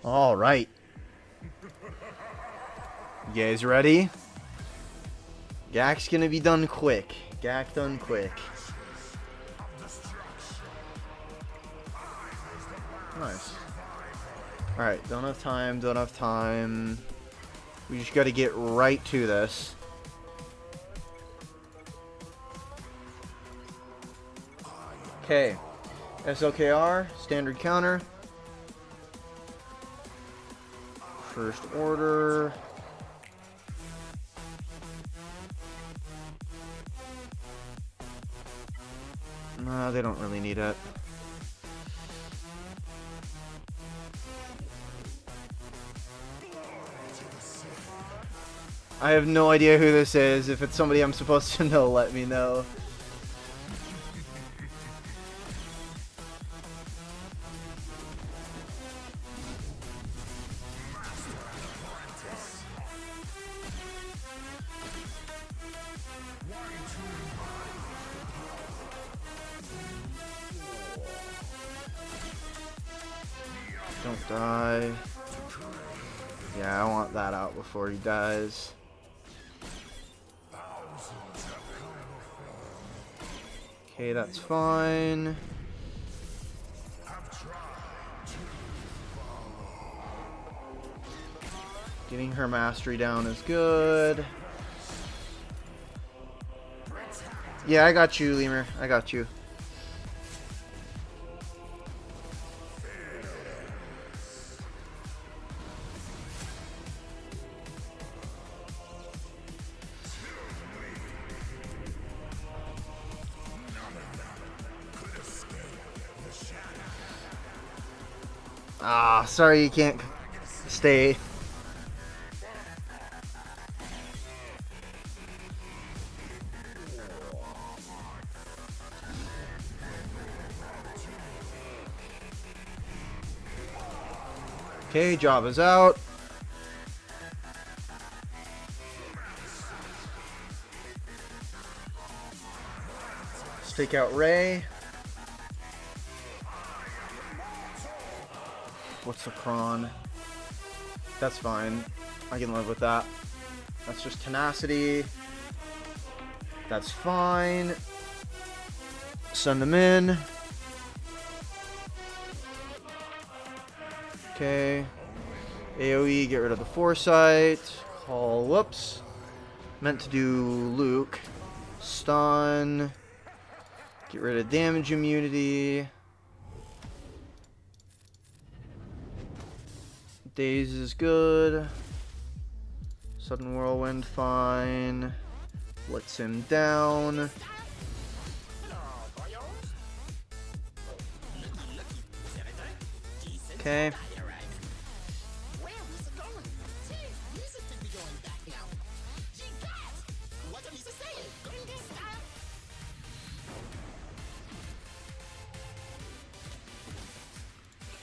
Alright. You guys ready? GAC's gonna be done quick. GAC done quick. Nice. Alright, don't have time, don't have time. We just gotta get right to this. Okay. SLKR, standard counter. First order. No, they don't really need it. I have no idea who this is. If it's somebody I'm supposed to know, let me know. Don't die. Yeah, I want that out before he dies. Okay, that's fine. Getting her mastery down is good. Yeah, I got you, Lemur. I got you. Ah, sorry you can't stay. Okay, job is out. Let's take out Ray. What's the cron? That's fine. I can live with that. That's just tenacity. That's fine. Send them in. Okay. AoE, get rid of the foresight. Call, whoops. Meant to do Luke. Stun. Get rid of damage immunity. Daze is good. Sudden Whirlwind, fine. Blitz him down. Okay.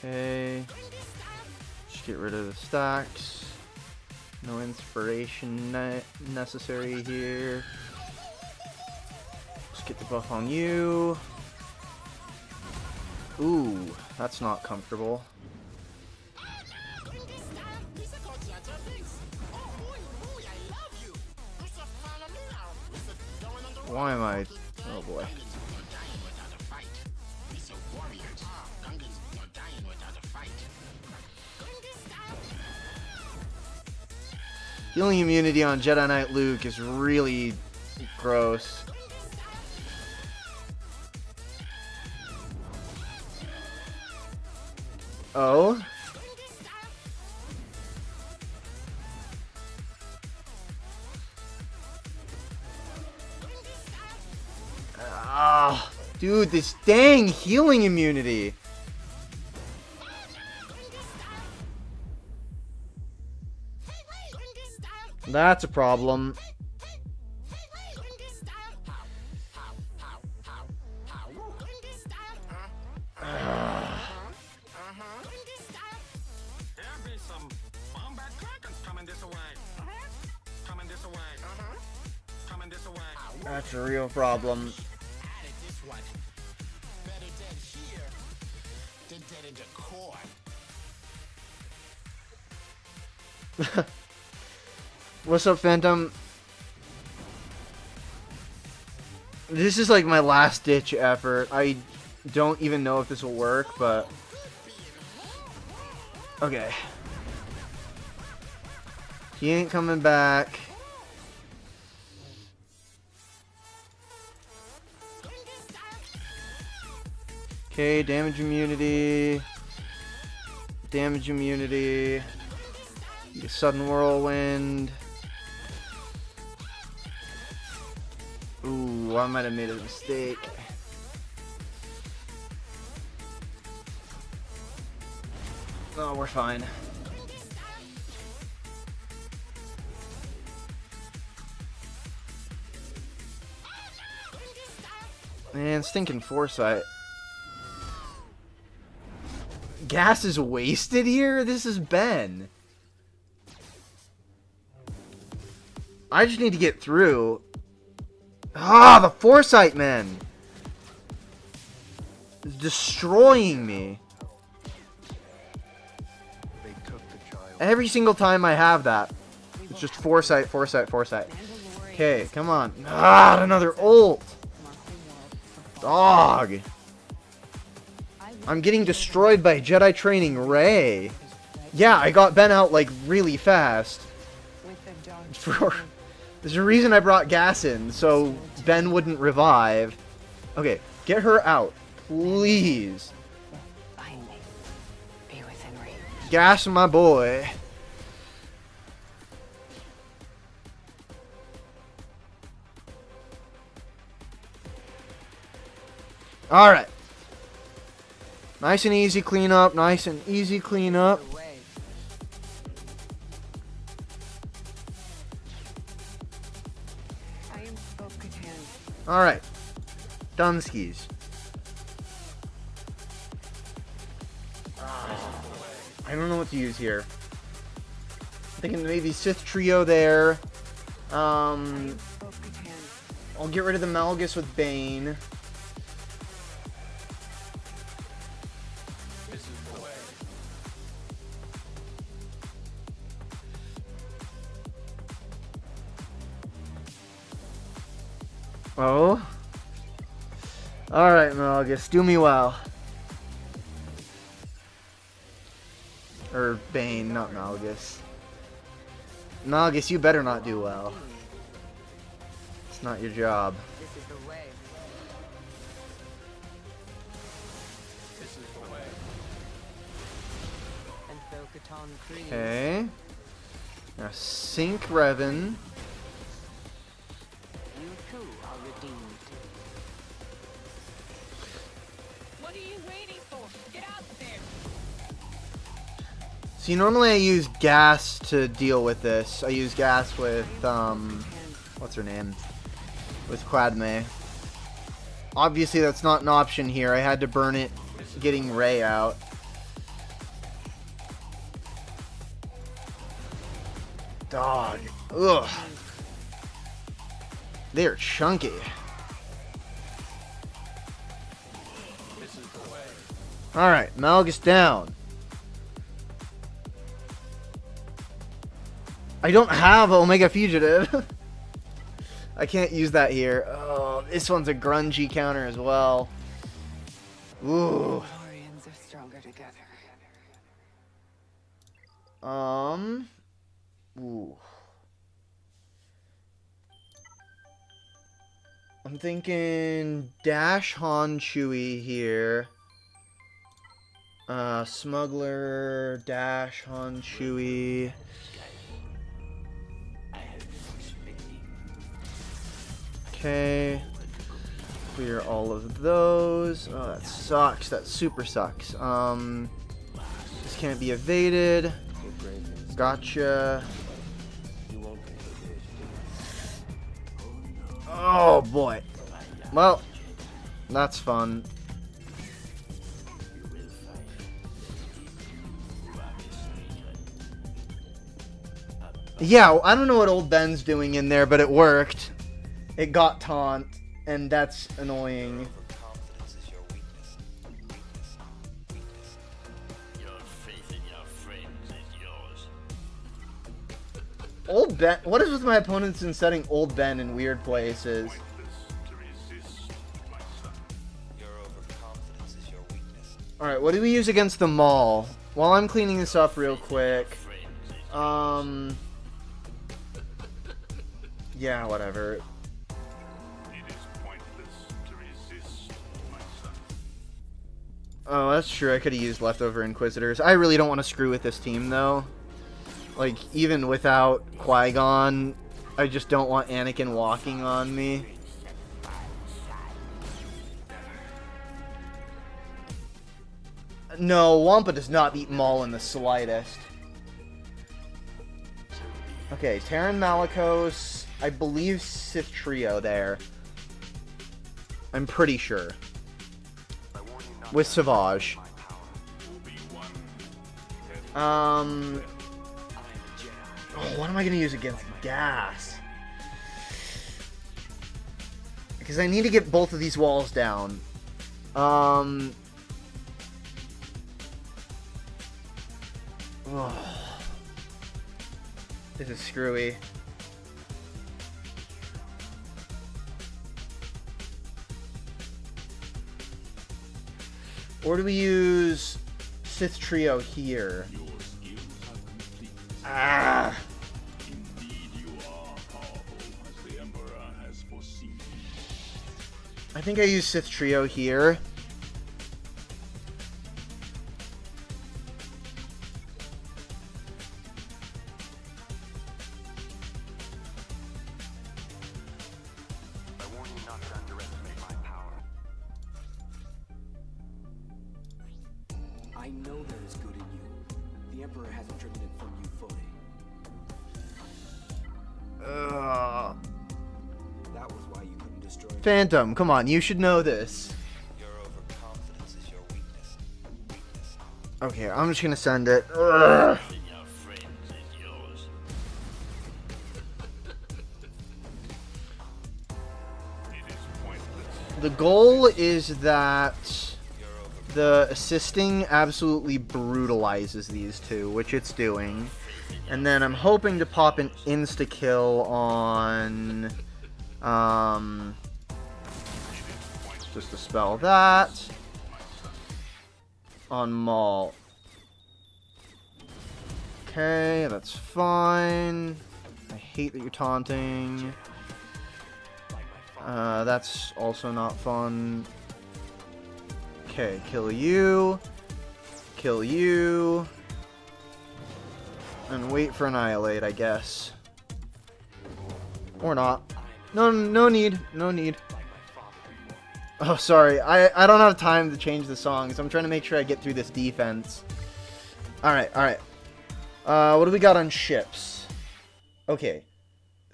Okay. Just get rid of the stacks. No inspiration necessary here. Let's get the buff on you. Ooh, that's not comfortable. Why am I... Oh boy. Healing immunity on Jedi Knight Luke is really gross. Oh? Ah, dude, this dang healing immunity. That's a problem. That's a real problem. What's up, Phantom? This is like my last ditch effort. I don't even know if this will work, but okay. He ain't coming back. Okay, damage immunity. Damage immunity. Sudden whirlwind. Ooh, I might have made a mistake. Oh, we're fine. Man, stinking foresight. Gas is wasted here? This is Ben. I just need to get through. Ah, the foresight, man. It's destroying me. Every single time I have that, it's just foresight, foresight, foresight. Okay, come on. Ah, another ult. Dog. I'm getting destroyed by Jedi Training Rey. Yeah, I got Ben out like really fast. There's a reason I brought Gas in, so Ben wouldn't revive. Okay, get her out, please. Gas, my boy. Alright. Nice and easy cleanup, nice and easy cleanup. Alright. Dunskies. I don't know what to use here. I'm thinking maybe Sith Trio there. I'll get rid of the Malgus with Bane. Oh? Alright, Malgus, do me well. Or Bane, not Malgus. Malgus, you better not do well. It's not your job. Okay. Now sync Revan. See, normally I use Gas to deal with this. I use Gas with, what's her name? With Quadme. Obviously that's not an option here. I had to burn it getting Rey out. Dog. Ugh. They're chunky. Alright, Malgus down. I don't have Omega Fugitive. I can't use that here. Oh, this one's a grungy counter as well. Ooh. Ooh. I'm thinking Dash Han Chewie here. Smuggler, Dash Han Chewie. Okay. Clear all of those. Oh, that sucks. That super sucks. This can't be evaded. Gotcha. Oh boy. Well, that's fun. Yeah, I don't know what old Ben's doing in there, but it worked. It got taunt, and that's annoying. Old Ben. What is with my opponents in setting Old Ben in weird places? Alright, what do we use against the Maul? While I'm cleaning this up real quick. Yeah, whatever. Oh, that's true. I could have used leftover Inquisitors. I really don't want to screw with this team, though. Like, even without Qui-Gon, I just don't want Anakin walking on me. No, Wampa does not beat Maul in the slightest. Okay, Terran Malicos. I believe Sith Trio there. I'm pretty sure. With Savage. Oh, what am I going to use against Gas? Because I need to get both of these walls down. Oh. This is screwy. Or do we use Sith Trio here? Ah! I think I use Sith Trio here. I know there is good in you. The Emperor hasn't driven it from you fully. That was why you couldn't destroy me. Phantom, come on, you should know this. Your overconfidence is your weakness. Okay, I'm just gonna send it. Ugh. The goal is that the assisting absolutely brutalizes these two, which it's doing. And then I'm hoping to pop an insta-kill on... just to spell that. On Maul. Okay, that's fine. I hate that you're taunting. That's also not fun. Okay, kill you. Kill you. And wait for Annihilate, I guess. Or not. No need. No need. Oh, sorry. I don't have time to change the songs. I'm trying to make sure I get through this defense. Alright, alright. What do we got on ships? Okay.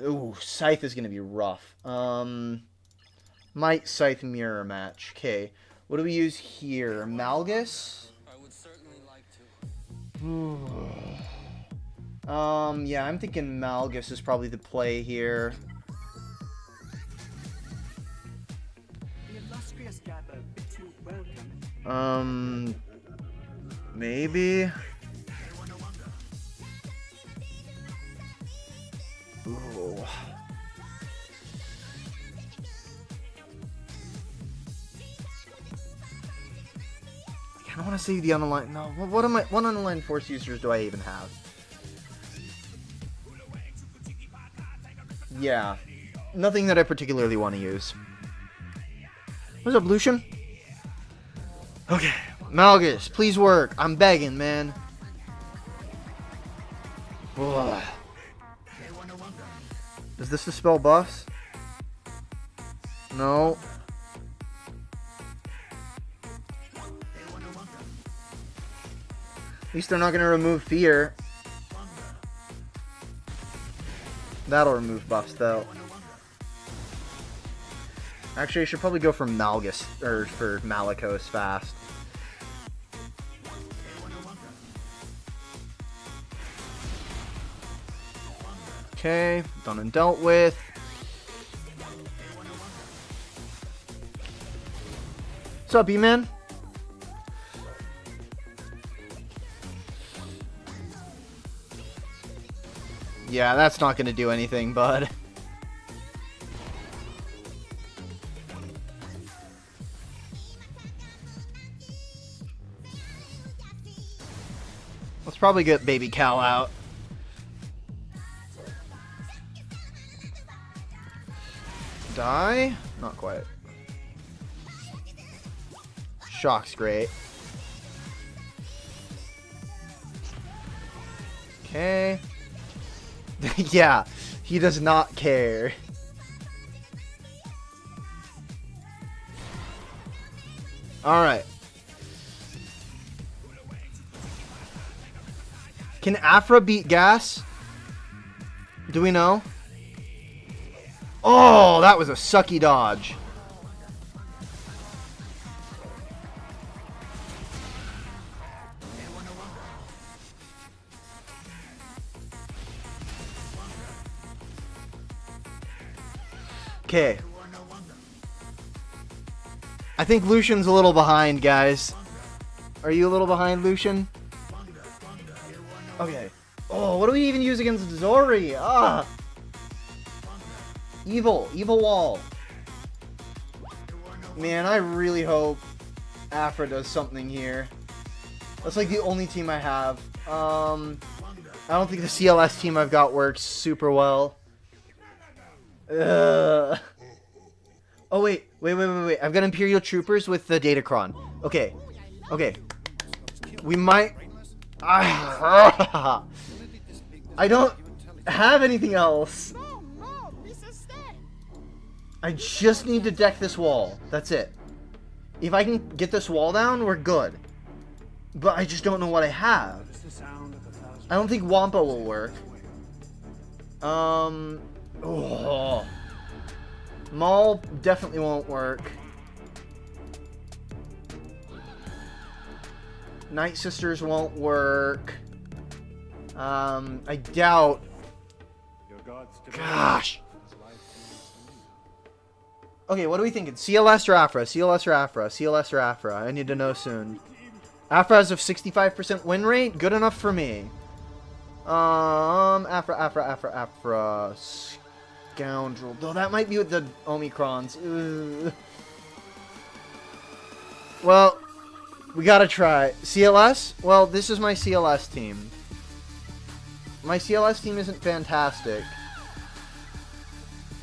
Ooh, Scythe is going to be rough. Might Scythe mirror match. Okay. What do we use here? Malgus? I would certainly like to. Yeah, I'm thinking Malgus is probably the play here. Maybe. Ooh. I don't want to save the unaligned. No, what unaligned force users do I even have? Yeah, nothing that I particularly want to use. What's up, Lucian? Okay, Malgus, please work. I'm begging, man. Ugh. Does this dispel buffs? No. At least they're not going to remove fear. That'll remove buffs, though. Actually, I should probably go for Malgus, or for Malicos fast. Okay, done and dealt with. What's up, E-Man? Yeah, that's not gonna do anything, bud. Let's probably get Baby Cal out. Die? Not quite. Shock's great. Okay. Yeah, he does not care. Alright. Can Afra beat Gas? Do we know? Oh, that was a sucky dodge. Okay. I think Lucian's a little behind, guys. Are you a little behind, Lucian? Okay. Oh, what do we even use against Zori? Ah! Evil wall. Man, I really hope Afra does something here. That's like the only team I have. I don't think the CLS team I've got works super well. Oh, wait. I've got Imperial Troopers with the Datacron. Okay. We might... I don't have anything else. I just need to deck this wall. That's it. If I can get this wall down, we're good. But I just don't know what I have. I don't think Wampa will work. Oh. Maul definitely won't work. Night Sisters won't work. I doubt. Gosh. Okay, what are we thinking? CLS or Afra? CLS or Afra? CLS or Afra? I need to know soon. Afra has a 65% win rate? Good enough for me. Afra. Scoundrel. Though that might be with the Omicrons. Ugh. Well, we gotta try. CLS? Well, this is my CLS team. My CLS team isn't fantastic.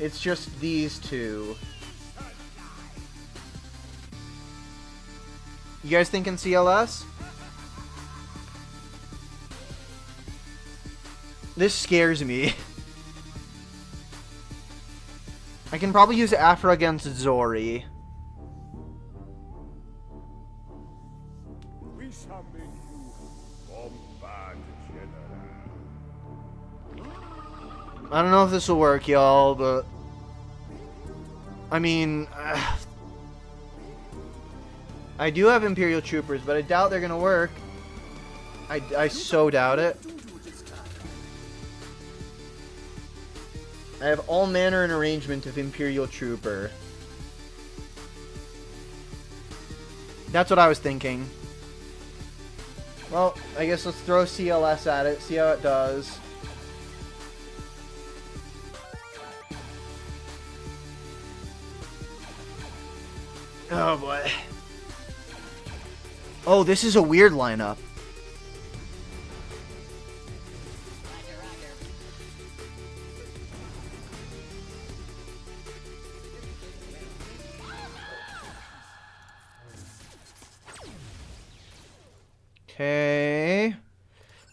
It's just these two. You guys thinking CLS? This scares me. I can probably use Afra against Zori. We shall make you bombard general. I don't know if this will work, y'all, but... I mean... I do have Imperial Troopers, but I doubt they're gonna work. I so doubt it. I have all manner and arrangement of Imperial Trooper. That's what I was thinking. Well, I guess let's throw CLS at it, see how it does. Oh boy. Oh, this is a weird lineup. Okay.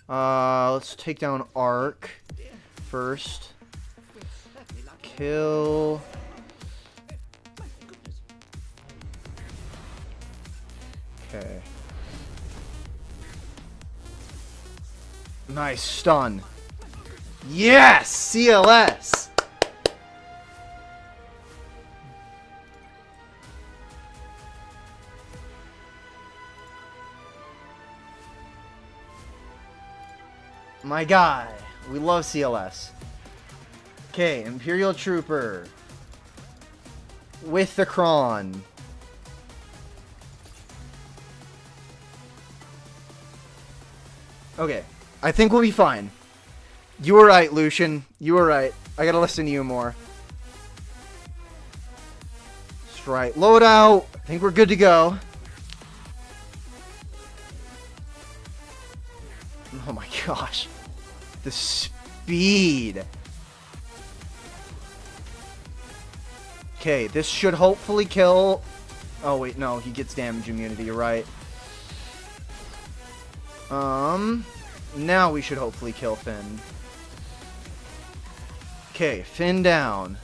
Let's take down Arc first. Kill. Okay. Nice stun. Yes! CLS! My guy. We love CLS. Okay, Imperial Trooper. With the Kron. Okay. I think we'll be fine. You were right, Lucian. You were right. I gotta listen to you more. That's right. Loadout. I think we're good to go. Oh my gosh. The speed. Okay, this should hopefully kill... Oh wait, no, he gets damage immunity, you're right. Now we should hopefully kill Finn. Okay, Finn down.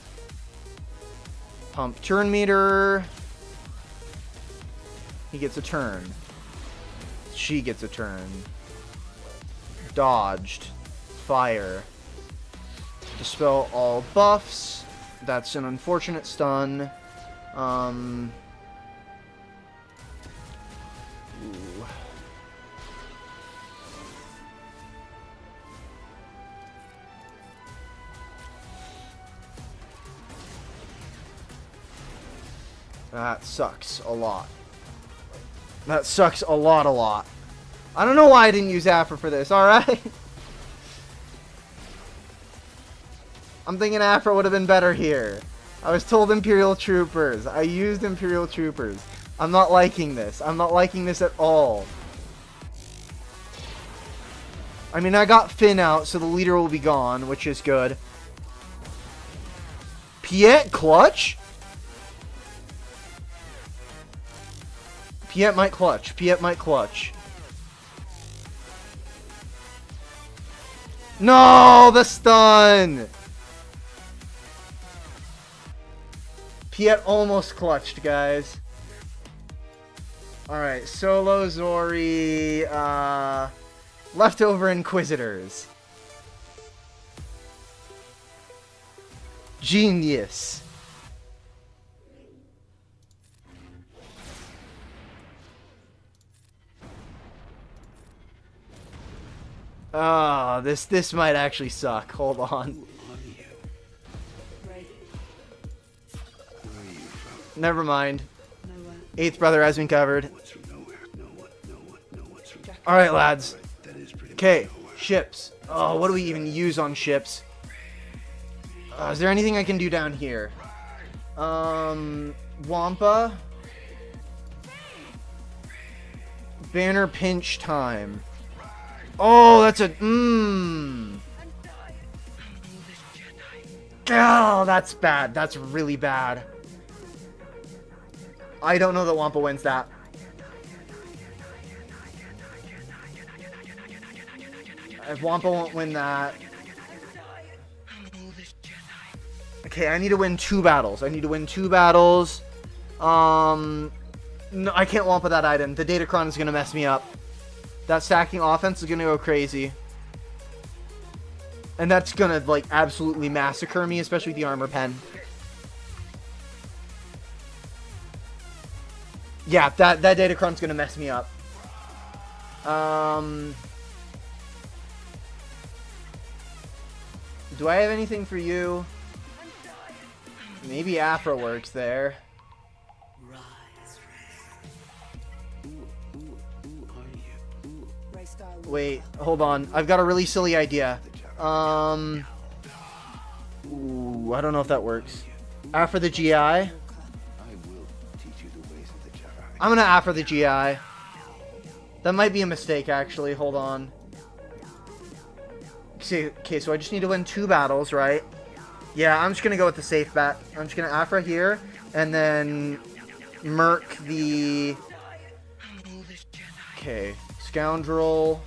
Pump turn meter. He gets a turn. She gets a turn. Dodged. Fire. Dispel all buffs. That's an unfortunate stun. Ooh. That sucks a lot. That sucks a lot. I don't know why I didn't use Afra for this, alright? I'm thinking Afra would have been better here. I was told Imperial Troopers. I used Imperial Troopers. I'm not liking this. I'm not liking this at all. I mean, I got Finn out, so the leader will be gone, which is good. Piet clutch? Piet might clutch. Piet might clutch. No! The stun! Piet almost clutched, guys. Alright, Solo, Zori, leftover Inquisitors. Genius. Oh, this might actually suck. Hold on. Never mind. Eighth brother has been covered. Alright, lads. Okay, ships. Oh, what do we even use on ships? Is there anything I can do down here? Wampa. Banner pinch time. Oh, that's a... Oh, that's bad. That's really bad. I don't know that Wampa wins that. If Wampa won't win that... Okay, I need to win 2 battles. I need to win 2 battles. No, I can't Wampa that item. The Datacron is going to mess me up. That stacking offense is going to go crazy. And that's going to, like, absolutely massacre me, especially with the armor pen. Yeah, that Datacron's going to mess me up. Do I have anything for you? Maybe Afra works there. Wait, hold on. I've got a really silly idea. Ooh, I don't know if that works. After the GI? I'm gonna after the GI. That might be a mistake, actually. Hold on. Okay, so I just need to win 2 battles, right? Yeah, I'm just gonna go with the safe bet. I'm just gonna Afra here, and then Merc the... Okay, Scoundrel.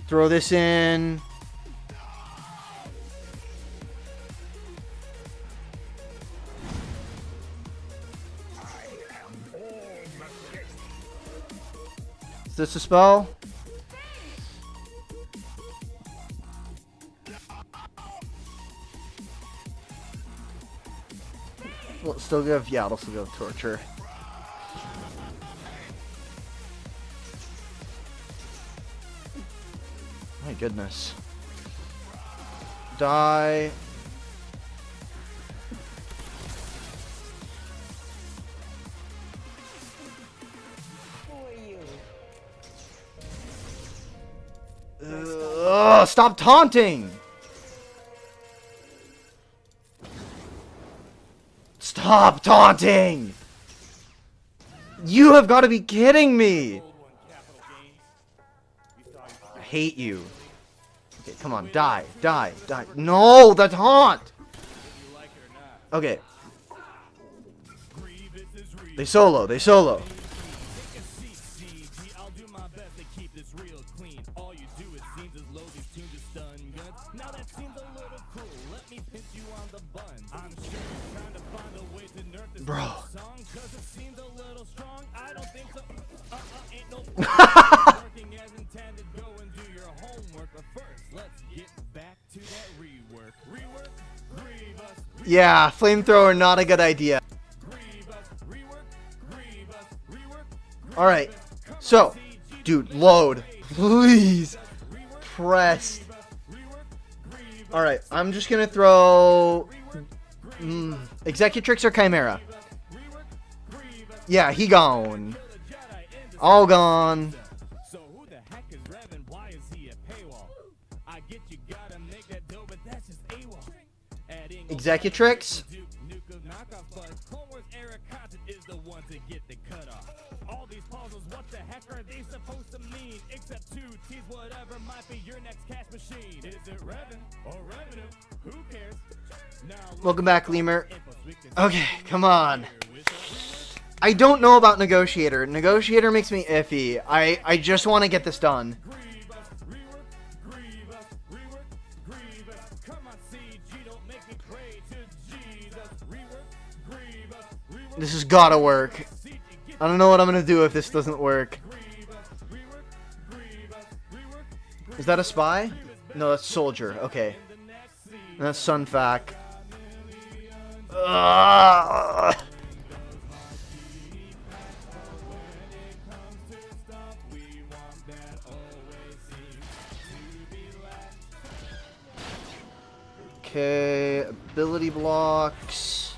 Throw this in. Is this a spell? Will it still give? Yeah, it'll still give torture. My goodness. Die. Stop taunting! Stop taunting! You have got to be kidding me! I hate you. Okay, come on, die, die, die. No, the taunt! Okay. They solo, they solo. Bro. Yeah, flamethrower, not a good idea. Alright, so, dude, load. Please. Pressed. Alright, I'm just gonna throw... Executrix or Chimera? Yeah, he gone. All gone. So who the heck is Revan? Why is he a paywall? I get you gotta make that dough, but that's just AWOL. Executrix? Is the one to get the cut off. All these puzzles, what the heck are they supposed to mean? Except to tease whatever might be your next cash machine. Is it Revan or revenue? Who cares? Now Welcome back, Lemur. Okay, come on. I don't know about Negotiator. Negotiator makes me iffy. I just want to get this done. This has gotta work. I don't know what I'm gonna do if this doesn't work. Is that a spy? No, that's soldier. Okay. That's Sunfac. Ugh. Okay, ability blocks.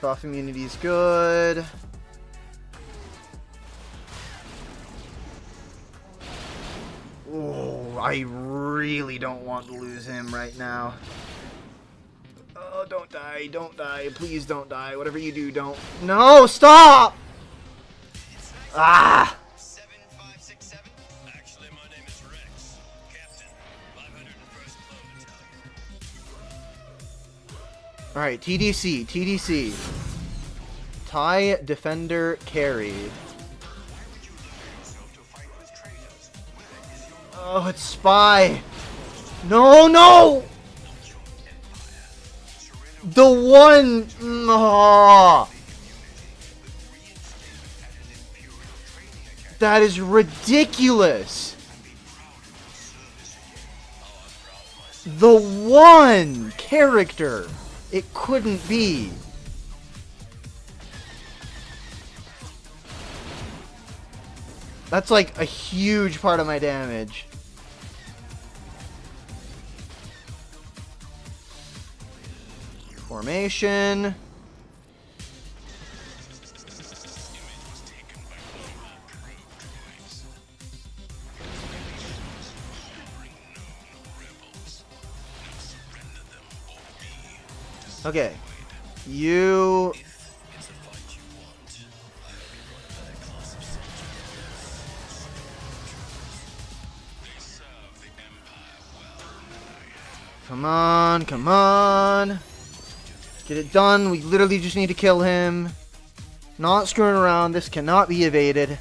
Buff immunity is good. Oh, I really don't want to lose him right now. Oh, don't die, don't die. Please don't die. Whatever you do, don't. No, stop! Ah! 7567. Actually, my name is Rex. Captain, 501st Battalion. Alright, TDC, TDC. TIE Defender carried. Oh, it's Spy. No, no! The one... Oh. That is ridiculous. The one character. It couldn't be. That's like a huge part of my damage. Formation. Okay. You... Come on, come on. Get it done. We literally just need to kill him. Not screwing around. This cannot be evaded.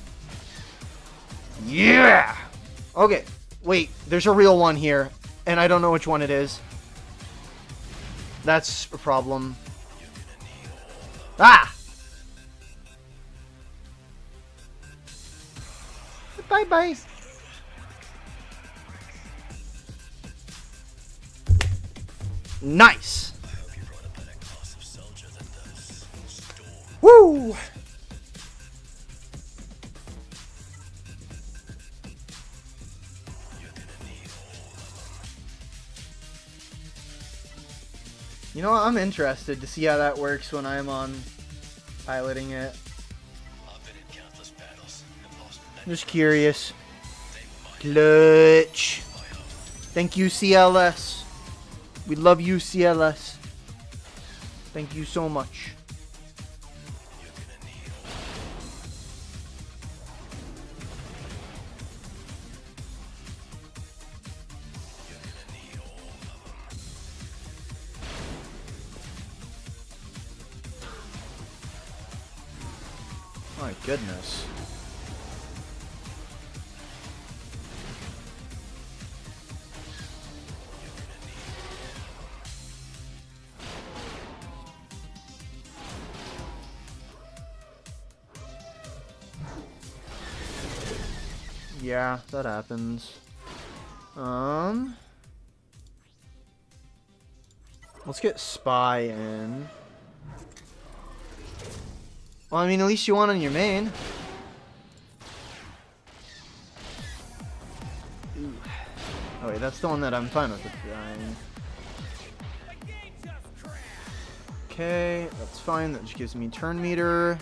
Yeah! Okay. Wait, there's a real one here. And I don't know which one it is. That's a problem. Ah! Bye-bye. Nice! Woo! You know what? I'm interested to see how that works when I'm on piloting it. I've been in countless battles and lost many Just curious. Clutch. Thank you, CLS. We love you, CLS. Thank you so much. My goodness. Yeah, that happens. Let's get Spy in. Well, I mean, at least you want on your main. Ooh. Oh wait, that's the one that I'm fine with trying. Okay, that's fine. That just gives me turn meter.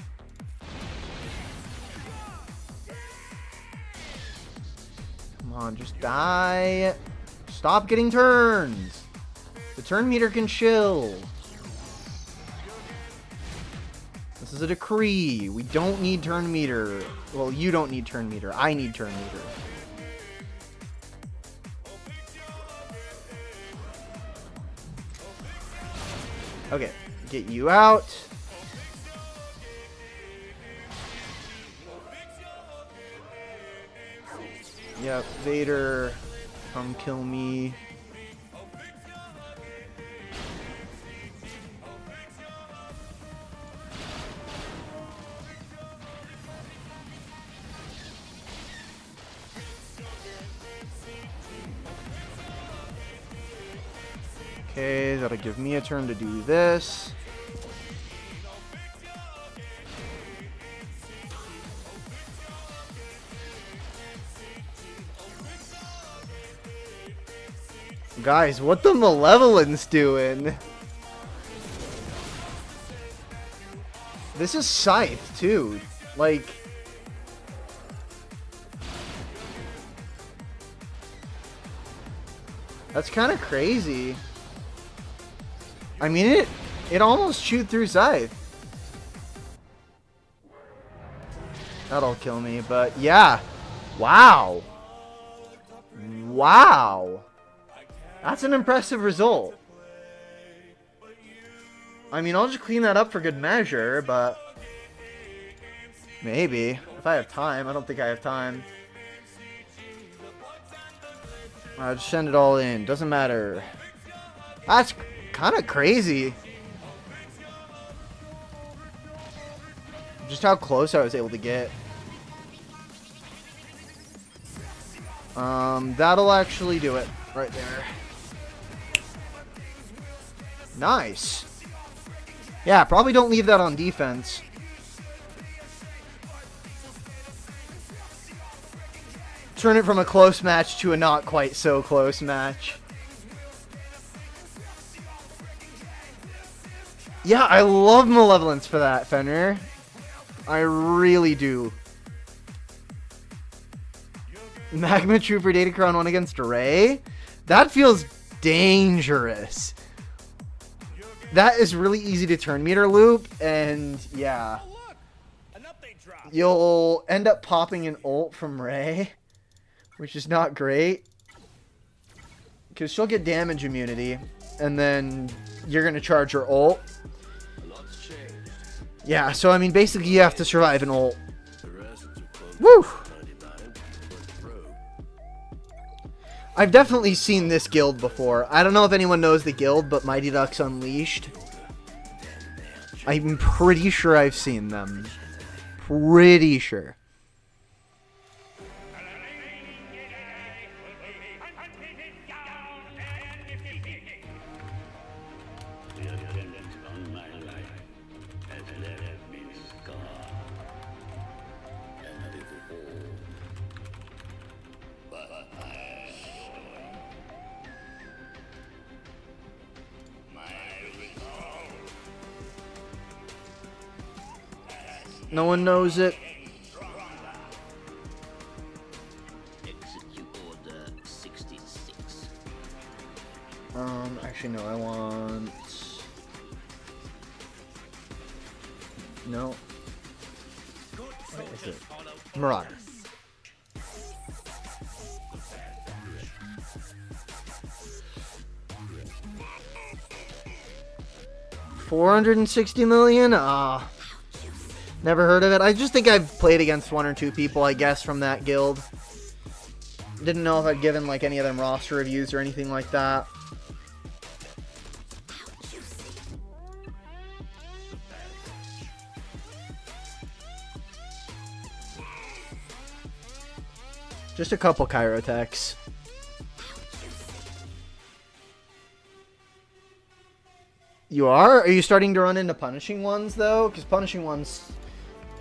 Come on, just die. Stop getting turns. The turn meter can chill. This is a decree. We don't need turn meter. Well, you don't need turn meter. I need turn meter. Okay, get you out. Yep, Vader, come kill me. Okay, that'll give me a turn to do this. Guys, what the Malevolence doing? This is Scythe, too. Like... That's kind of crazy. I mean, it almost chewed through Scythe. That'll kill me, but yeah. Wow. Wow. That's an impressive result. I mean, I'll just clean that up for good measure, but... Maybe. If I have time. I don't think I have time. I'll just send it all in. Doesn't matter. That's kind of crazy. Just how close I was able to get. That'll actually do it. Right there. Nice. Yeah, probably don't leave that on defense. Turn it from a close match to a not quite so close match. Yeah, I love Malevolence for that, Fenrir. I really do. Magma Trooper Datacron 1 against Ray? That feels dangerous. That is really easy to turn meter loop, and yeah. You'll end up popping an ult from Ray, which is not great. Because she'll get damage immunity, and then you're going to charge her ult. Yeah, so I mean, basically you have to survive an ult. Woo! I've definitely seen this guild before. I don't know if anyone knows the guild, but Mighty Ducks Unleashed. I'm pretty sure I've seen them. Pretty sure. No one knows it. Actually, no, I want... No. What is it? Marauder. $460 million? Never heard of it. I just think I've played against one or two people, I guess, from that guild. Didn't know if I'd given like any of them roster reviews or anything like that. Just a couple Chirotechs. You are? Are you starting to run into punishing ones, though? Because punishing ones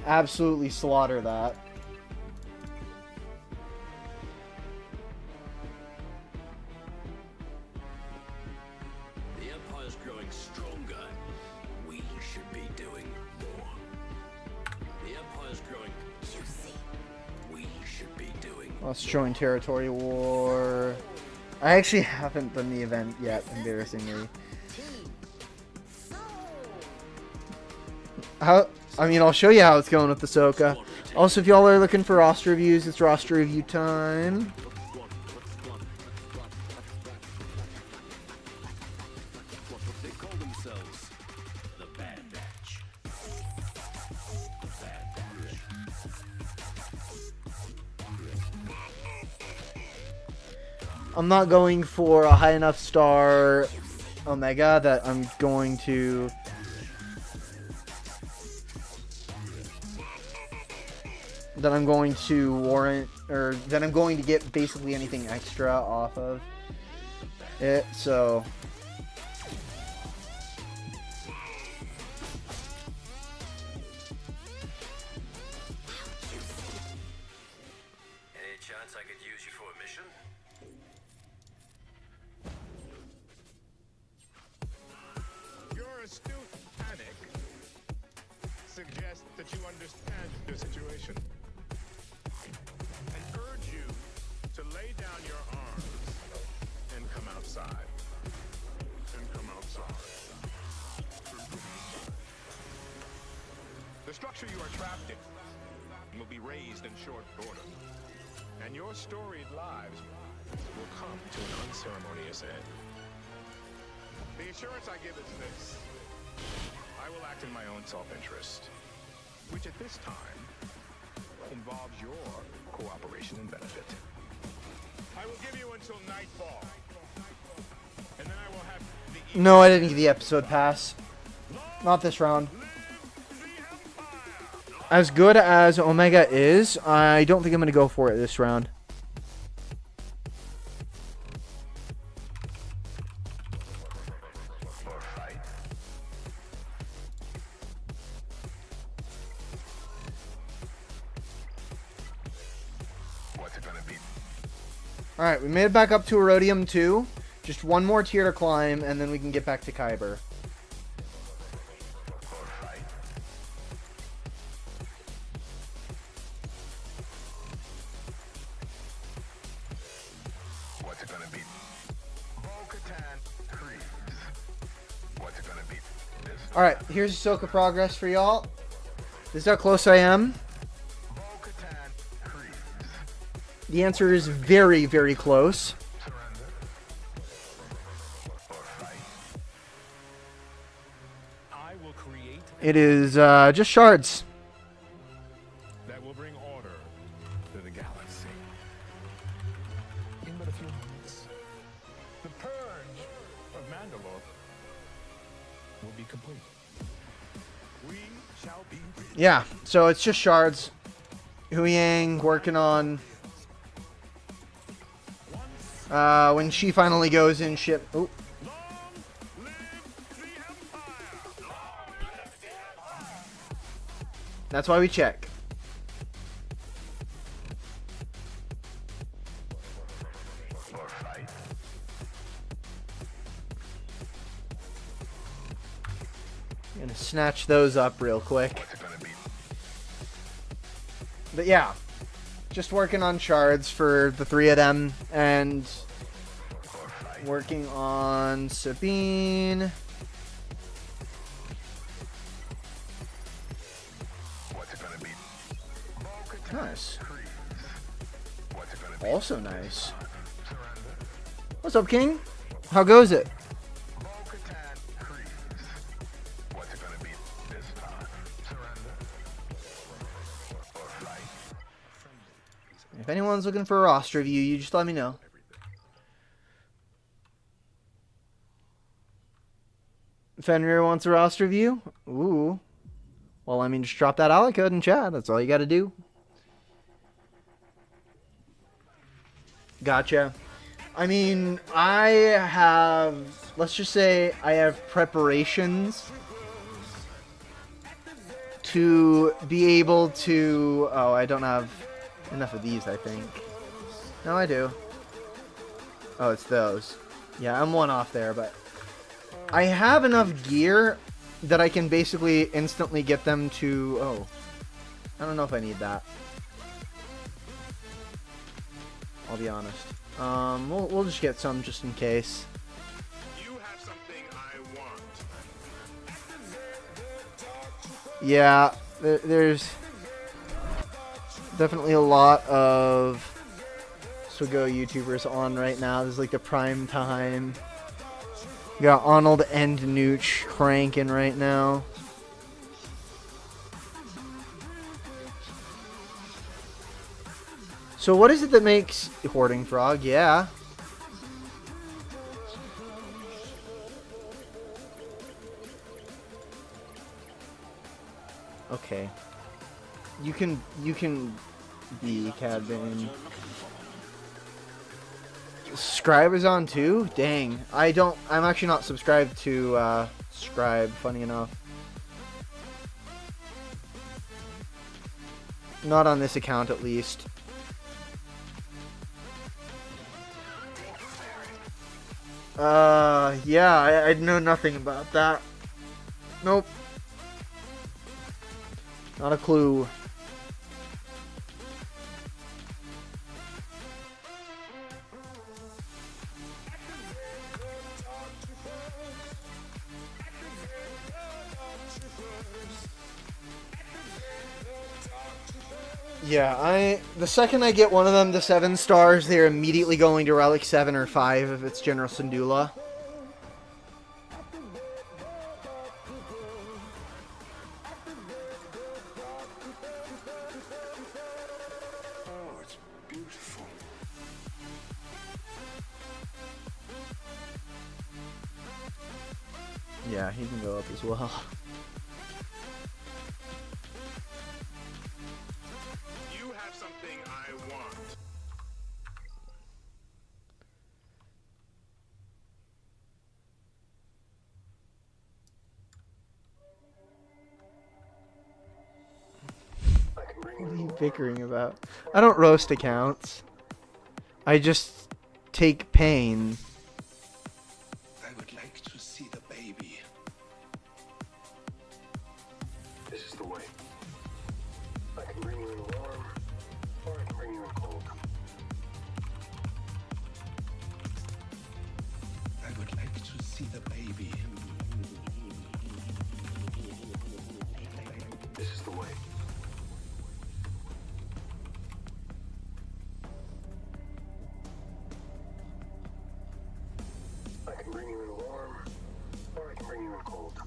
absolutely slaughter that. The Empire's growing stronger. We should be doing more. The Empire's growing juicy. We should be doing Let's join Territory War. I actually haven't done the event yet, embarrassingly. I mean, I'll show you how it's going with Ahsoka. Also, if y'all are looking for roster reviews, it's roster review time. They call themselves the Bad Batch. Bad Batch. I'm not going for a high enough star Omega that I'm going to... warrant, or that I'm going to get basically anything extra off of it, so... Any chance I could use you for a mission? Your astute panic suggests that you understand the situation and urge you to lay down your arms and come outside. The structure you are trapped in will be razed in short order, and your storied lives will come to an unceremonious end. The assurance I give is this: I will act in my own self-interest, which at this time involves your cooperation and benefit. I will give you until nightfall, and then I will have the... No, I didn't get the episode pass. Not this round. As good as Omega is, I don't think I'm going to go for it this round. Alright, we made it back up to Erodium 2. Just one more tier to climb, and then we can get back to Kyber. What's it gonna be? Bo-Katan Creeps. What's it gonna be? Alright, here's Ahsoka progress for y'all. This is how close I am. Bo-Katan Creeps. The answer is very, very close. Surrender or fight. I will create It is just shards. That will bring order to the galaxy. In but a few months, the purge of Mandalore will be complete. We shall be free. Yeah, so it's just shards. Huyang working on... when she finally goes in ship... Oh. That's why we check. Or fight. I'm gonna snatch those up real quick. What's it gonna be? But yeah, just working on shards for the three of them, and Working on Sabine. Nice. Also nice. What's up, King? How goes it? If anyone's looking for a roster review, you just let me know. Fenrir wants a roster review? Ooh. Well, I mean, just drop that ally code in chat. That's all you got to do. Gotcha. I mean, I have... Let's just say I have preparations to be able to... Oh, I don't have enough of these, I think. No, I do. Oh, it's those. Yeah, I'm one off there, but... I have enough gear that I can basically instantly get them to... Oh. I don't know if I need that. I'll be honest. We'll just get some just in case. You have something I want. Yeah, there's definitely a lot of Swigo YouTubers on right now. There's like the prime time. You got Arnold and Nooch cranking right now. So what is it that makes Hoarding Frog? Yeah. Okay. You can be Cad Bane. Scribe is on too? Dang. I'm actually not subscribed to Scribe, funny enough. Not on this account at least. Yeah, I know nothing about that. Nope. Not a clue. Yeah, the second I get one of them to 7 stars, they're immediately going to Relic 7 or 5 if it's General Syndulla. Oh, it's beautiful. Yeah, he can go up as well. You have something I want. What are you bickering about? I don't roast accounts. I just take pain. I would like to see the baby. This is the way. I can bring you in warm, or I can bring you in cold. I would like to see the baby. This is the way. I can bring you in warm, or I can bring you in cold.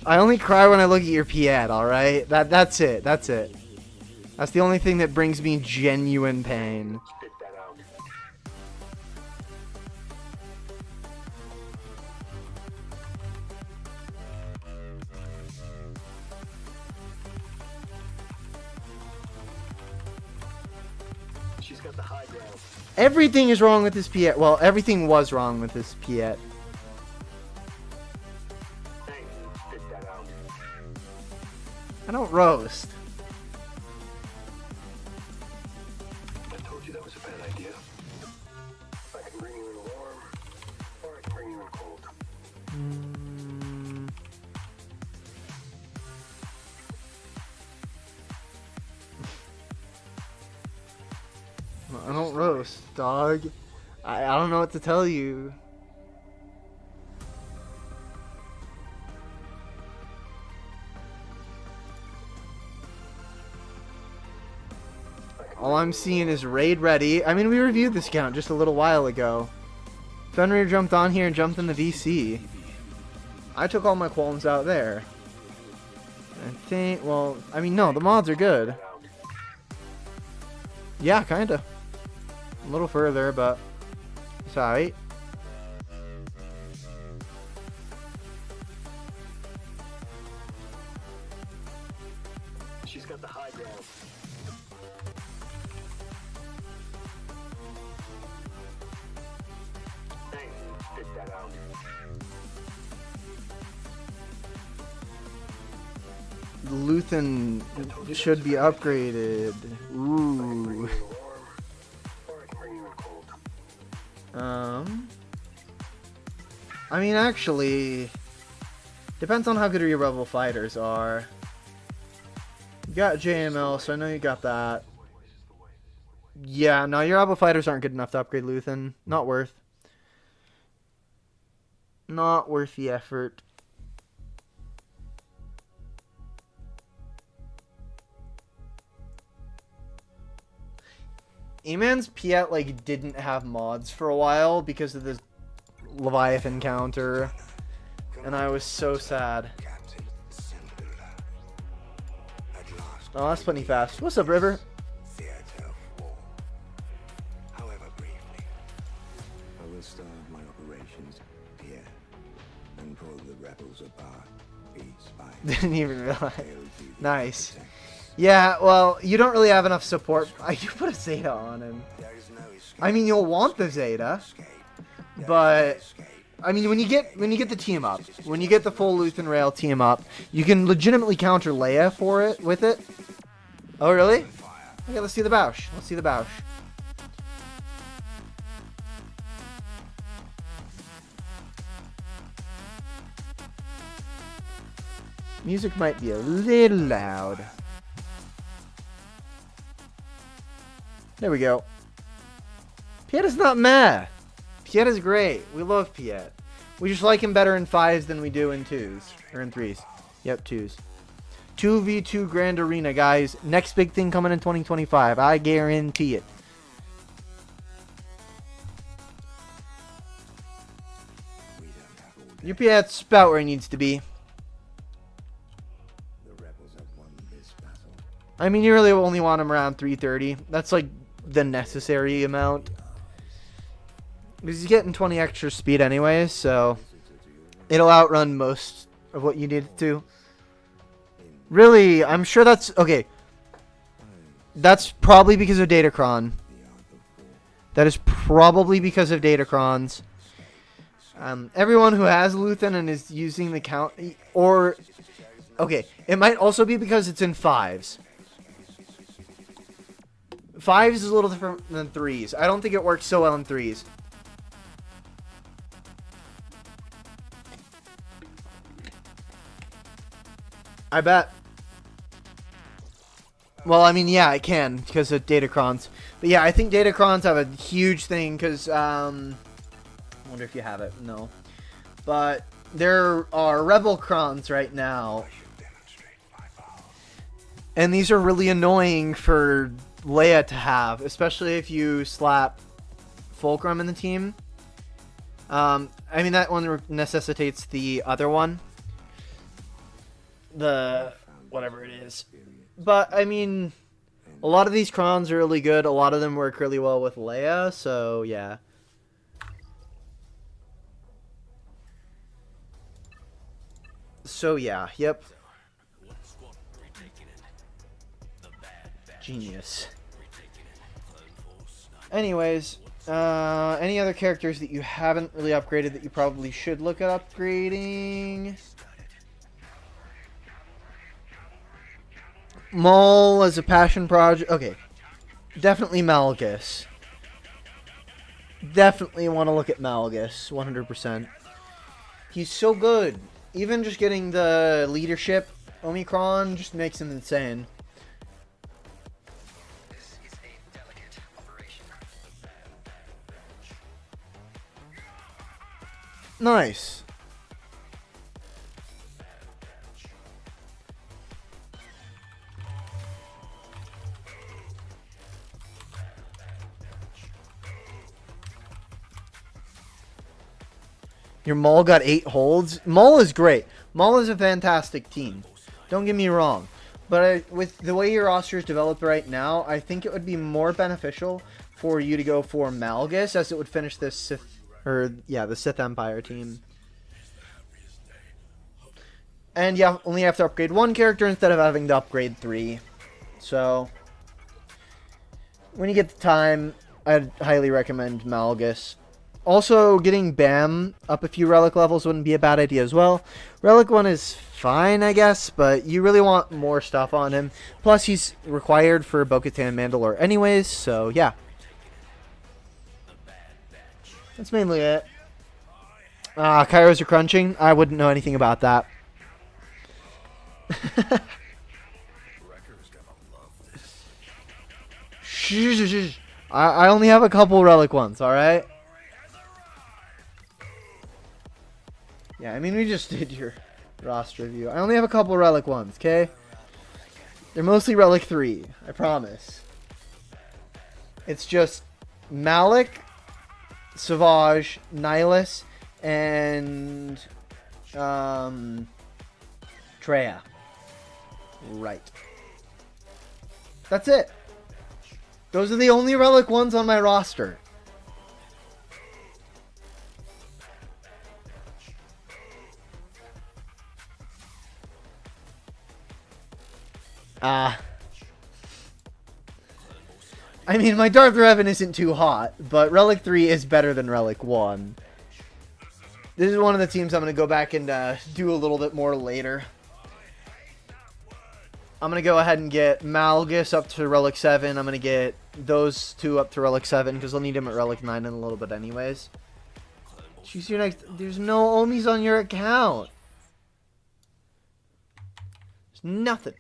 I only cry when I look at your Piet, alright? That's it. That's it. That's the only thing that brings me genuine pain. Spit that out. She's got the high ground. Everything is wrong with this Piet. Well, everything was wrong with this Piet. Hey, spit that out. I don't roast. I told you that was a bad idea. I can bring you in warm, or I can bring you in cold. I don't roast, dog. I don't know what to tell you. All I'm seeing is raid ready. I mean, we reviewed this account just a little while ago. Fenrir jumped on here and jumped in the VC. I took all my qualms out there. I think, well, I mean, no, the mods are good. Yeah, kinda. A little further, but it's alright. She's got the high ground. Hey, spit that out. Luthen should be upgraded. Ooh. Warm, or I can bring you in cold. I mean, actually, depends on how good your rebel fighters are. You got JML, so I know you got that. Yeah, no, your rebel fighters aren't good enough to upgrade Luthen. Not worth. Not worth the effort. Eman's Piet like didn't have mods for a while because of the Leviathan counter, and I was so sad. Oh, that's plenty fast. What's up, River? However briefly, I will start my operations here and pull the rebels apart piece by Didn't even realize. Nice. Yeah, well, you don't really have enough support. You put a Zeta on him. I mean, you'll want the Zeta, but I mean, when you get the team up, when you get the full Luthen Rail team up, you can legitimately counter Leia for it with it. Oh, really? Okay, let's see the Bausch. Let's see the Bausch. Music might be a little loud. There we go. Piet is not meh. Piet is great. We love Piet. We just like him better in 5s than we do in 2s. Or in 3s. Yep, 2s. 2v2 Grand Arena, guys. Next big thing coming in 2025. I guarantee it. Your Piet's about where he needs to be. I mean, you really only want him around 330. That's like the necessary amount. Because he's getting 20 extra speed anyways, so it'll outrun most of what you need it to. Really, I'm sure that's... Okay. That's probably because of Datacron. That is probably because of Datacrons. Everyone who has Luthen and is using the count... Or... Okay, it might also be because it's in 5s. 5s is a little different than 3s. I don't think it works so well in 3s. I bet. Well, I mean, yeah, I can because of Datacrons. But yeah, I think Datacrons have a huge thing because, I wonder if you have it. No. But there are Rebel Crons right now. And these are really annoying for Leia to have, especially if you slap Fulcrum in the team. I mean, that one necessitates the other one. The whatever it is. But, I mean, a lot of these crons are really good. A lot of them work really well with Leia, so yeah. So yeah, yep. Genius. Anyways, any other characters that you haven't really upgraded that you probably should look at upgrading? Maul as a passion project. Okay. Definitely Malgus. Definitely want to look at Malgus. 100%. He's so good. Even just getting the leadership Omicron just makes him insane. This is a delicate operation. Nice. Your Maul got 8 holds. Maul is great. Maul is a fantastic team. Don't get me wrong. But with the way your roster is developed right now, I think it would be more beneficial for you to go for Malgus, as it would finish this Sith, the Sith Empire team. And yeah, only have to upgrade 1 character instead of having to upgrade 3. So, when you get the time, I'd highly recommend Malgus. Also, getting Bam up a few relic levels wouldn't be a bad idea as well. Relic 1 is fine, I guess, but you really want more stuff on him. Plus, he's required for Bo-Katan Mandalore anyways, so yeah. That's mainly it. Kairos are crunching. I wouldn't know anything about that. I only have a couple relic ones, alright? Yeah, I mean, we just did your roster review. I only have a couple relic ones, okay? They're mostly relic 3, I promise. It's just Malik, Savage, Nihilus, and Treya. Right. That's it. Those are the only relic ones on my roster. I mean, my Darth Revan isn't too hot, but Relic 3 is better than Relic 1. This is one of the teams I'm going to go back and do a little bit more later. I'm going to go ahead and get Malgus up to Relic 7. I'm going to get those 2 up to Relic 7, because I'll need him at Relic 9 in a little bit anyways. Choose your next... There's no Omis on your account. There's nothing.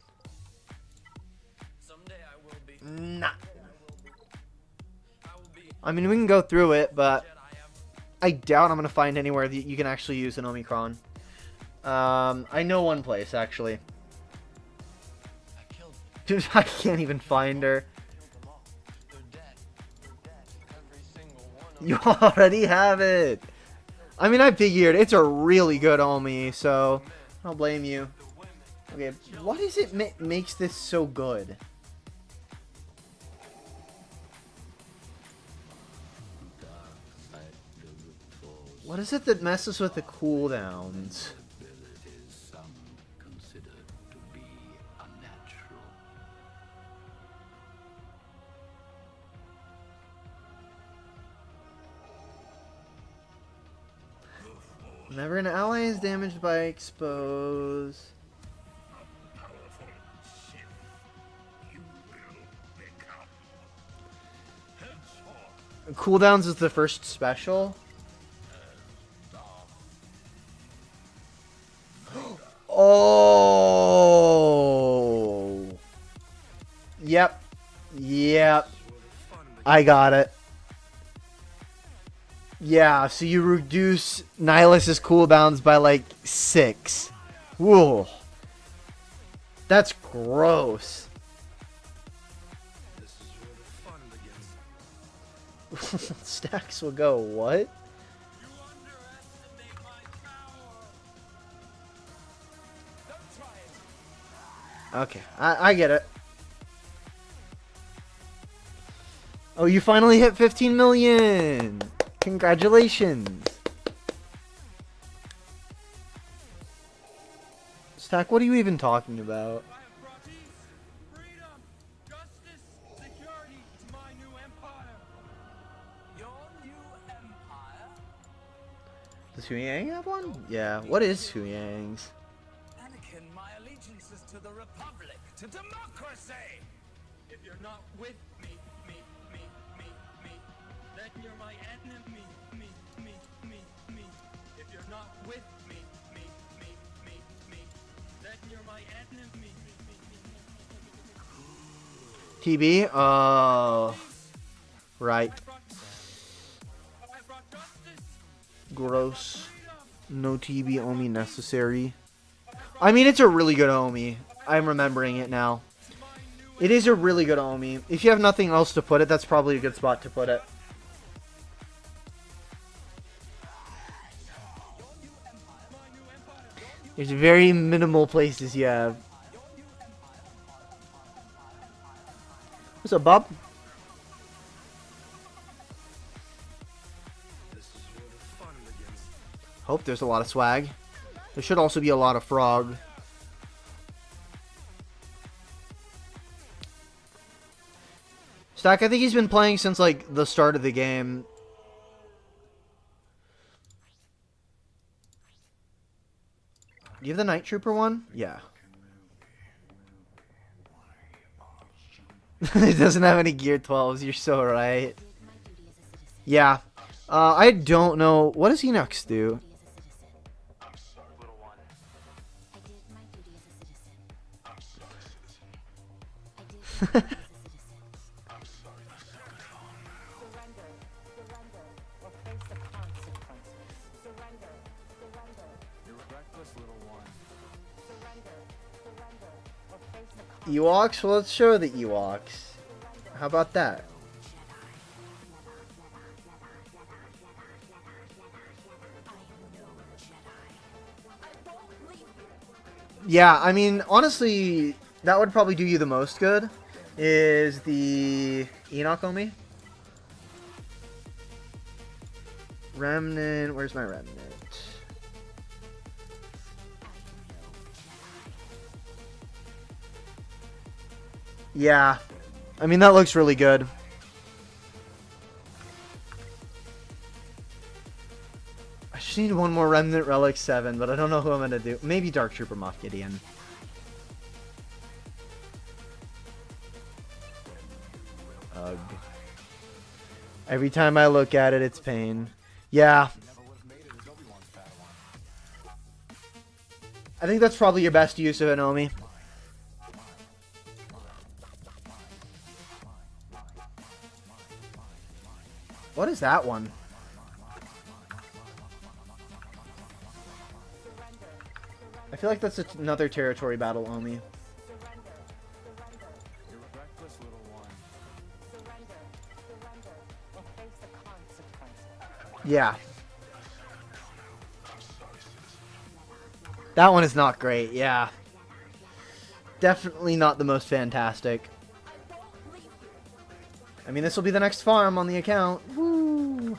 Nah. I mean, we can go through it, but I doubt I'm going to find anywhere that you can actually use an Omicron. I know one place, actually. Dude, I can't even find her. You already have it. I mean, I figured it's a really good Omi, so I don't blame you. Okay, what is it makes this so good? What is it that messes with the cooldowns? Whenever an ally is damaged by expose. Cooldowns is the first special. Oh. Yep. Yep. I got it. Yeah, so you reduce Nihilus's cooldowns by like 6. Whoa. That's gross. Stacks will go, what? Okay, I get it. Oh, you finally hit 15 million! Congratulations! Stack, what are you even talking about? Does Huyang have one? Yeah, what is Huyang's? Anakin, my allegiance is to the Republic, to democracy! If you're not with me, then you're my enemy, me. If you're not with me, then you're my enemy, TB? Oh. Right. Gross. No TB Omi necessary. I mean, it's a really good Omi. I'm remembering it now. It is a really good Omi. If you have nothing else to put it, that's probably a good spot to put it. There's very minimal places you have. What's up, Bob? Hope there's a lot of swag. There should also be a lot of frog. Stack, I think he's been playing since like the start of the game. Do you have the Night Trooper one? Yeah. It doesn't have any Gear 12s. You're so right. Yeah. I don't know. What does Enox do? Ewoks? Well, let's show the Ewoks. How about that? Yeah, I mean, honestly, that would probably do you the most good, is the Enoch Omi. Remnant, where's my Remnant? Yeah, I mean, that looks really good. I just need one more Remnant Relic 7, but I don't know who I'm going to do. Maybe Dark Trooper Moff Gideon. Ugh. Every time I look at it, it's pain. Yeah. I think that's probably your best use of an Omi. What is that one? I feel like that's another territory battle Omi. Yeah. That one is not great, yeah. Definitely not the most fantastic. I mean, this will be the next farm on the account. Woo!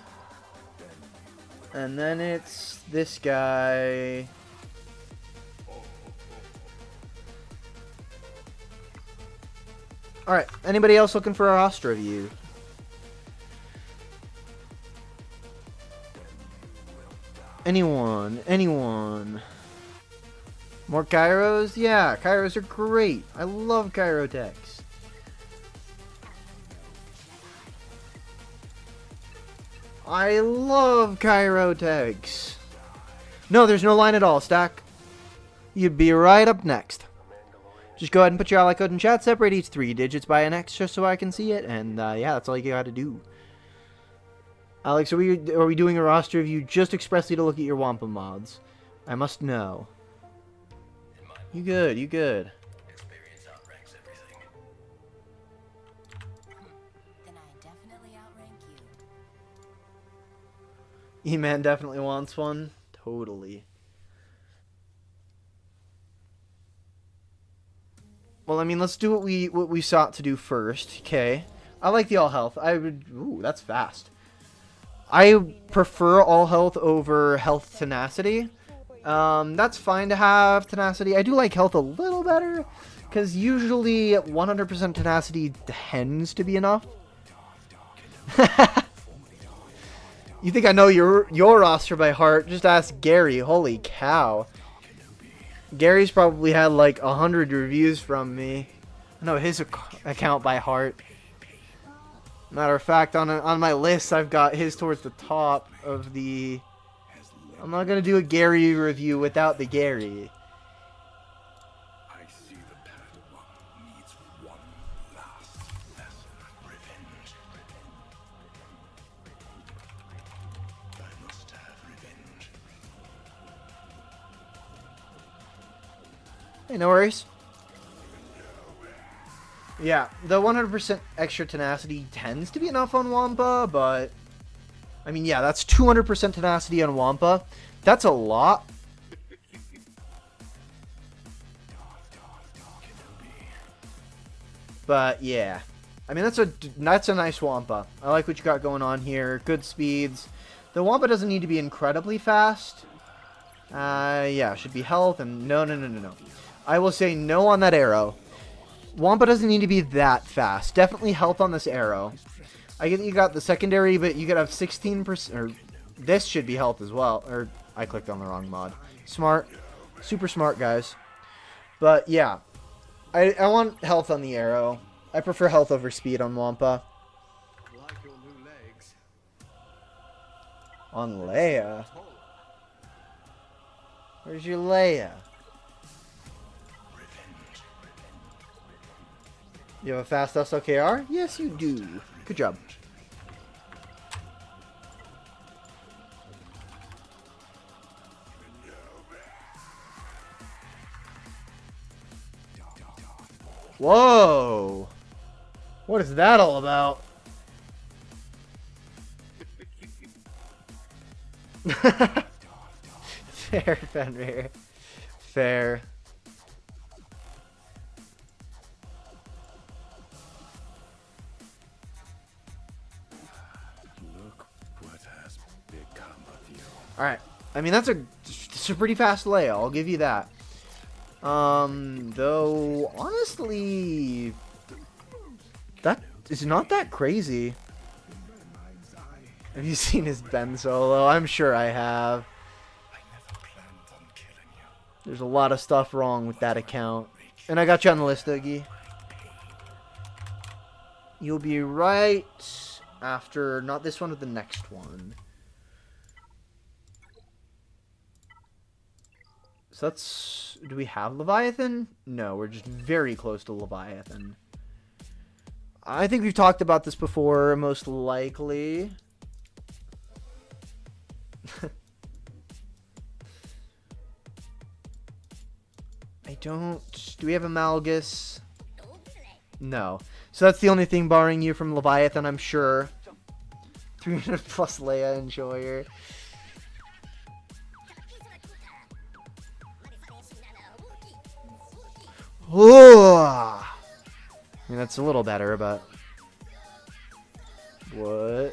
And then it's this guy. Alright, anybody else looking for our roster review? Anyone? Anyone? More Kairos? Yeah, Kairos are great. I love Kairo techs. I love Kairo techs. No, there's no line at all, Stack. You'd be right up next. Just go ahead and put your ally code in chat. Separate each 3 digits by an X just so I can see it. And yeah, that's all you gotta do. Alex, are we doing a roster review just expressly to look at your Wampa mods? I must know. You good, you good. Experience outranks everything. Then I definitely outrank you. E-Man definitely wants one. Totally. Well, I mean, let's do what we sought to do first. Okay. I like the all health. I would. Ooh, that's fast. I prefer all health over health tenacity. That's fine to have tenacity. I do like health a little better, because usually 100% tenacity tends to be enough. You think I know your roster by heart? Just ask Gary. Holy cow. Gary's probably had like 100 reviews from me. I know his account by heart. Matter of fact, on my list, I've got his towards the top of the... I'm not going to do a Gary review without the Gary. I see the Padawan needs one last lesson of revenge. I must have revenge. Hey, no worries. Yeah, the 100% extra tenacity tends to be enough on Wampa, but... I mean, yeah, that's 200% tenacity on Wampa. That's a lot. But, yeah. I mean, that's a nice Wampa. I like what you got going on here. Good speeds. The Wampa doesn't need to be incredibly fast. Yeah, should be health, and no. I will say no on that arrow. Wampa doesn't need to be that fast. Definitely health on this arrow. I get that you got the secondary, but you could have 16%, or this should be health as well. Or, I clicked on the wrong mod. Smart. Super smart, guys. But, yeah. I want health on the arrow. I prefer health over speed on Wampa. Like your new legs. On Leia? Where's your Leia? You have a fast SLKR? Yes, you do. Good job. Whoa! What is that all about? Fair, Fenrir. Fair. Look what has become of you. Alright. I mean, it's a pretty fast Leia. I'll give you that. Though, honestly, that is not that crazy. Have you seen his Ben Solo? I'm sure I have. There's a lot of stuff wrong with that account. And I got you on the list, Oogie. You'll be right after, not this one, but the next one. So that's... Do we have Leviathan? No, we're just very close to Leviathan. I think we've talked about this before, most likely. I don't... Do we have Amalgus? No. So that's the only thing barring you from Leviathan, I'm sure. 300 plus Leia Enjoyer. Ooh. I mean, that's a little better, but... What?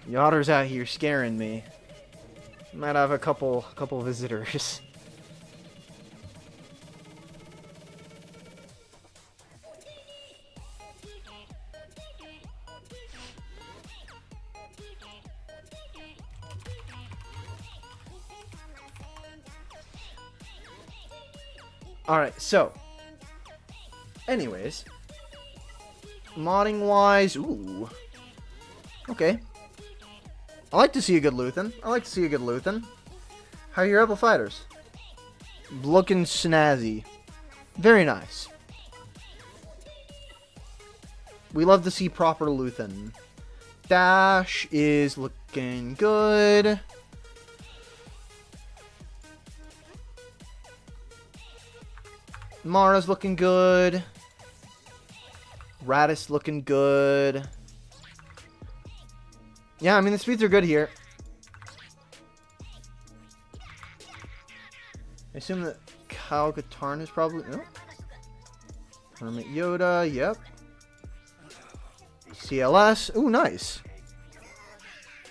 Yachter's out here scaring me. Might have a couple visitors. Alright, so. Anyways. Modding wise. Ooh. Okay. I like to see a good Luthen. How are your Rebel fighters? Looking snazzy. Very nice. We love to see proper Luthen. Dash is looking good. Mara's looking good. Radis looking good. Yeah, I mean, the speeds are good here. I assume that Kyle Katarn is probably... Oh. Hermit Yoda, yep. CLS. Ooh, nice.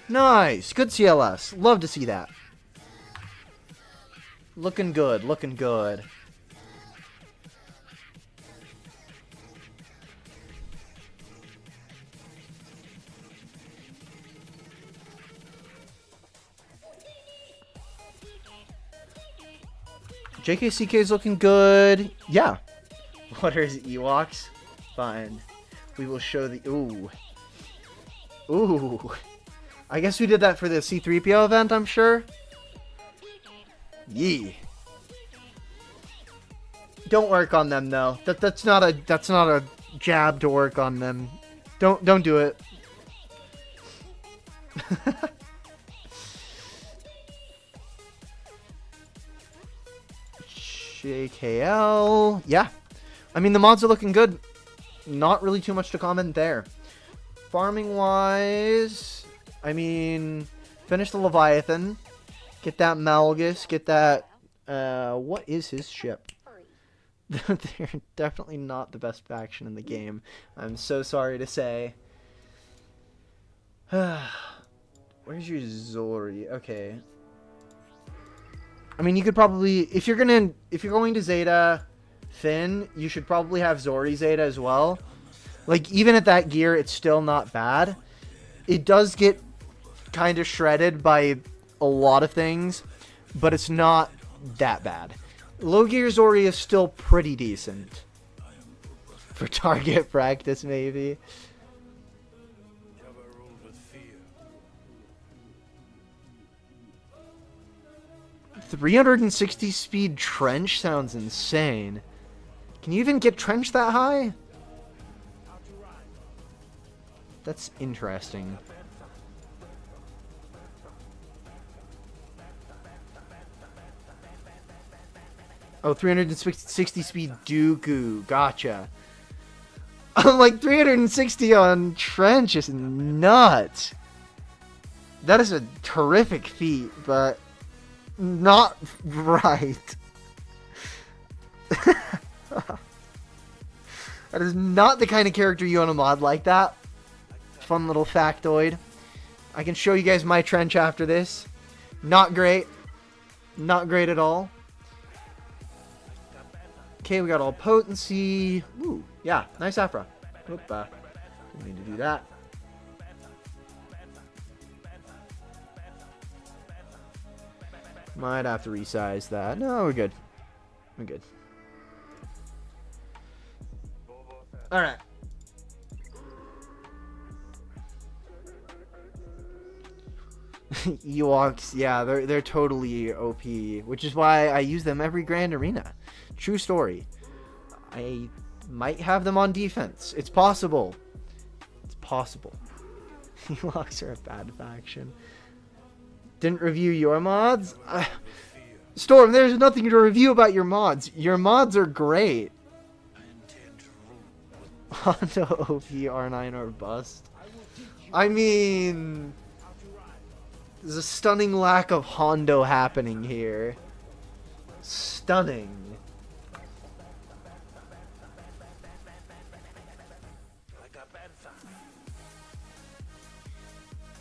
Nice. Good CLS. Love to see that. Looking good. Looking good. JKCK is looking good. Yeah. What are his Ewoks? Fine. We will show the... Ooh. Ooh. I guess we did that for the C-3PO event, I'm sure. Yee. Don't work on them, though. That's not a jab to work on them. Don't do it. JKL. Yeah. I mean, the mods are looking good. Not really too much to comment there. Farming wise, I mean, finish the Leviathan. Get that Malgus. Get that... what is his ship? They're definitely not the best faction in the game. I'm so sorry to say. Where's your Zori? Okay. I mean, you could probably... If you're going to Zeta Finn, you should probably have Zori Zeta as well. Like, even at that gear, it's still not bad. It does get kind of shredded by a lot of things, but it's not that bad. Low gear Zori is still pretty decent. For target practice, maybe. 360 speed trench sounds insane. Can you even get trench that high? That's interesting. Oh, 360 speed Dooku. Gotcha. I'm like 360 on trench is nuts. That is a terrific feat, but not right. That is not the kind of character you want to mod like that. Fun little factoid. I can show you guys my trench after this. Not great. Not great at all. Okay, we got all potency. Ooh, yeah, nice Afra. Oop, didn't mean to do that. Might have to resize that. No, we're good. We're good. Alright. Ewoks, yeah, they're totally OP, which is why I use them every Grand Arena. True story. I might have them on defense. It's possible. It's possible. Ewoks are a bad faction. Didn't review your mods? Storm, there's nothing to review about your mods. Your mods are great. Hondo OP R9 or bust. I mean, there's a stunning lack of Hondo happening here. Stunning.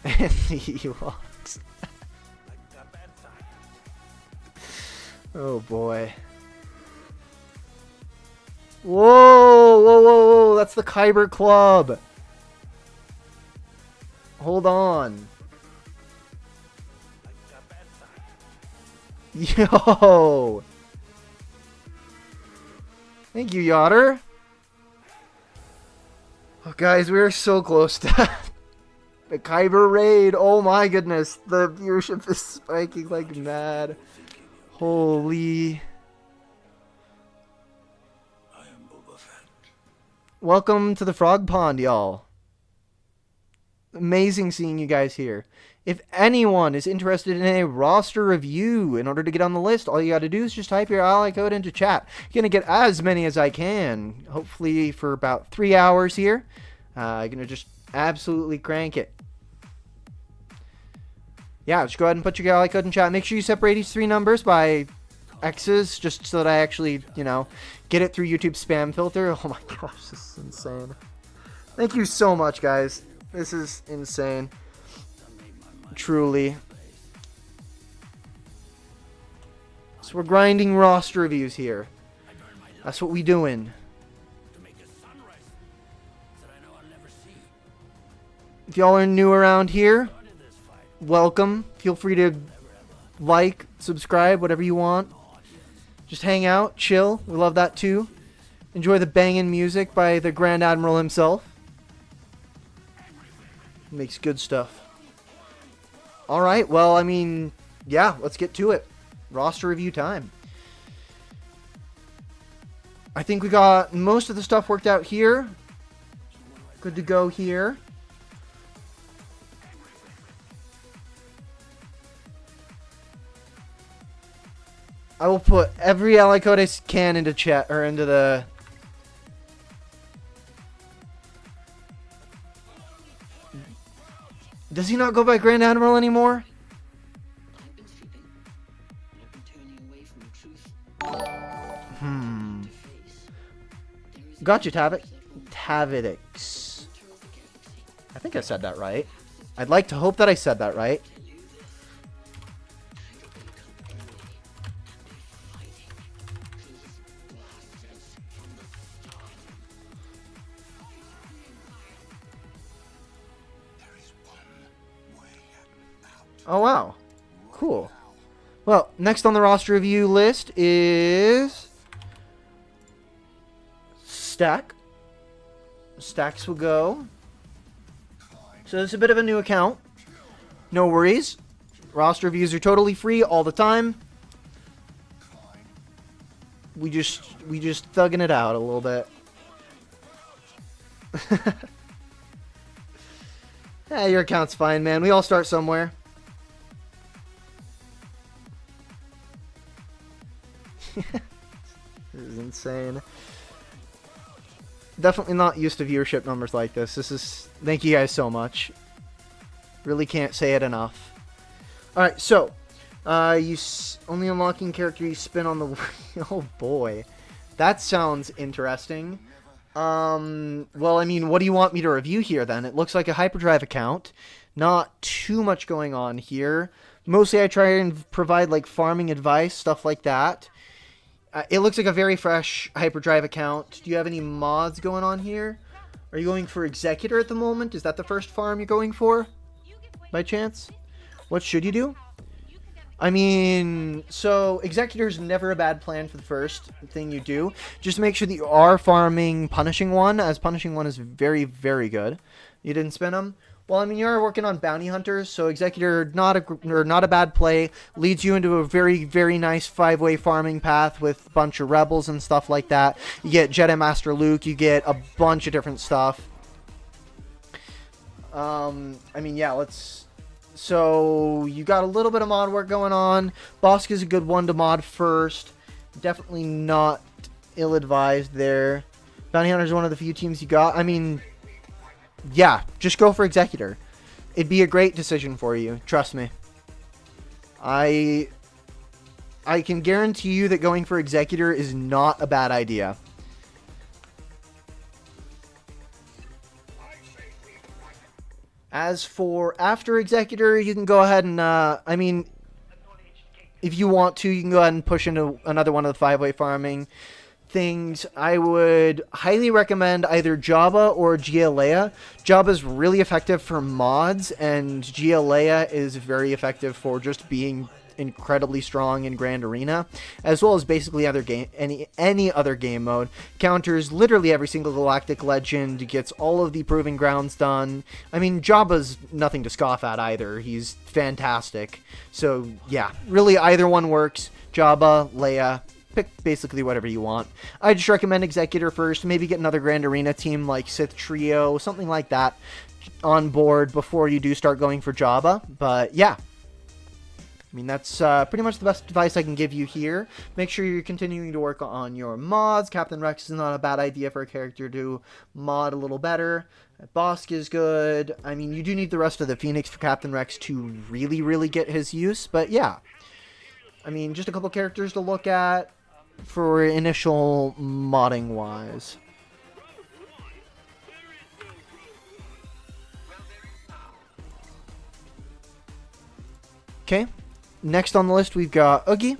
And the Ewoks. Oh boy. Whoa, whoa, whoa, whoa, that's the Kyber Club. Hold on. Yo. Thank you, Yotter. Oh, guys, we are so close to the Kyber raid. Oh my goodness. The viewership is spiking like mad. Holy. Welcome to the Frog Pond, y'all. Amazing seeing you guys here. If anyone is interested in a roster review, in order to get on the list, all you got to do is just type your ally code into chat. I'm going to get as many as I can. Hopefully for about 3 hours here. I'm going to just absolutely crank it. Yeah, just go ahead and put your ally code in chat. Make sure you separate each 3 numbers by X's, just so that I actually, you know, get it through YouTube spam filter. Oh my gosh, this is insane. Thank you so much, guys. This is insane. Truly. So we're grinding roster reviews here. That's what we doing. If y'all are new around here, welcome. Feel free to like, subscribe, whatever you want. Just hang out, chill. We love that too. Enjoy the banging music by the Grand Admiral himself. Makes good stuff. Alright, well, I mean, yeah, let's get to it. Roster review time. I think we got most of the stuff worked out here. Good to go here. I will put every ally code I can into chat, or into the... Does he not go by Grand Admiral anymore? I've been sleeping. I've been turning away from the truth. Gotcha, Tavidix. I think I said that right. I'd like to hope that I said that right. Oh, wow. Cool. Well, next on the roster review list is... Stack. Stacks will go. So it's a bit of a new account. No worries. Roster reviews are totally free all the time. We just thugging it out a little bit. Yeah, your account's fine, man. We all start somewhere. This is insane. Definitely not used to viewership numbers like this. Thank you guys so much. Really can't say it enough. Alright, so only unlocking character you spin on the... Oh boy. That sounds interesting. Well, I mean, what do you want me to review here then? It looks like a hyperdrive account. Not too much going on here. Mostly I try and provide like farming advice, stuff like that. It looks like a very fresh hyperdrive account. Do you have any mods going on here? Are you going for Executor at the moment? Is that the first farm you're going for? By chance? What should you do? I mean, so Executor is never a bad plan for the first thing you do. Just make sure that you are farming Punishing One, as Punishing One is very, very good. You didn't spin them? Well, I mean, you are working on Bounty Hunters, so Executor, not a bad play. Leads you into a very, very nice 5-way farming path with a bunch of rebels and stuff like that. You get Jedi Master Luke, you get a bunch of different stuff. I mean, yeah, let's... So, you got a little bit of mod work going on. Bosk is a good one to mod first. Definitely not ill-advised there. Bounty Hunter is one of the few teams you got. I mean... Yeah, just go for Executor. It'd be a great decision for you. Trust me. I can guarantee you that going for Executor is not a bad idea. As for after Executor, you can go ahead and, I mean, if you want to, you can go ahead and push into another one of the 5-way farming things. I would highly recommend either Jabba or Gia. Jabba is really effective for mods, and Gia is very effective for just being incredibly strong in Grand Arena, as well as basically any other game mode. Counters literally every single Galactic Legend, gets all of the Proving Grounds done. I mean, Jabba's nothing to scoff at either. He's fantastic. So yeah, really either one works. Jabba, Leia. Pick basically whatever you want. I just recommend Executor first. Maybe get another Grand Arena team like Sith Trio, something like that, on board before you do start going for Jabba. But yeah, I mean, that's pretty much the best advice I can give you here. Make sure you're continuing to work on your mods. Captain Rex is not a bad idea for a character to mod a little better. Bosk is good. I mean, you do need the rest of the Phoenix for Captain Rex to really, really get his use. But yeah, I mean, just a couple characters to look at for initial modding wise. Okay, next on the list we've got Oogie.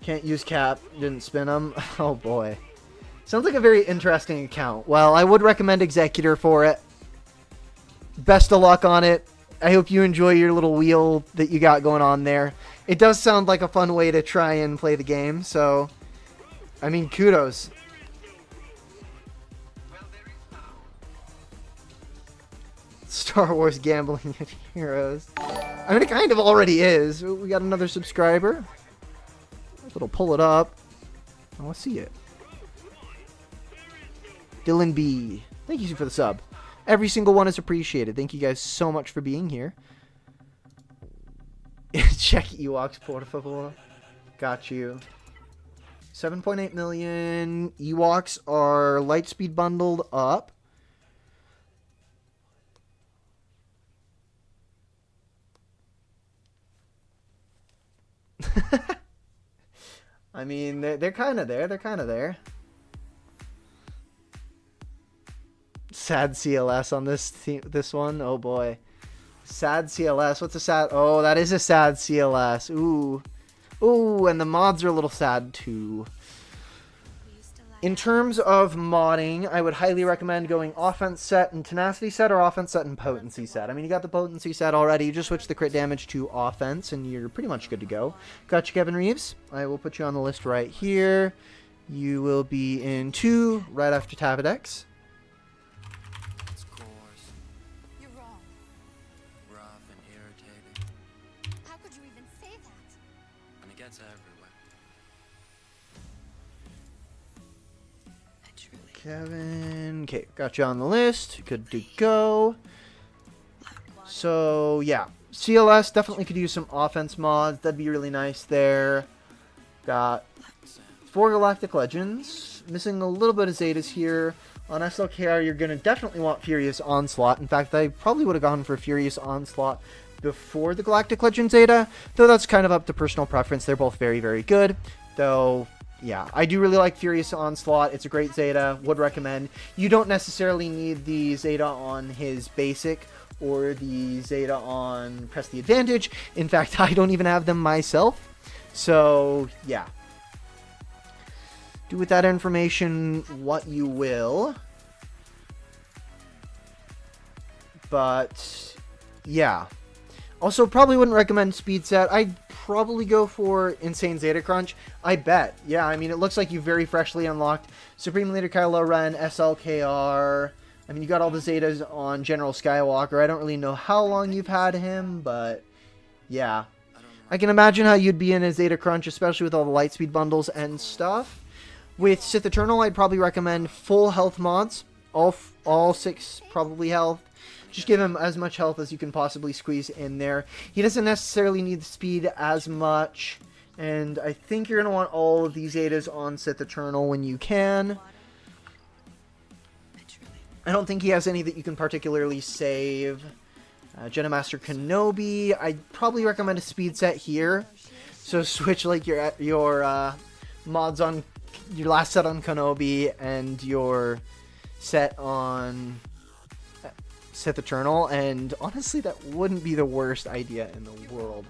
Can't use Cap, didn't spin him. Oh boy. Sounds like a very interesting account. Well, I would recommend Executor for it. Best of luck on it. I hope you enjoy your little wheel that you got going on there. It does sound like a fun way to try and play the game, so, I mean, kudos. Star Wars gambling heroes. I mean, it kind of already is. We got another subscriber. If it'll pull it up. I want to see it. Dylan B. Thank you for the sub. Every single one is appreciated. Thank you guys so much for being here. Check Ewoks, por favor. Got you. 7.8 million. Ewoks are Lightspeed bundled up. I mean, they're kind of there. They're kind of there. Sad CLS on this one. Oh boy. Sad CLS. What's a sad? Oh, that is a sad CLS. Ooh. Ooh, and the mods are a little sad too. In terms of modding, I would highly recommend going offense set and tenacity set, or offense set and potency set. I mean, you got the potency set already. You just switch the crit damage to offense, and you're pretty much good to go. Got you, Kevin Reeves. I will put you on the list right here. You will be in 2 right after Tabadex. It's coarse, You're wrong. rough, and irritating, How could you even say that? and it gets everywhere. I truly. Kevin. Okay, got you on the list. Good to go. So, yeah. CLS definitely could use some offense mods. That'd be really nice there. Got 4 Galactic Legends. Missing a little bit of Zetas here. On SLKR, you're going to definitely want Furious Onslaught. In fact, I probably would have gone for Furious Onslaught before the Galactic Legend Zeta. Though that's kind of up to personal preference. They're both very, very good. Though, yeah, I do really like Furious Onslaught. It's a great Zeta. Would recommend. You don't necessarily need the Zeta on his basic or the Zeta on Press the Advantage. In fact, I don't even have them myself. So, yeah. Do with that information what you will. But, yeah. Also, probably wouldn't recommend Speed Set. I'd probably go for Insane Zeta Crunch. I bet. Yeah, I mean, it looks like you very freshly unlocked Supreme Leader Kylo Ren, SLKR. I mean, you got all the Zetas on General Skywalker. I don't really know how long you've had him, but yeah. I can imagine how you'd be in a Zeta Crunch, especially with all the Lightspeed bundles and stuff. With Sith Eternal, I'd probably recommend full health mods. All 6 probably health. Just give him as much health as you can possibly squeeze in there. He doesn't necessarily need the speed as much. And I think you're going to want all of these Zetas on Sith Eternal when you can. I don't think he has any that you can particularly save. Jedi Master Kenobi, I'd probably recommend a speed set here. So switch like your mods on your last set on Kenobi and your set on Sith Eternal, and honestly that wouldn't be the worst idea in the world.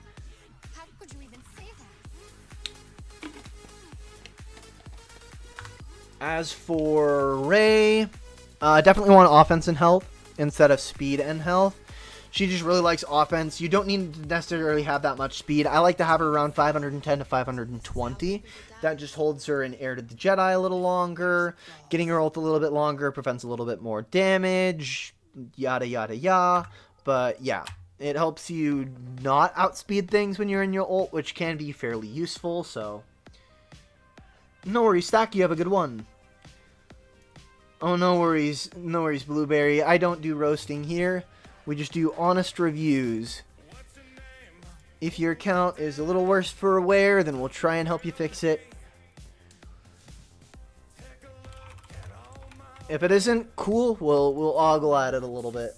How could you even say that? As for Rey, definitely want offense and health instead of speed and health. She just really likes offense. You don't need to necessarily have that much speed. I like to have her around 510 to 520. That just holds her in Heir to the Jedi a little longer. Getting her ult a little bit longer prevents a little bit more damage. Yada, yada, yada. But yeah, it helps you not outspeed things when you're in your ult, which can be fairly useful. So no worries, Stack. You have a good one. Oh, no worries. No worries, Blueberry. I don't do roasting here. We just do honest reviews. If your account is a little worse for wear, then we'll try and help you fix it. If it isn't, cool, we'll ogle at it a little bit.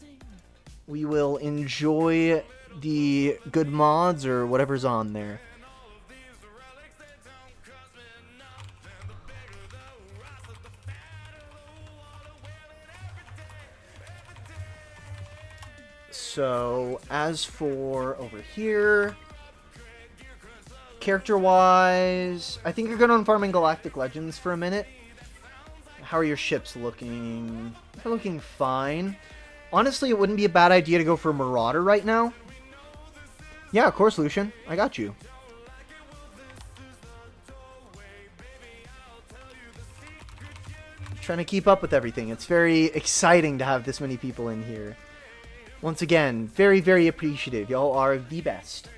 We will enjoy the good mods or whatever's on there. So, as for over here, character-wise, I think you're good on farming Galactic Legends for a minute. How are your ships looking? They're looking fine. Honestly, it wouldn't be a bad idea to go for Marauder right now. Yeah, of course, Lucian. I got you. Trying to keep up with everything. It's very exciting to have this many people in here. Once again, very, very appreciative. Y'all are the best.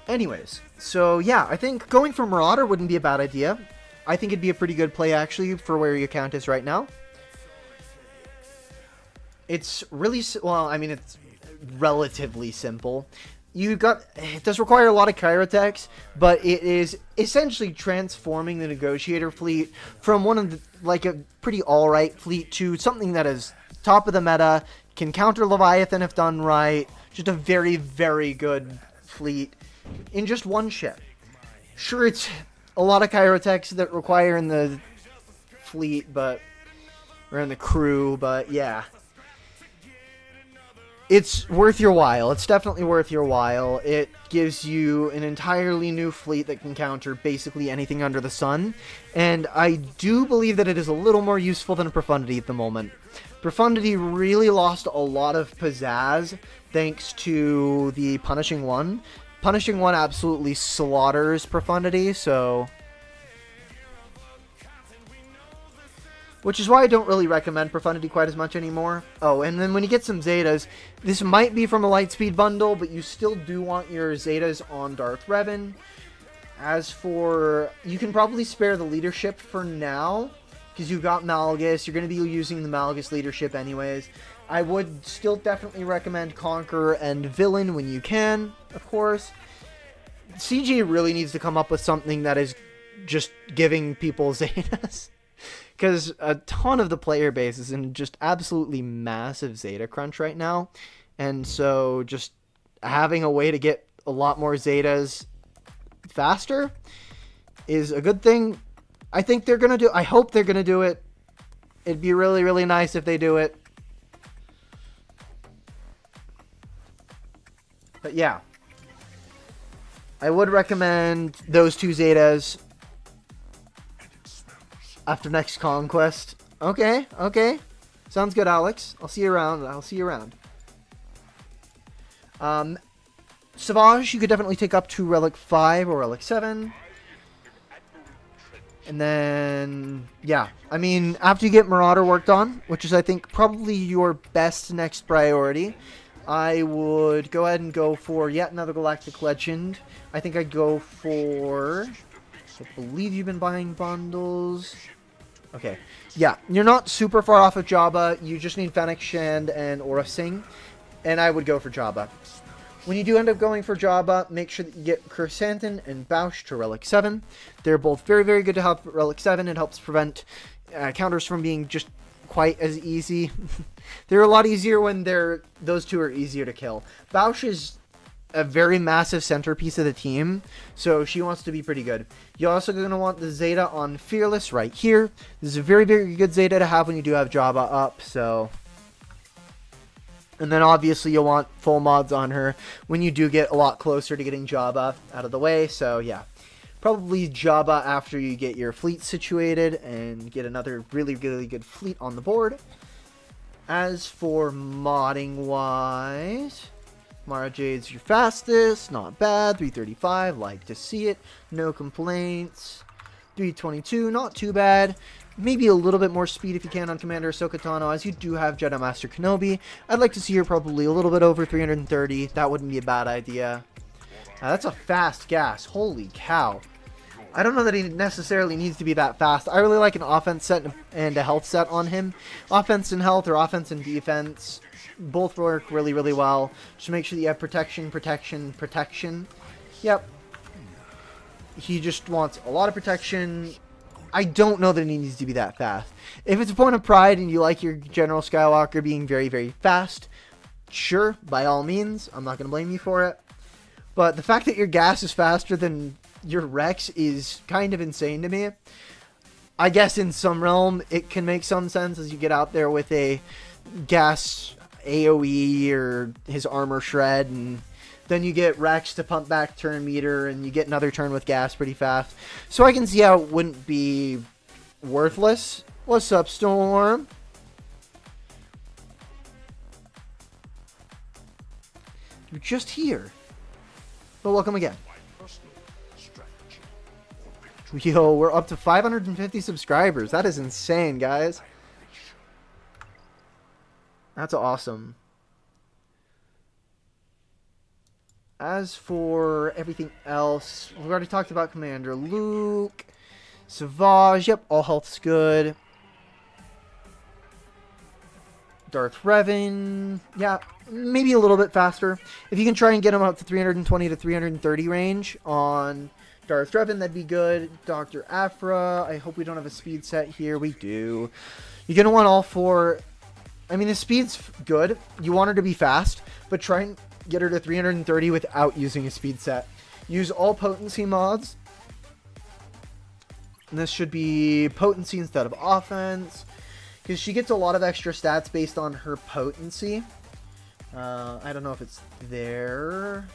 Anyways, so yeah, I think going for Marauder wouldn't be a bad idea. I think it'd be a pretty good play, actually, for where your account is right now. It's really, well, I mean, it's relatively simple. It does require a lot of chirotechs, but it is essentially transforming the negotiator fleet from one of the, like a pretty alright fleet to something that is top of the meta, can counter Leviathan if done right, just a very, very good fleet in just one ship. Sure, it's a lot of chirotechs that require in the fleet, or in the crew, but yeah. It's worth your while. It's definitely worth your while. It gives you an entirely new fleet that can counter basically anything under the sun. And I do believe that it is a little more useful than Profundity at the moment. Profundity really lost a lot of pizzazz thanks to the Punishing One. Punishing One absolutely slaughters Profundity, so... which is why I don't really recommend Profundity quite as much anymore. Oh, and then when you get some Zetas, this might be from a Lightspeed bundle, but you still do want your Zetas on Darth Revan. As for... you can probably spare the leadership for now, because you've got Malgus. You're going to be using the Malgus leadership anyways. I would still definitely recommend Conqueror and Villain when you can, of course. CG really needs to come up with something that is just giving people Zetas. Because a ton of the player base is in just absolutely massive Zeta crunch right now. And so just having a way to get a lot more Zetas faster is a good thing. I think they're going to do... I hope they're going to do it. It'd be really, really nice if they do it. But yeah. I would recommend those two Zetas after next conquest. Okay, okay. Sounds good, Alex. I'll see you around. Savage, you could definitely take up to Relic 5 or Relic 7. And then, yeah. I mean, after you get Marauder worked on, which is, I think, probably your best next priority, I would go ahead and go for yet another Galactic Legend. I think I'd go for... I believe you've been buying bundles... Okay, yeah, you're not super far off of Jabba. You just need Fennec Shand and Aura Singh, and I would go for Jabba. When you do end up going for Jabba, make sure that you get Chrysanthemum and Bausch to Relic 7. They're both very, very good to have at Relic 7. It helps prevent counters from being just quite as easy. They're a lot easier when those two are easier to kill. Bausch is a very massive centerpiece of the team, so she wants to be pretty good. You're also going to want the Zeta on Fearless right here. This is a very, very good Zeta to have when you do have Jabba up, so... and then obviously you'll want full mods on her when you do get a lot closer to getting Jabba out of the way, so yeah. Probably Jabba after you get your fleet situated and get another really, really good fleet on the board. As for modding-wise... Mara Jade's your fastest, not bad. 335, like to see it, no complaints. 322, not too bad. Maybe a little bit more speed if you can on Commander Ahsoka Tano, as you do have Jedi Master Kenobi. I'd like to see her probably a little bit over 330. That wouldn't be a bad idea. That's a fast gas. Holy cow. I don't know that he necessarily needs to be that fast. I really like an offense set and a health set on him. Offense and health or offense and defense. Both work really, really well. Just make sure that you have protection, protection, protection. Yep. He just wants a lot of protection. I don't know that he needs to be that fast. If it's a point of pride and you like your General Skywalker being very, very fast, sure, by all means. I'm not going to blame you for it. But the fact that your gas is faster than your Rex is kind of insane to me. I guess in some realm it can make some sense as you get out there with a gas AoE or his armor shred, and then you get Rex to pump back turn meter, and you get another turn with gas pretty fast. So I can see how it wouldn't be worthless. What's up, Storm? You're just here. But welcome again. Yo, we're up to 550 subscribers. That is insane, guys. That's awesome. As for everything else, we've already talked about Commander Luke. Savage, yep, all health's good. Darth Revan, yeah, maybe a little bit faster. If you can try and get him up to 320 to 330 range on Darth Revan, that'd be good. Dr. Aphra, I hope we don't have a speed set here. We do. You're going to want all 4. I mean, the speed's good. You want her to be fast, but try and get her to 330 without using a speed set. Use all potency mods. And this should be potency instead of offense, because she gets a lot of extra stats based on her potency. I don't know if it's there.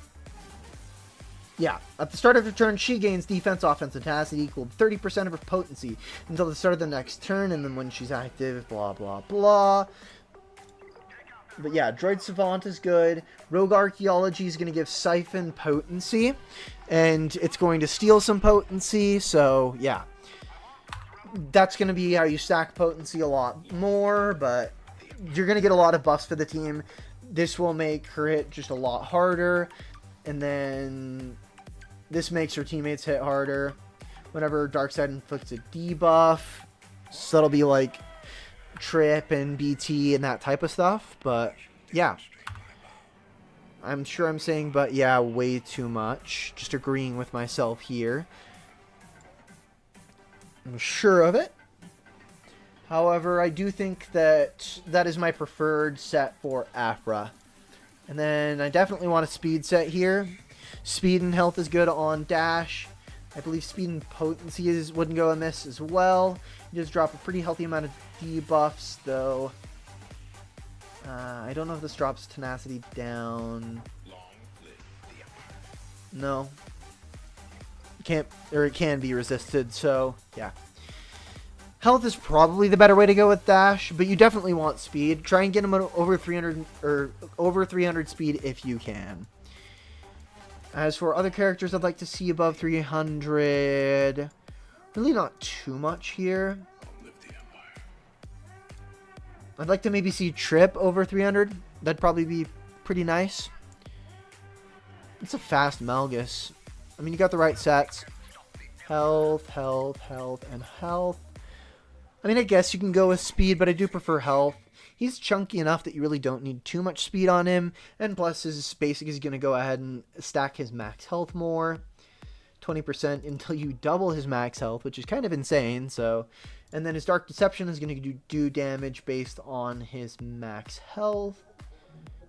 Yeah, at the start of her turn, she gains defense, offense, and tenacity equal to 30% of her potency until the start of the next turn, and then when she's active, blah, blah, blah. But yeah, Droid Savant is good. Rogue Archaeology is going to give Siphon potency, and it's going to steal some potency, so yeah. That's going to be how you stack potency a lot more, but you're going to get a lot of buffs for the team. This will make her hit just a lot harder, and then this makes her teammates hit harder. Whenever Darkseid inflicts a debuff, so that'll be like Trip and BT and that type of stuff, but yeah. I'm sure I'm saying but yeah way too much. Just agreeing with myself here. I'm sure of it. However, I do think that that is my preferred set for Aphra. And then I definitely want a speed set here. Speed and health is good on Dash. I believe speed and potency wouldn't go amiss as well. You just drop a pretty healthy amount of debuffs, though. I don't know if this drops tenacity down. No. Can't, or it can be resisted, so yeah. Health is probably the better way to go with Dash, but you definitely want speed. Try and get him over 300 or over 300 speed if you can. As for other characters I'd like to see above 300, really not too much here. I'd like to maybe see Trip over 300. That'd probably be pretty nice. It's a fast Malgus. I mean, you got the right sets. Health, health, health, and health. I mean, I guess you can go with speed, but I do prefer health. He's chunky enough that you really don't need too much speed on him. And plus, his basic is going to go ahead and stack his max health more. 20% until you double his max health, which is kind of insane. So, and then his Dark Deception is going to do damage based on his max health.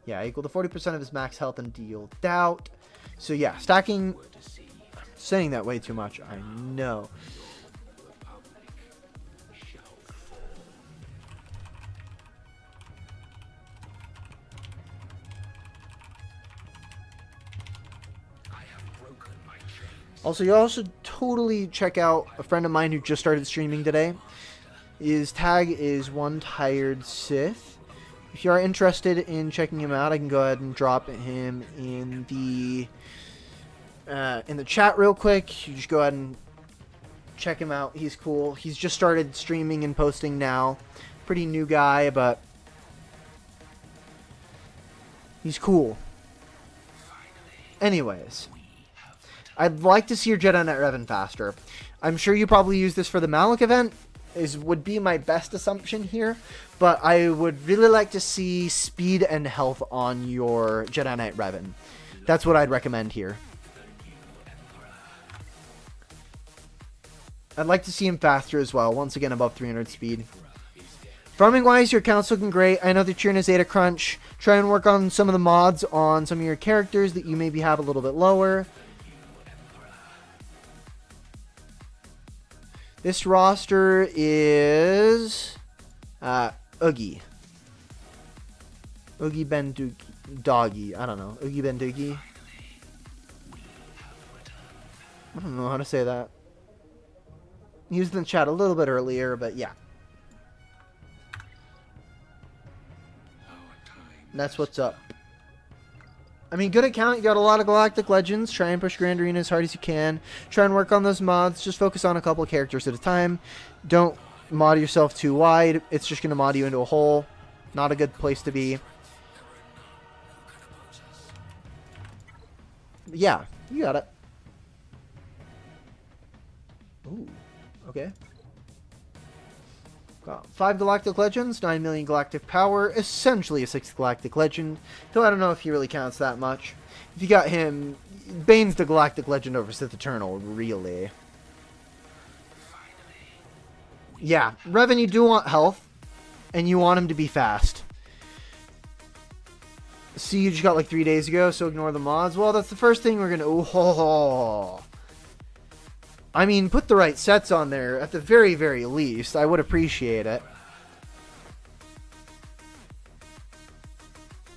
Yeah, equal to 40% of his max health and deal doubt. So yeah, stacking, I'm saying that way too much, I know. Also, you also totally check out a friend of mine who just started streaming today. His tag is One Tired Sith. If you are interested in checking him out, I can go ahead and drop him in the chat real quick. You just go ahead and check him out. He's cool. He's just started streaming and posting now. Pretty new guy, but he's cool. Anyways, I'd like to see your Jedi Knight Revan faster. I'm sure you probably use this for the Malak event. Would be my best assumption here, but I would really like to see speed and health on your Jedi Knight Revan. That's what I'd recommend here. I'd like to see him faster as well, once again above 300 speed. Farming wise, your account's looking great. I know that you're in a Zeta crunch. Try and work on some of the mods on some of your characters that you maybe have a little bit lower. This roster is Oogie. Oogie Ben Doggy. I don't know. Oogie Ben Doogie. I don't know how to say that. He was in the chat a little bit earlier, but yeah. That's what's up. I mean, good account. You got a lot of Galactic Legends. Try and push Grand Arena as hard as you can. Try and work on those mods. Just focus on a couple of characters at a time. Don't mod yourself too wide. It's just going to mod you into a hole. Not a good place to be. Yeah, you got it. Ooh, okay. Got 5 Galactic Legends, 9 million Galactic Power, essentially a 6th Galactic Legend, though I don't know if he really counts that much. If you got him, Bane's the Galactic Legend over Sith Eternal, really. Yeah, Revan, you do want health, and you want him to be fast. See, you just got like 3 days ago, so ignore the mods. Well, that's the first thing we're gonna... Oh, I mean, put the right sets on there, at the very, very least. I would appreciate it.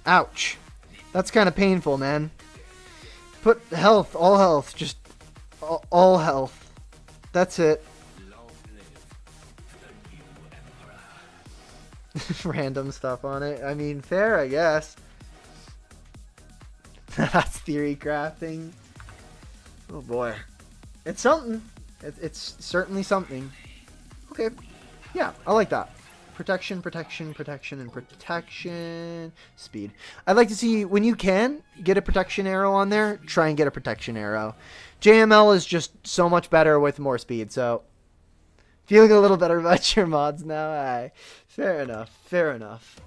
Ouch. That's kind of painful, man. Put health, all health, just all health. That's it. Random stuff on it. I mean, fair, I guess. That's theory crafting. Oh boy. It's something. It's certainly something. Okay. Yeah, I like that. Protection, protection, protection, and protection. Speed. I'd like to see, when you can, get a protection arrow on there. Try and get a protection arrow. JML is just so much better with more speed, so... Feeling a little better about your mods now? Aye. Fair enough. Fair enough.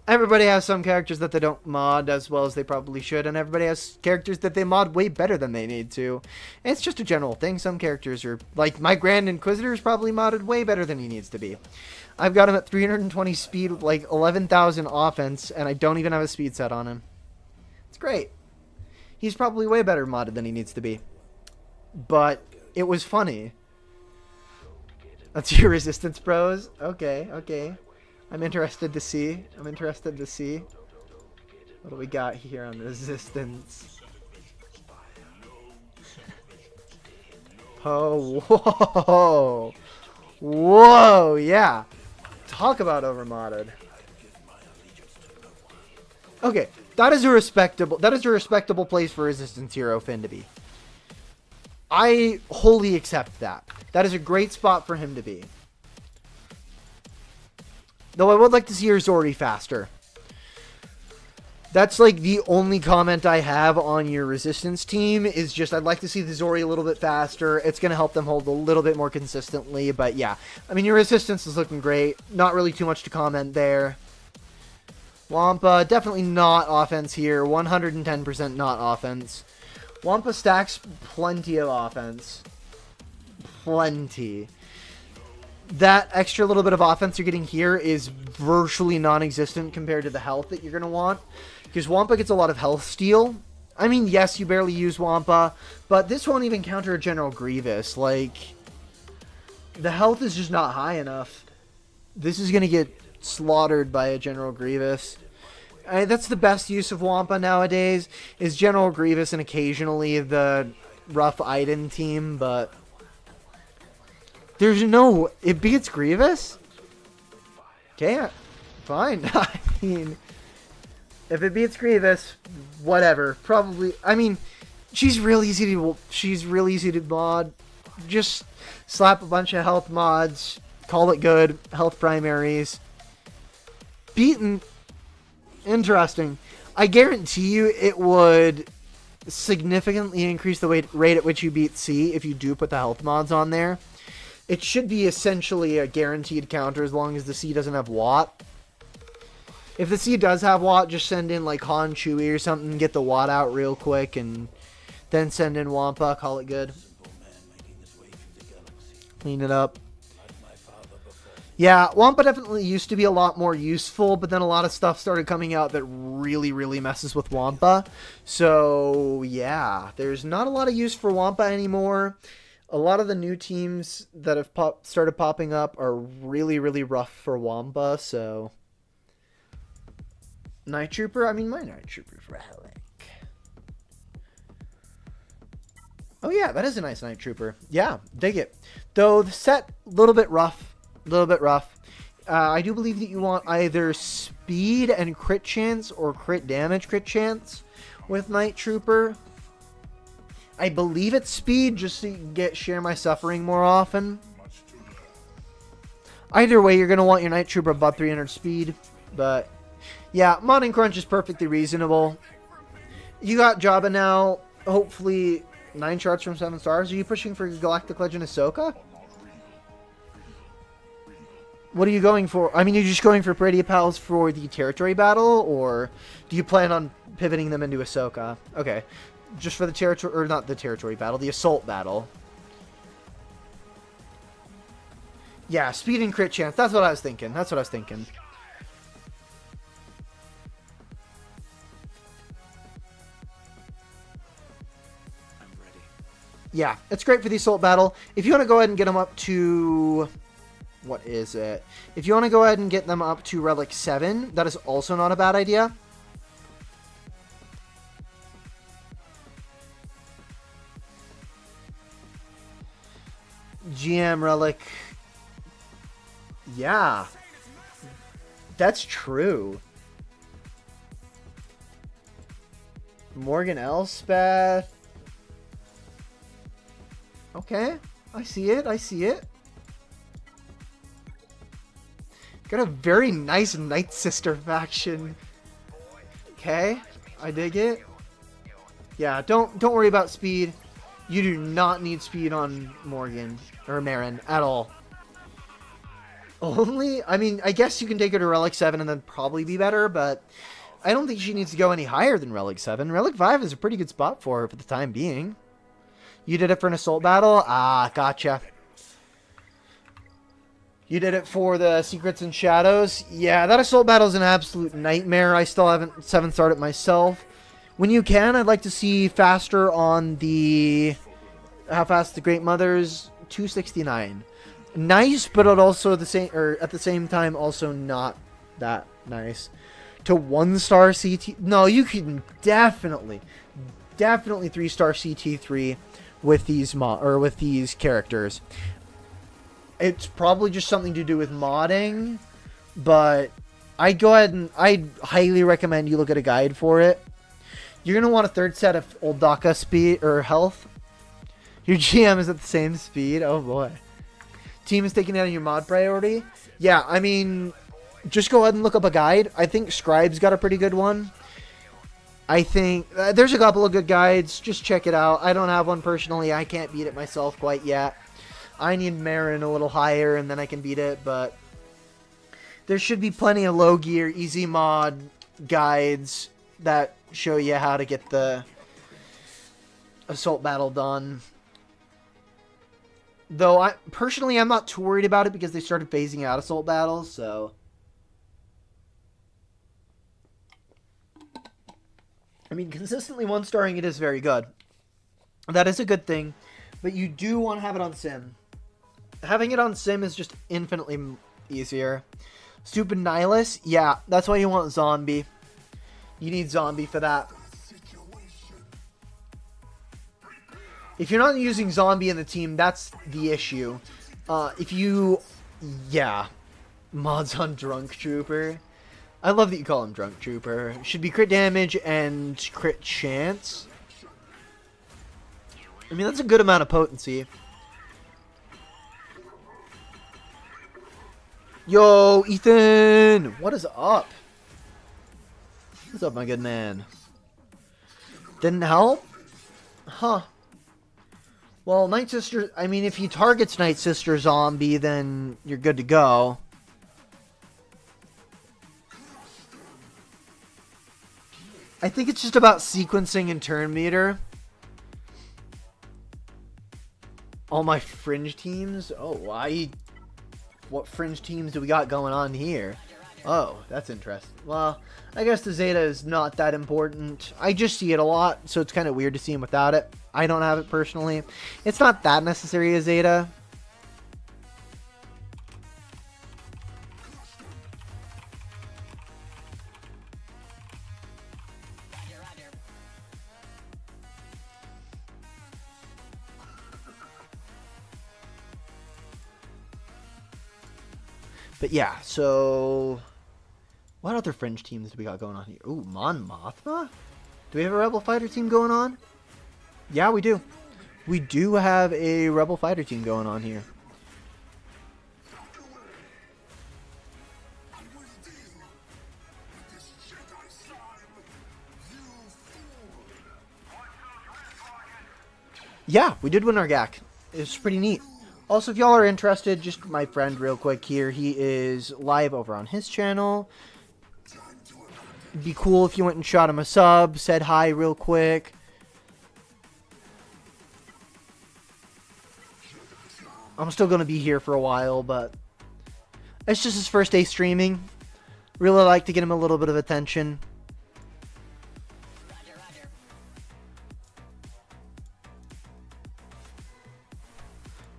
Everybody has some characters that they don't mod as well as they probably should, and everybody has characters that they mod way better than they need to. And it's just a general thing. Some characters are, like, my Grand Inquisitor is probably modded way better than he needs to be. I've got him at 320 speed with, like, 11,000 offense, and I don't even have a speed set on him. It's great. He's probably way better modded than he needs to be. But it was funny. That's your resistance, bros? Okay, okay. I'm interested to see. I'm interested to see. What do we got here on resistance? Oh, whoa. Whoa, yeah. Talk about overmodded. Okay, that is a respectable place for Resistance Hero Finn to be. I wholly accept that. That is a great spot for him to be. Though I would like to see her Zori faster. That's like the only comment I have on your Resistance team, is just I'd like to see the Zori a little bit faster. It's going to help them hold a little bit more consistently, but yeah. I mean, your Resistance is looking great. Not really too much to comment there. Wampa, definitely not offense here. 110% not offense. Wampa stacks plenty of offense. Plenty. That extra little bit of offense you're getting here is virtually non-existent compared to the health that you're going to want. Because Wampa gets a lot of health steal. I mean, yes, you barely use Wampa, but this won't even counter a General Grievous. Like, the health is just not high enough. This is going to get slaughtered by a General Grievous. That's the best use of Wampa nowadays, is General Grievous and occasionally the rough Iden team, but... There's no... It beats Grievous? Okay, fine. I mean, if it beats Grievous, whatever. Probably... I mean, she's real easy to mod. Just slap a bunch of health mods, call it good, health primaries. Beaten... Interesting. I guarantee you it would significantly increase the rate at which you beat C if you do put the health mods on there. It should be essentially a guaranteed counter as long as the C doesn't have Watt. If the C does have Watt, just send in like Han Chewie or something, get the Watt out real quick, and then send in Wampa, call it good. Clean it up. Yeah, Wampa definitely used to be a lot more useful, but then a lot of stuff started coming out that really, really messes with Wampa. So, yeah, there's not a lot of use for Wampa anymore. A lot of the new teams that have started popping up are really, really rough for Wampa, so... Night Trooper? I mean, my Night Trooper's relic. Oh yeah, that is a nice Night Trooper. Yeah, dig it. Though the set, a little bit rough. I do believe that you want either speed and crit chance or crit damage crit chance with Night Trooper. I believe it's speed, just so you can share my suffering more often. Either way, you're going to want your Night Trooper above 300 speed. But, yeah, modding crunch is perfectly reasonable. You got Jabba now. Hopefully, 9 shards from 7 stars. Are you pushing for Galactic Legend Ahsoka? What are you going for? I mean, you're just going for Brady Pals for the territory battle, or do you plan on pivoting them into Ahsoka? Okay. Just for the territory, or not the territory battle, the assault battle. Yeah, speed and crit chance. That's what I was thinking. That's what I was thinking. I'm ready. Yeah, it's great for the assault battle. If you want to go ahead and get them up to... What is it? If you want to go ahead and get them up to Relic 7, that is also not a bad idea. GM Relic... Yeah. That's true. Morgan Elspeth. Okay. I see it. I see it. Got a very nice Night Sister faction. Okay. I dig it. Yeah, don't worry about speed. You do not need speed on Morgan or Marin at all. Only, I mean, I guess you can take her to Relic 7 and then probably be better, but I don't think she needs to go any higher than Relic 7. Relic 5 is a pretty good spot for her for the time being. You did it for an assault battle? Ah, gotcha. You did it for the Secrets and Shadows? Yeah, that assault battle is an absolute nightmare. I still haven't 7-starred it myself. When you can, I'd like to see faster on the... How fast the Great Mothers? 269. Nice, but it also at the same time also not that nice. To 1-star CT, no, you can definitely 3-star CT3 with these characters. It's probably just something to do with modding, but I'd highly recommend you look at a guide for it. You're gonna want a 3rd set of old Daka speed or health. Your GM is at the same speed. Oh boy. Team is taking down your mod priority. Yeah, I mean, just go ahead and look up a guide. I think Scribe's got a pretty good one. I think there's a couple of good guides. Just check it out. I don't have one personally. I can't beat it myself quite yet. I need Marin a little higher and then I can beat it, but there should be plenty of low gear, easy mod guides that show you how to get the assault battle done. Though, I'm not too worried about it because they started phasing out assault battles, so... I mean, consistently 1-starring it is very good. That is a good thing, but you do want to have it on Sim. Having it on Sim is just infinitely easier. Stupid Nihilus? Yeah, that's why you want Zombie. You need Zombie for that. If you're not using Zombie in the team, that's the issue. Yeah. Mods on Drunk Trooper. I love that you call him Drunk Trooper. Should be crit damage and crit chance. I mean, that's a good amount of potency. Yo, Ethan! What is up? What's up, my good man? Didn't help? Huh. Well, Night Sister, I mean, if he targets Night Sister Zombie, then you're good to go. I think it's just about sequencing and turn meter. All my fringe teams? Oh, what fringe teams do we got going on here? Oh, that's interesting. Well, I guess the Zeta is not that important. I just see it a lot, so it's kind of weird to see him without it. I don't have it personally. It's not that necessary as Zeta. But yeah, so... What other fringe teams do we got going on here? Ooh, Mon Mothma? Do we have a Rebel Fighter team going on? Yeah, we do. We do have a Rebel Fighter team going on here. Yeah, we did win our GAC. It's pretty neat. Also, if y'all are interested, just my friend real quick here. He is live over on his channel. It'd be cool if you went and shot him a sub, said hi real quick. I'm still going to be here for a while, but it's just his first day streaming. Really like to get him a little bit of attention.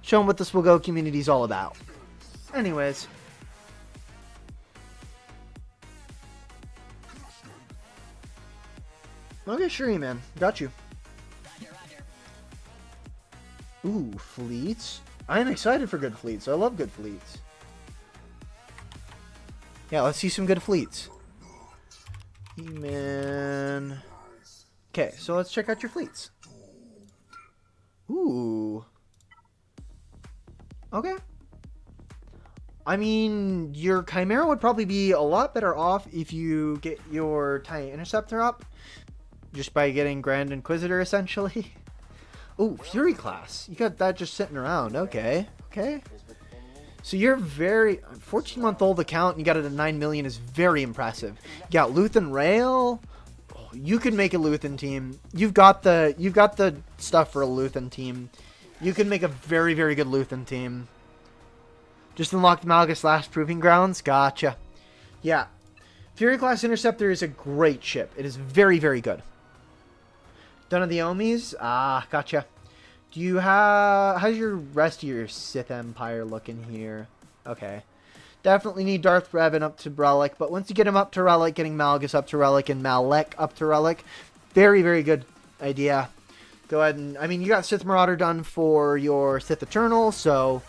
Show him what this Will Go community is all about. Anyways. Okay, sure, man. Got you. Ooh, fleets. I am excited for good fleets. I love good fleets. Yeah, let's see some good fleets. E-Man. Okay, so let's check out your fleets. Ooh. Okay. I mean, your Chimera would probably be a lot better off if you get your Tiny Interceptor up. Just by getting Grand Inquisitor, essentially. Ooh, Fury class. You got that just sitting around. Okay. Okay. So you're very... 14-month-old account and you got it at 9 million is very impressive. You got Luthen Rail. Oh, you could make a Luthen team. You've got the stuff for a Luthen team. You can make a very, very good Luthen team. Just unlocked Malgus Last Proving Grounds. Gotcha. Yeah. Fury class Interceptor is a great ship. It is very, very good. Done of the Omis? Ah, gotcha. Do you have... How's your rest of your Sith Empire looking here? Okay. Definitely need Darth Revan up to Relic, but once you get him up to Relic, getting Malgus up to Relic and Malek up to Relic, very, very good idea. Go ahead and... I mean, you got Sith Marauder done for your Sith Eternal, so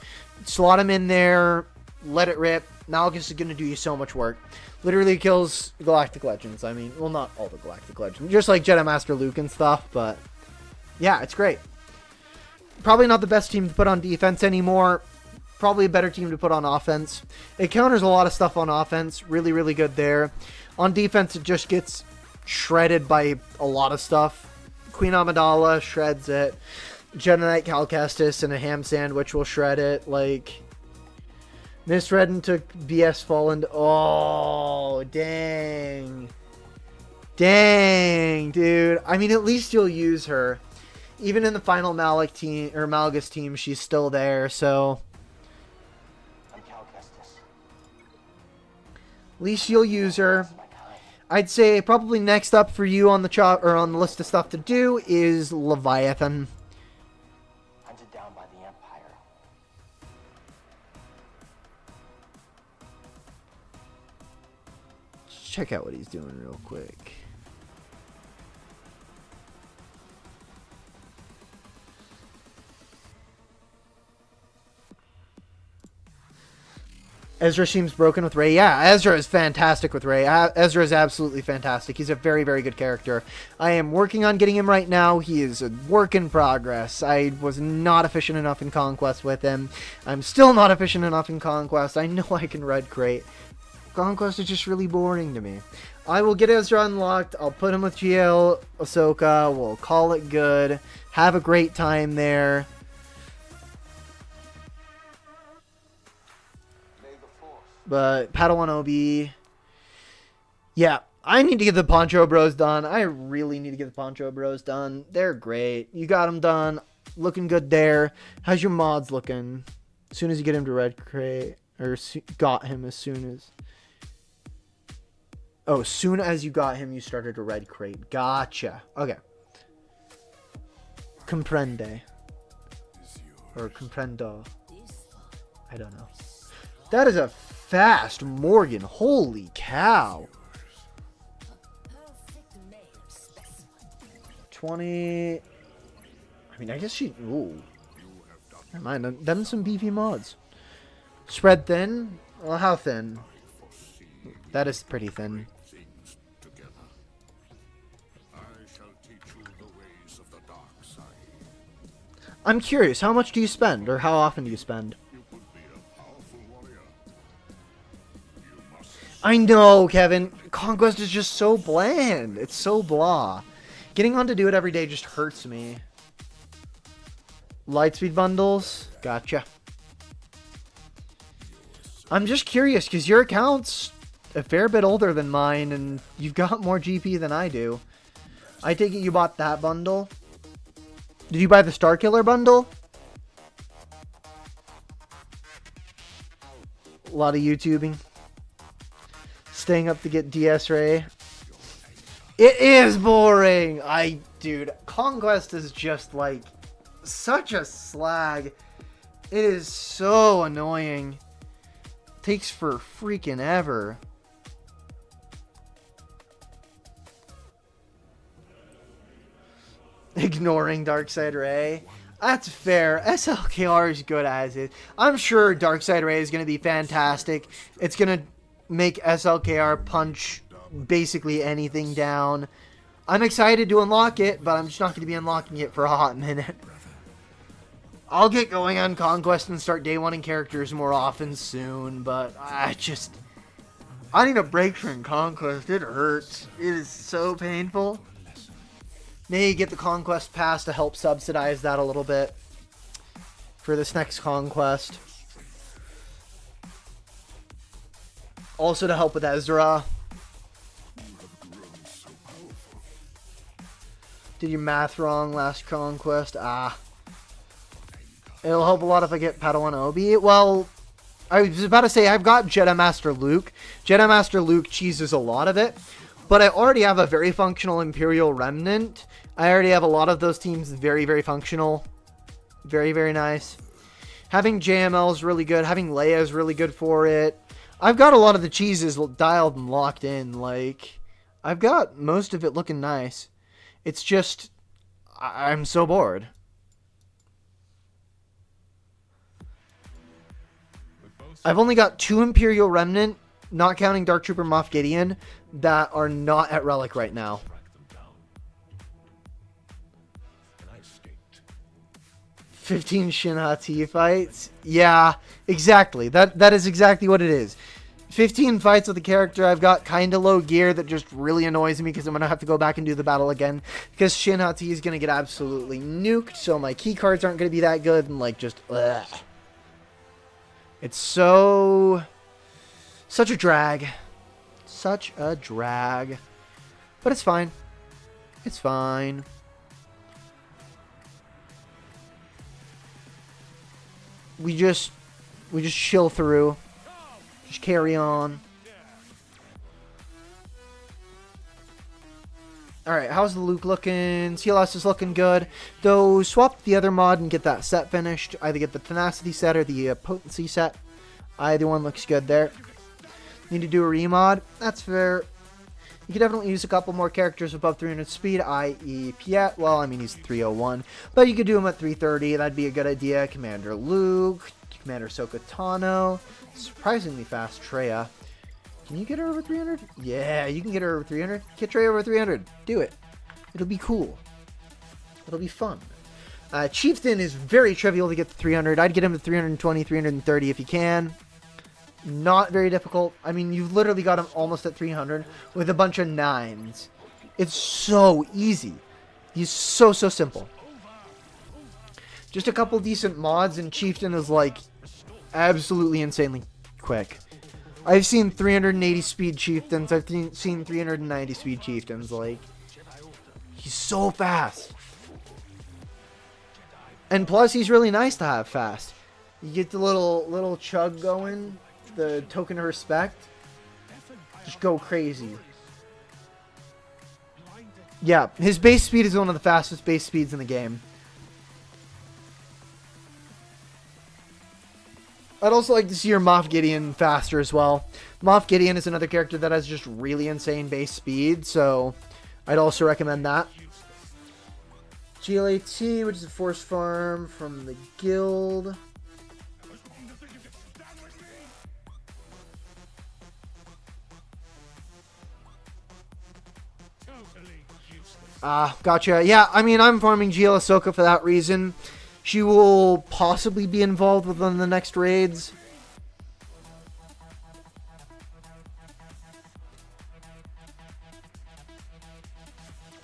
slot him in there, let it rip. Malgus is going to do you so much work. Literally kills Galactic Legends. I mean, well, not all the Galactic Legends. Just like Jedi Master Luke and stuff, but yeah, it's great. Probably not the best team to put on defense anymore. Probably a better team to put on offense. It counters a lot of stuff on offense. Really, really good there. On defense, it just gets shredded by a lot of stuff. Queen Amidala shreds it. Jedi Knight Cal Kestis and a ham sandwich will shred it. Like... Miss Redden took BS Fallen. Oh, dang. Dang, dude. I mean, at least you'll use her. Even in the final Malek team, or Malgus team, she's still there, so. At least you'll use her. I'd say probably next up for you on the on the list of stuff to do is Leviathan. Check out what he's doing real quick. Ezra seems broken with Rey. Yeah, Ezra is fantastic with Rey. Ezra is absolutely fantastic. He's a very, very good character. I am working on getting him right now. He is a work in progress. I was not efficient enough in Conquest with him. I'm still not efficient enough in Conquest. I know I can Red Crate. Conquest is just really boring to me. I will get Ezra unlocked. I'll put him with GL Ahsoka. We'll call it good. Have a great time there. But Padawan OB. Yeah, I need to get the Poncho Bros done. I really need to get the Poncho Bros done. They're great. You got them done. Looking good there. How's your mods looking? As soon as you get him to Red Crate. Or got him as soon as... Oh, as soon as you got him, you started a Red Crate. Gotcha. Okay. Comprende. Or comprendo. I don't know. That is a fast Morgan. Holy cow. 20. I mean, I guess she... Ooh. Never mind. Them some beefy mods. Spread thin? Well, how thin? That is pretty thin. I'm curious, how much do you spend? Or how often do you spend? I know, Kevin. Conquest is just so bland. It's so blah. Getting on to do it every day just hurts me. Lightspeed bundles? Gotcha. I'm just curious, because your account's a fair bit older than mine, and you've got more GP than I do. I take it you bought that bundle. Did you buy the Starkiller bundle? A lot of YouTubing. Staying up to get DS Ray. It is boring! Dude, Conquest is just like such a slag. It is so annoying. Takes for freaking ever. Ignoring Darkside Ray. That's fair. SLKR is good as is. I'm sure Darkside Ray is going to be fantastic. It's going to make SLKR punch basically anything down. I'm excited to unlock it, but I'm just not going to be unlocking it for a hot minute. I'll get going on Conquest and start day one in characters more often soon, but I need a break from Conquest. It hurts. It is so painful. Maybe get the Conquest Pass to help subsidize that a little bit for this next Conquest. Also to help with Ezra. Did your math wrong last Conquest? It'll help a lot if I get Padawan Obi. Well, I was about to say I've got Jedi Master Luke. Jedi Master Luke cheeses a lot of it. But I already have a very functional Imperial Remnant. I already have a lot of those teams very, very functional. Very, very nice. Having JML is really good. Having Leia is really good for it. I've got a lot of the cheeses dialed and locked in. Like, I've got most of it looking nice. It's just, I'm so bored. I've only got 2 Imperial Remnant, not counting Dark Trooper Moff Gideon, that are not at Relic right now. 15 Shin Hati fights? Yeah, exactly. That is exactly what it is. 15 fights with a character I've got kind of low gear that just really annoys me because I'm going to have to go back and do the battle again because Shin Hati is going to get absolutely nuked, so my key cards aren't going to be that good, and like just ugh. It's such a drag. Such a drag. But it's fine. It's fine. We just chill through. Just carry on. Alright, how's the Luke looking? CLS is looking good. Though, swap the other mod and get that set finished. Either get the Tenacity set or the Potency set. Either one looks good there. Need to do a remod. That's fair. You could definitely use a couple more characters above 300 speed, i.e. Piet. Well, I mean, he's 301. But you could do him at 330. That'd be a good idea. Commander Luke. Commander Ahsoka Tano. Surprisingly fast Traya. Can you get her over 300? Yeah, you can get her over 300. Get Traya over 300. Do it. It'll be cool. It'll be fun. Chieftain is very trivial to get to 300. I'd get him to 320, 330 if you can. Not very difficult. I mean, you've literally got him almost at 300 with a bunch of 9s. It's so easy. He's so simple. Just a couple decent mods and Chieftain is like absolutely insanely quick. I've seen 380 speed Chieftains. I've seen 390 speed Chieftains. Like, he's so fast. And plus, he's really nice to have fast. You get the little chug going. The token of respect. Just go crazy. Yeah, his base speed is one of the fastest base speeds in the game. I'd also like to see your Moff Gideon faster as well. Moff Gideon is another character that has just really insane base speed, so I'd also recommend that. GLAT, which is a force farm from the guild. Gotcha. Yeah, I mean, I'm farming GL Ahsoka for that reason. She will possibly be involved with one of the next raids.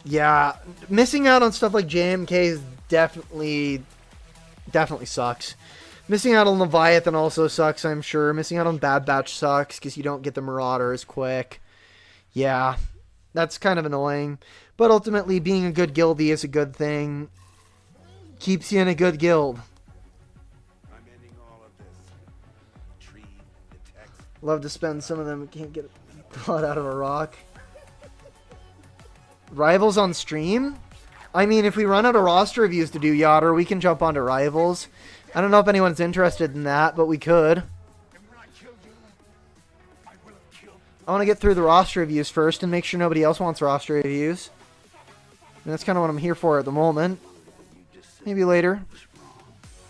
Yeah, missing out on stuff like JMK is definitely sucks. Missing out on Leviathan also sucks, I'm sure. Missing out on Bad Batch sucks because you don't get the Marauders quick. Yeah, that's kind of annoying. But ultimately, being a good guildie is a good thing. Keeps you in a good guild. I'm ending all of this. Tree, detect. Love to spend some of them. Can't get blood out of a rock. Rivals on stream? I mean, if we run out of roster reviews to do, Yotter, we can jump onto Rivals. I don't know if anyone's interested in that, but we could. I want to get through the roster reviews first and make sure nobody else wants roster reviews. And that's kind of what I'm here for at the moment. Maybe later.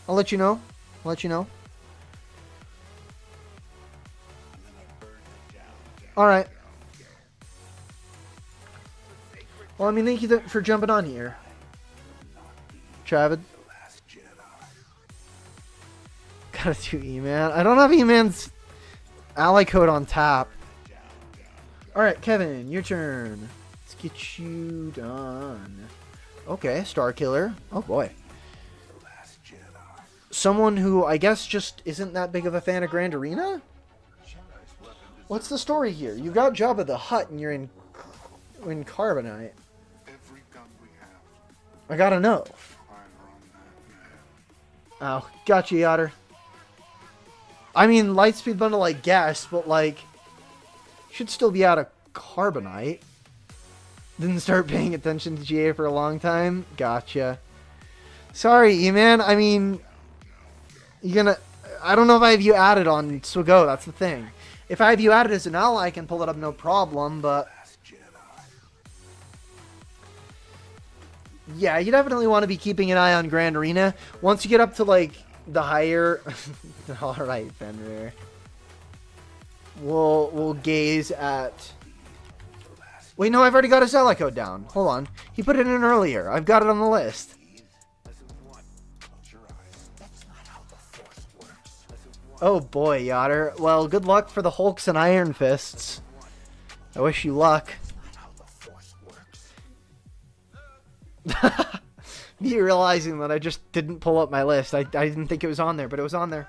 I'll let you know. I'll let you know. Alright. Well, I mean, thank you for jumping on here, Travid. Gotta do E-Man. I don't have E-Man's ally code on tap. Alright, Kevin, your turn. Let's get you done. Okay, Star Killer. Oh boy. Someone who I guess just isn't that big of a fan of Grand Arena? What's the story here? You got Jabba the Hutt and you're in Carbonite. I gotta know. Oh, gotcha, Yotter. I mean, Lightspeed Bundle, I guess, but like, should still be out of Carbonite. Didn't start paying attention to GA for a long time. Gotcha. Sorry, E-Man. I mean, I don't know if I have you added on Swago. That's the thing. If I have you added as an ally, I can pull it up no problem, but yeah, you definitely want to be keeping an eye on Grand Arena. Once you get up to like the higher alright, Fenrir. We'll gaze at. Wait, no, I've already got his ally code down. Hold on. He put it in earlier. I've got it on the list. Oh boy, Yotter. Well, good luck for the Hulks and Iron Fists. I wish you luck. Me realizing that I just didn't pull up my list. I didn't think it was on there, but it was on there.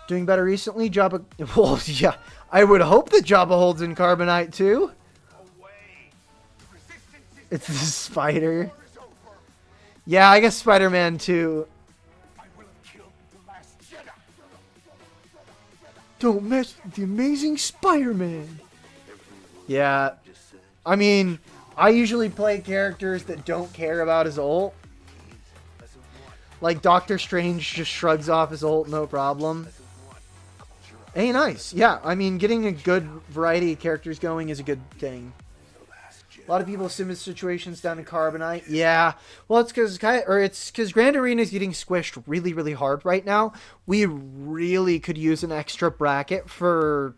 Doing better recently? Jabba... Well, yeah. I would hope that Jabba holds in Carbonite, too. It's the spider. Yeah, I guess Spider-Man, too. Don't mess with the amazing Spider-Man. Yeah. I mean, I usually play characters that don't care about his ult. Like, Doctor Strange just shrugs off his ult, no problem. Hey, nice. Yeah, I mean, getting a good variety of characters going is a good thing. A lot of people sim situations down in Carbonite. Yeah. Well, it's because Grand Arena is getting squished really, really hard right now. We really could use an extra bracket for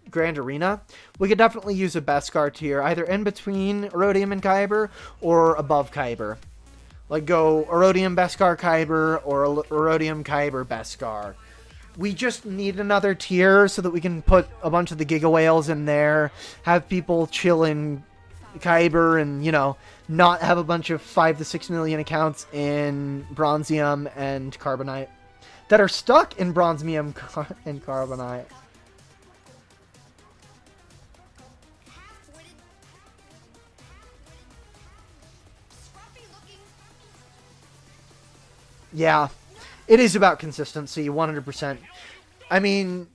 Grand Arena. We could definitely use a Beskar tier, either in between Erodium and Kyber or above Kyber. Like go Erodium Beskar Kyber or Erodium Kyber Beskar. We just need another tier so that we can put a bunch of the Giga Whales in there, have people chill in Kyber, and, you know, not have a bunch of 5 to 6 million accounts in Bronzium and Carbonite that are stuck in Bronzium and Carbonite. Yeah. It is about consistency, 100%. I mean,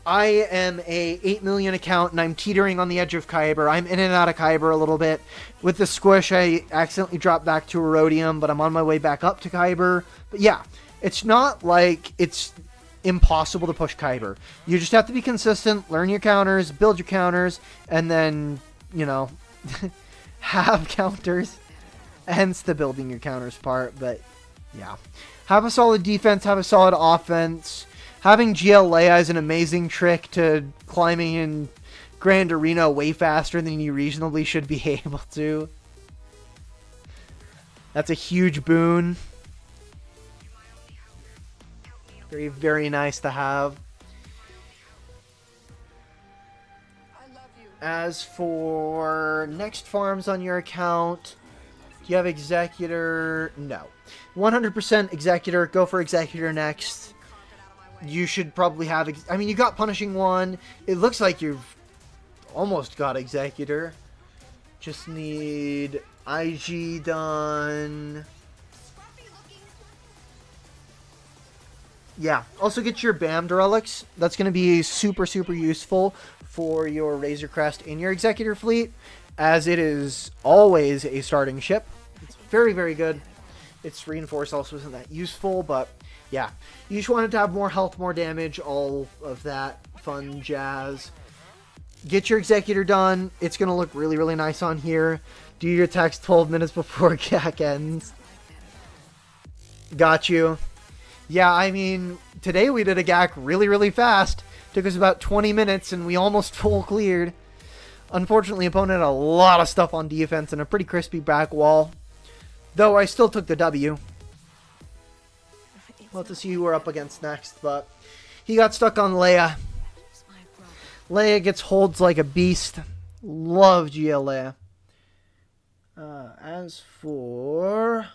I am a 8 million account, and I'm teetering on the edge of Kyber. I'm in and out of Kyber a little bit. With the squish, I accidentally dropped back to Erodium, but I'm on my way back up to Kyber. But yeah, it's not like it's impossible to push Kyber. You just have to be consistent, learn your counters, build your counters, and then, you know, have counters. Hence the building your counters part, but yeah. Have a solid defense, have a solid offense. Having GL Leia is an amazing trick to climbing in Grand Arena way faster than you reasonably should be able to. That's a huge boon. Very, very nice to have. As for next farms on your account, you have Executor? No. 100% Executor. Go for Executor next. You should probably have... I mean, you got Punishing One. It looks like you've almost got Executor. Just need IG done. Yeah. Also get your BAM relics. That's going to be super, super useful for your Razor Crest in your Executor fleet, as it is always a starting ship. It's very, very good. Its reinforce also isn't that useful, but yeah. You just want it to have more health, more damage, all of that fun jazz. Get your Executor done. It's going to look really, really nice on here. Do your attacks 12 minutes before GAC ends. Got you. Yeah, I mean, today we did a GAC really, really fast. Took us about 20 minutes and we almost full cleared. Unfortunately, opponent had a lot of stuff on defense and a pretty crispy back wall. Though I still took the W. We'll have to see who we're up against next, but he got stuck on Leia. Leia gets holds like a beast. Love GLA. As for...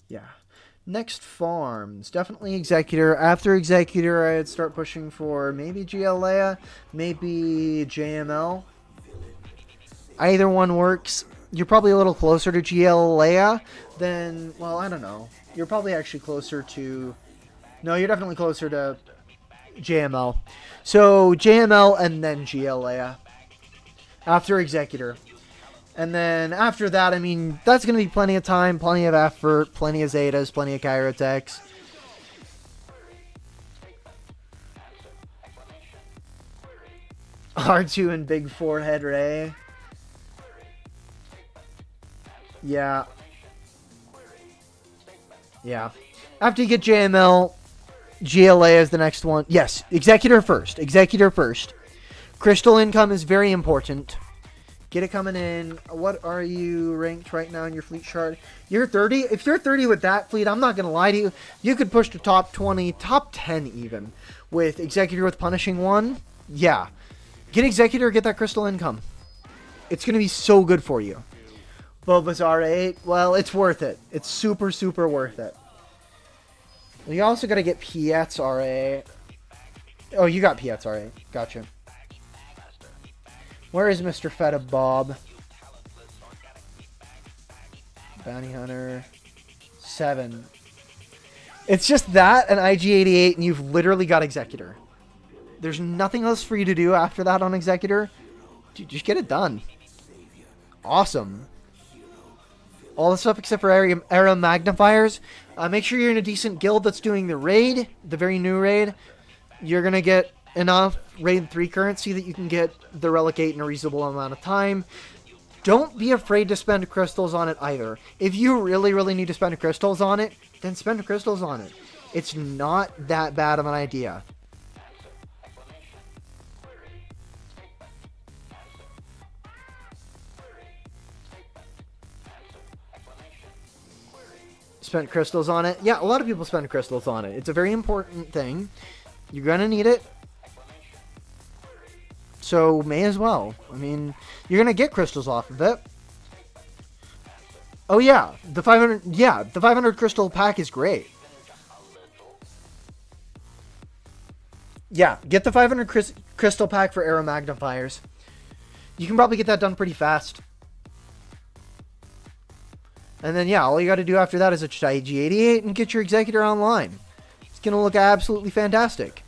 yeah. Next farms. Definitely Executor. After Executor, I'd start pushing for maybe GLA, maybe JML. Either one works. You're probably a little closer to GLA than... well, I don't know. You're probably actually closer to... no, you're definitely closer to JML. So, JML and then GLA. After Executor. And then after that, I mean, that's going to be plenty of time, plenty of effort, plenty of Zetas, plenty of Kyrotechs. R2 and Big Forehead Ray. Yeah. Yeah. After you get JML, GLA is the next one. Yes, Executor first. Executor first. Crystal income is very important. Get it coming in. What are you ranked right now in your fleet chart? You're 30. If you're 30 with that fleet, I'm not going to lie to you. You could push to top 20, top 10 even. With Executor with Punishing One. Yeah. Get Executor, get that crystal income. It's going to be so good for you. Boba's R8. Well, it's worth it. It's super, super worth it. You also got to get Piet's R8. Oh, you got Piet's R8. Gotcha. Where is Mr. Feta Bob? Bounty Hunter. 7. It's just that and IG-88 and you've literally got Executor. There's nothing else for you to do after that on Executor. Dude, just get it done. Awesome. All the stuff except for era magnifiers. Make sure you're in a decent guild that's doing the raid. The very new raid. You're going to get enough raid 3 currency that you can get the Relic 8 in a reasonable amount of time. Don't be afraid to spend crystals on it either. If you really, really need to spend crystals on it, then spend crystals on it. It's not that bad of an idea. Spent crystals on it. Yeah, a lot of people spend crystals on it. It's a very important thing. You're gonna need it. So, may as well. I mean, you're gonna get crystals off of it. Oh yeah, the 500. Yeah, the 500 crystal pack is great. Yeah, get the 500 crystal pack for arrow magnifiers. You can probably get that done pretty fast. And then yeah, all you got to do after that is a IG-88 and get your Executor online. It's gonna look absolutely fantastic.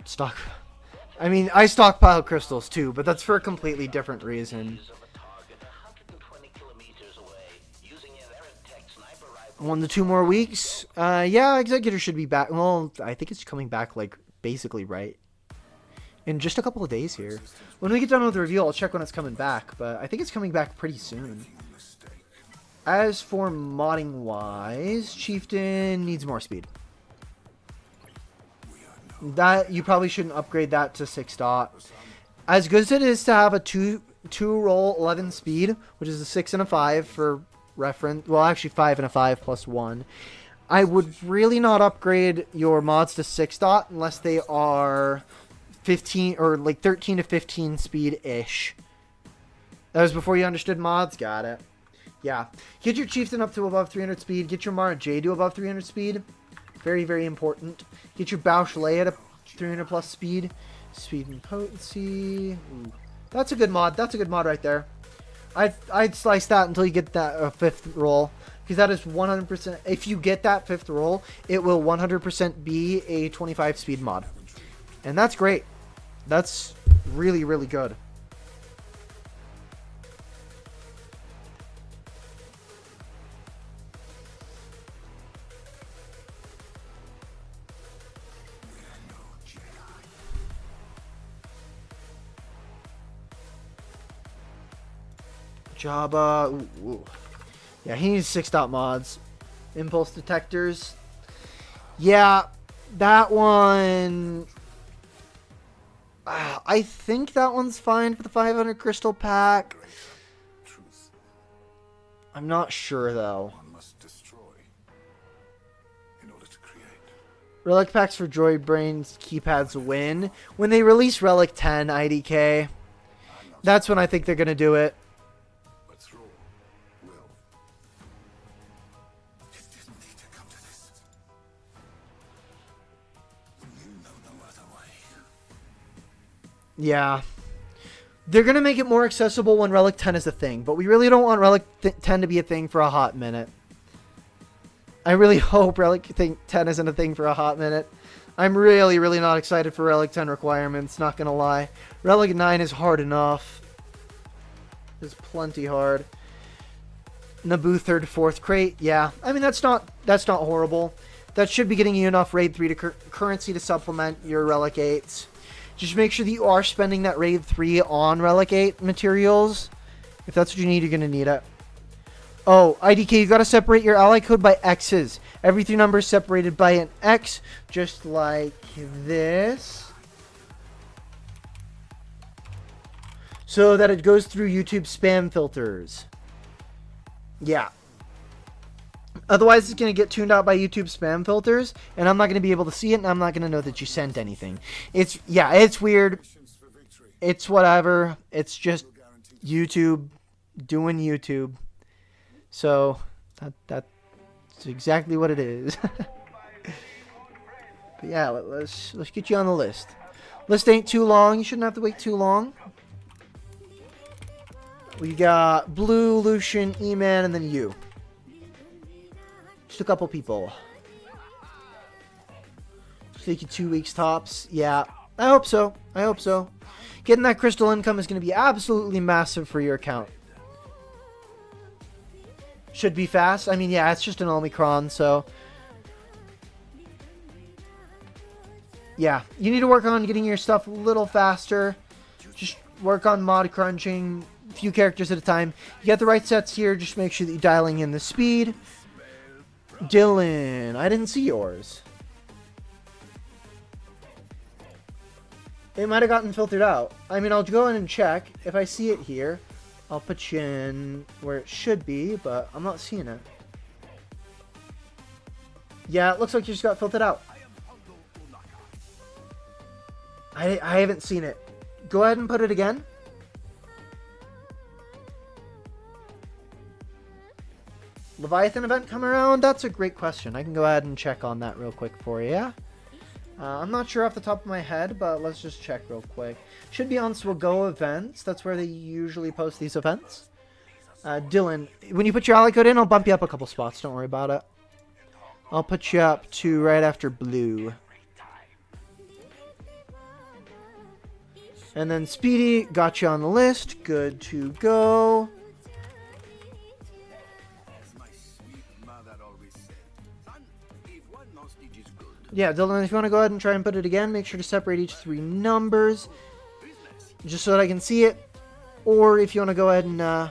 Stock. I mean, I stockpile crystals too, but that's for a completely different reason. 1 to 2 more weeks. Yeah, Executor should be back. Well, I think it's coming back like basically right in just a couple of days here. When we get done with the review, I'll check when it's coming back, but I think it's coming back pretty soon. As for modding wise, Chieftain needs more speed. That you probably shouldn't upgrade that to 6 dot. As good as it is to have a 2 roll 11 speed, which is a 6 and a 5 for reference. Well, actually 5 and a 5 plus 1. I would really not upgrade your mods to 6 dot unless they are 15 or like 13 to 15 speed ish. That was before you understood mods. Got it. Yeah. Get your chieftain up to above 300 speed. Get your Mara J to above 300 speed. Very, very important. Get your Bausch Leia to 300 plus speed. Speed and potency. Ooh. That's a good mod. That's a good mod right there. I'd slice that until you get that 5th roll. Because that is 100%. If you get that 5th roll, it will 100% be a 25 speed mod. And that's great. That's really, really good. Jabba. Ooh, ooh. Yeah, he needs 6 dot mods. Impulse detectors. Yeah, that one. I think that one's fine for the 500 crystal pack. I'm not sure though. One must destroy in order to create. Relic packs for droid brains keypads win. When they release Relic 10 IDK, that's when I think they're going to do it. But Thrall will. It didn't need to come to this. You know no other way. Yeah. They're going to make it more accessible when Relic 10 is a thing, but we really don't want Relic 10 to be a thing for a hot minute. I really hope Relic 10 isn't a thing for a hot minute. I'm really, really not excited for Relic 10 requirements, not going to lie. Relic 9 is hard enough. It's plenty hard. Naboo 3rd, 4th crate, yeah. I mean, that's not horrible. That should be getting you enough Raid 3 to currency to supplement your Relic 8s. Just make sure that you are spending that Raid 3 on Relic 8 materials. If that's what you need, you're going to need it. Oh, IDK, you got to separate your ally code by X's. Every 3 numbers separated by an X, just like this. So that it goes through YouTube spam filters. Yeah. Otherwise, it's going to get tuned out by YouTube spam filters, and I'm not going to be able to see it, and I'm not going to know that you sent anything. It's weird. It's whatever. It's just YouTube doing YouTube. So, that's exactly what it is. But yeah, let's get you on the list. List ain't too long. You shouldn't have to wait too long. We got Blue, Lucian, E-Man, and then you. Just a couple people. Just take you 2 weeks tops. Yeah, I hope so. I hope so. Getting that crystal income is going to be absolutely massive for your account. Should be fast. I mean, yeah, it's just an Omicron, so... Yeah, you need to work on getting your stuff a little faster. Just work on mod crunching, a few characters at a time. You got the right sets here, just make sure that you're dialing in the speed. Dylan, I didn't see yours. It might have gotten filtered out. I mean, I'll go in and check. If I see it here, I'll put you in where it should be, but I'm not seeing it. Yeah, it looks like you just got filtered out. I haven't seen it. Go ahead and put it again. Leviathan event come around? That's a great question. I can go ahead and check on that real quick for you, yeah? I'm not sure off the top of my head, but let's just check real quick. Should be on Swago events. That's where they usually post these events. Dylan, when you put your ally code in, I'll bump you up a couple spots. Don't worry about it. I'll put you up to right after Blue. And then Speedy, got you on the list. Good to go. Yeah, Dylan, if you want to go ahead and try and put it again, make sure to separate each 3 numbers. Just so that I can see it. Or if you want to go ahead and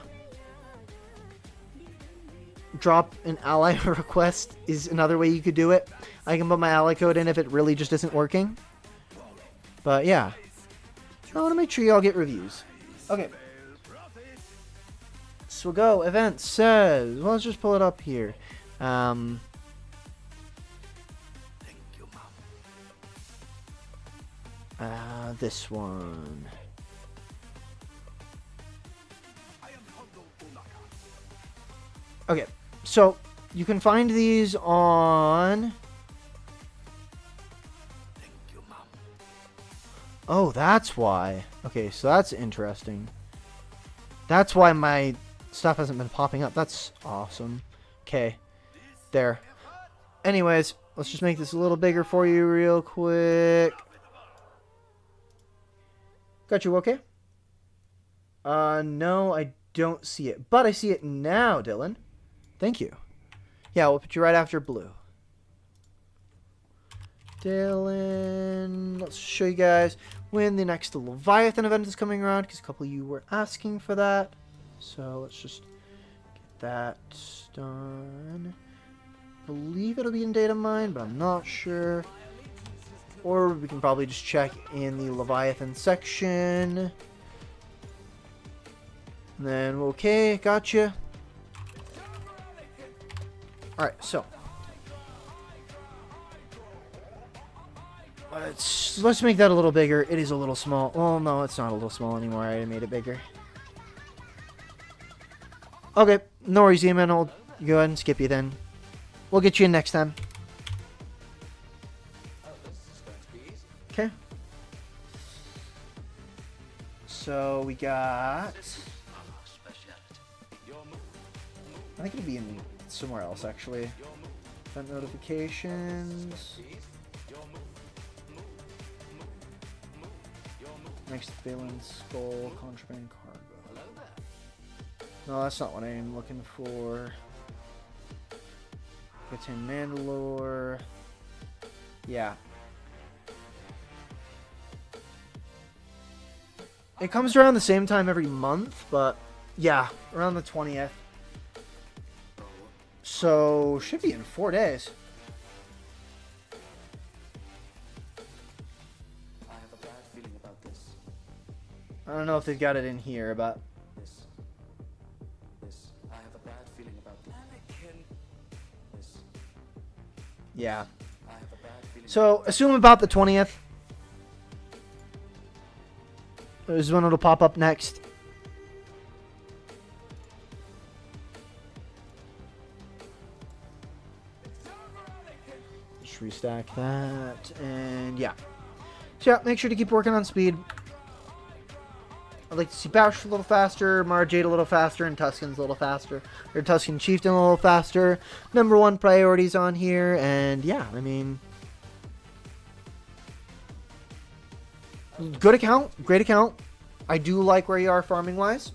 drop an ally request is another way you could do it. I can put my ally code in if it really just isn't working. But yeah. I want to make sure y'all get reviews. Okay. we'll go. Event says, well, let's just pull it up here. Thank you, Mom. This one. Okay, so you can find these on... Thank you, Mom. Oh, that's why. Okay, so that's interesting. That's why my stuff hasn't been popping up. That's awesome. Okay, there. Anyways, let's just make this a little bigger for you real quick. Got you okay? No, I don't see it. But I see it now, Dylan. Thank you. Yeah, we'll put you right after blue. Dylan, let's show you guys when the next Leviathan event is coming around, because a couple of you were asking for that. So let's just get that done. I believe it'll be in data mine, but I'm not sure. Or we can probably just check in the Leviathan section. And then, okay, gotcha. Alright, so. Let's make that a little bigger. It is a little small. Well, no, it's not a little small anymore. I made it bigger. Okay, no worries, Eamon. I'll go ahead and skip you then. We'll get you in next time. Okay. So we got... I think it'll be in somewhere else, actually. Event notifications. Next Balin Skull Contraband Cargo. No, that's not what I am looking for. It's in Mandalore. Yeah. It comes around the same time every month, but yeah, around the 20th. So, should be in 4 days. I have a bad feeling about this. I don't know if they've got it in here, but... This. I have a bad feeling about this. This. yeah. I have a bad feeling. So, assume about the 20th. Is when it'll pop up next. Just restack that, and yeah. So yeah, make sure to keep working on speed. I'd like to see Bausch a little faster, Mara Jade a little faster, and Tuscan's a little faster. Or Tuscan Chieftain a little faster. #1 priorities on here, and yeah, I mean... good account, great account. I do like where you are farming-wise.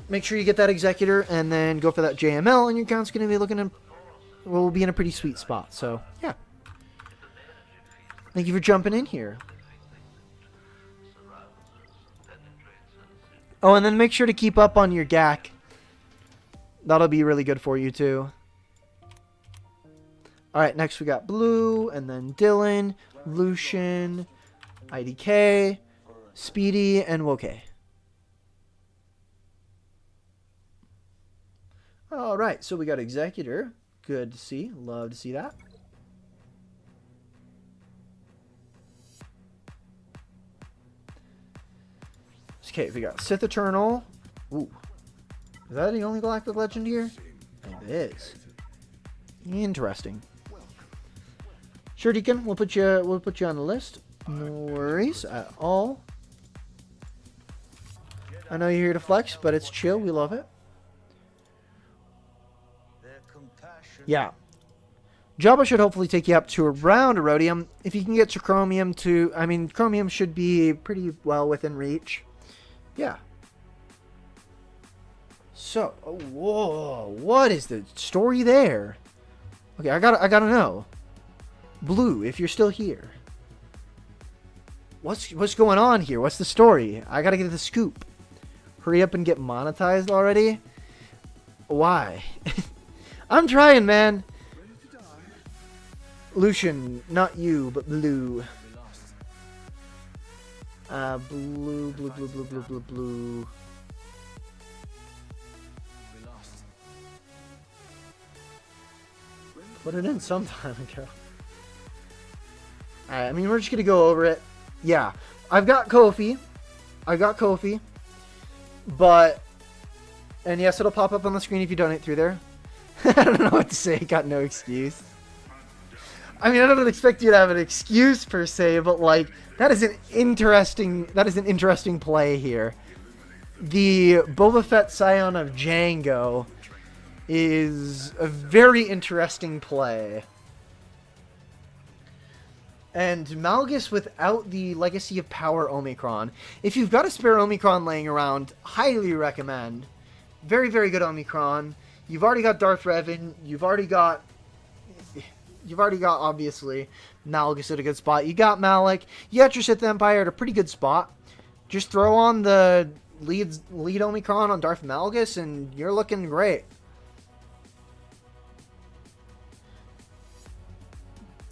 Make sure you get that Executor, and then go for that JML, and your account's going to be looking in... will be in a pretty sweet spot, so yeah. Thank you for jumping in here. Oh, and then make sure to keep up on your GAC. That'll be really good for you, too. Alright, next we got Blue, and then Dylan, Lucian, IDK, Speedy, and Woke. Alright, so we got Executor. Good to see. Love to see that. Okay, we got Sith Eternal. Ooh. Is that the only Galactic Legend here? It is. Interesting. Sure, Deacon. We'll put you on the list. No worries at all. I know you're here to flex, but it's chill. We love it. Yeah. Jabba should hopefully take you up to around Erodium. If you can get to Chromium to... I mean, Chromium should be pretty well within reach. Yeah. So, oh, whoa, what is the story there? Okay, I gotta know. Blue, if you're still here. What's going on here? What's the story? I gotta get the scoop. Hurry up and get monetized already? Why? I'm trying, man. Lucian, not you, but Blue. Blue. Put it in some time ago. Alright, I mean, we're just going to go over it. Yeah, I've got Kofi. But, and yes, it'll pop up on the screen if you donate through there. I don't know what to say. Got no excuse. I mean, I don't expect you to have an excuse per se, but like, that is an interesting play here. The Boba Fett Scion of Django is a very interesting play. And Malgus without the Legacy of Power Omicron. If you've got a spare Omicron laying around, highly recommend. Very, very good Omicron. You've already got Darth Revan. You've already got obviously Malgus at a good spot. You got Malak. You got your Sith Empire at a pretty good spot. Just throw on the lead Omicron on Darth Malgus and you're looking great.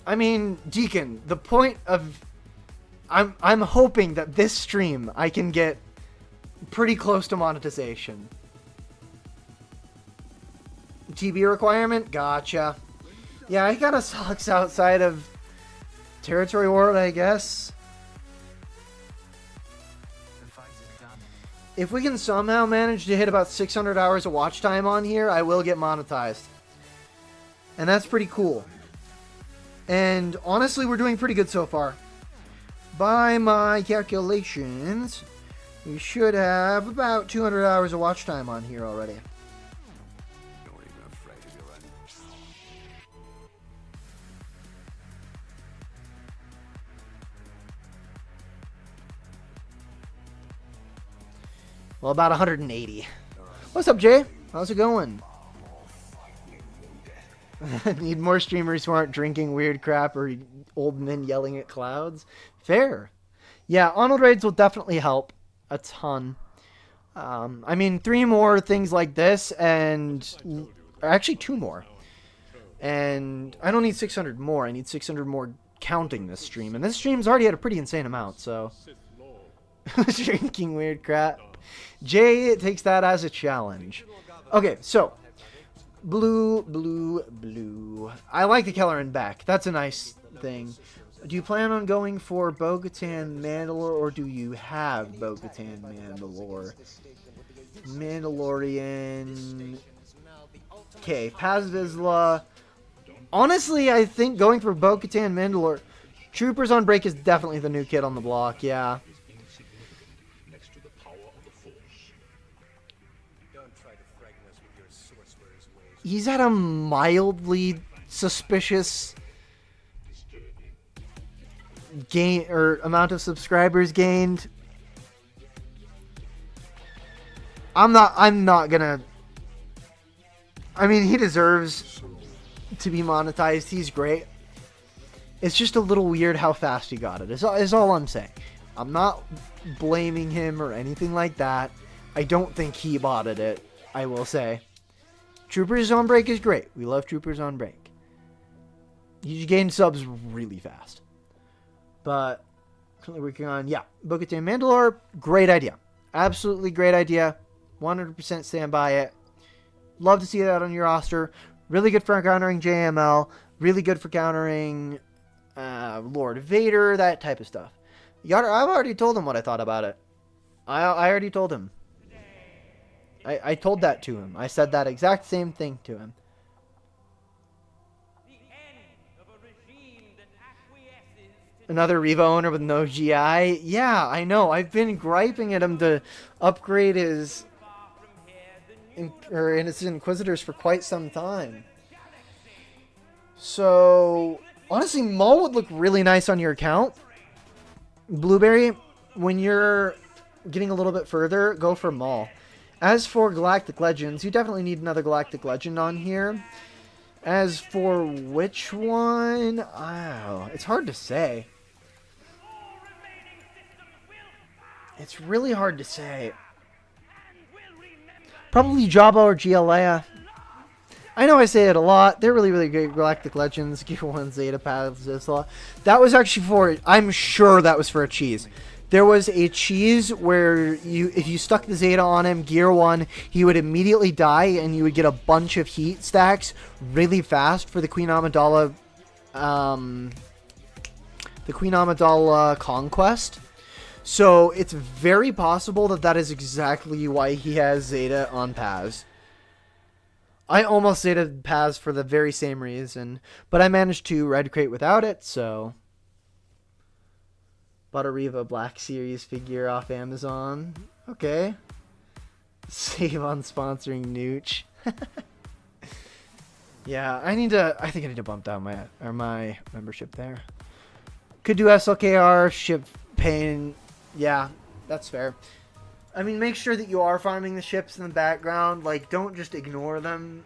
I mean, Deacon, the point of... I'm hoping that this stream I can get pretty close to monetization. TB requirement? Gotcha. Yeah, he kind of sucks outside of Territory World, I guess. If we can somehow manage to hit about 600 hours of watch time on here, I will get monetized. And that's pretty cool. And honestly, we're doing pretty good so far. By my calculations, we should have about 200 hours of watch time on here already. Well, about 180. What's up, Jay? How's it going? Need more streamers who aren't drinking weird crap or old men yelling at clouds. Fair. Yeah, Arnold raids will definitely help a ton. I mean, 3 more things like this and... Or actually 2 more. And I don't need 600 more. I need 600 more counting this stream. And this stream's already at a pretty insane amount, so... Drinking weird crap. Jay takes that as a challenge. Okay, so... Blue. I like the Kelleran back. That's a nice thing. Do you plan on going for Bo-Katan Mandalore, or do you have Bo-Katan Mandalore? Mandalorian. Okay, Paz Vizsla. Honestly, I think going for Bo-Katan Mandalore. Troopers on Break is definitely the new kid on the block, yeah. He's at a mildly suspicious gain or amount of subscribers gained. I'm not gonna... I mean, he deserves to be monetized. He's great. It's just a little weird how fast he got it. Is all I'm saying. I'm not blaming him or anything like that. I don't think he botted it, I will say. Troopers on Break is great. We love Troopers on Break. You gain subs really fast. But, currently working on, yeah, Bo-Katan Mandalore, great idea. Absolutely great idea. 100% stand by it. Love to see that on your roster. Really good for countering JML. Really good for countering Lord Vader, that type of stuff. I've already told him what I thought about it. I already told him. I told that to him. I said that exact same thing to him. Another Revo owner with no GI? Yeah, I know. I've been griping at him to upgrade his Innocent Inquisitors for quite some time. So, honestly, Maul would look really nice on your account. Blueberry, when you're getting a little bit further, go for Maul. As for Galactic Legends, you definitely need another Galactic Legend on here. As for which one, oh, it's hard to say. It's really hard to say. Probably Jabba or GLA. I know I say it a lot. They're really, really great Galactic Legends. Gear 1 Zeta Paz Vizsla. That was actually for... I'm sure that was for a cheese. There was a cheese where if you stuck the Zeta on him, Gear 1, he would immediately die, and you would get a bunch of heat stacks really fast for the Queen Amidala, conquest. So it's very possible that that is exactly why he has Zeta on Paz. I almost Zeta Paz for the very same reason, but I managed to red crate without it, so... Bought a Reva Black Series figure off Amazon. Okay. Save on sponsoring Nooch. Yeah, I think I need to bump down my membership there. Could do SLKR, ship pain. Yeah, that's fair. I mean, make sure that you are farming the ships in the background. Like, don't just ignore them.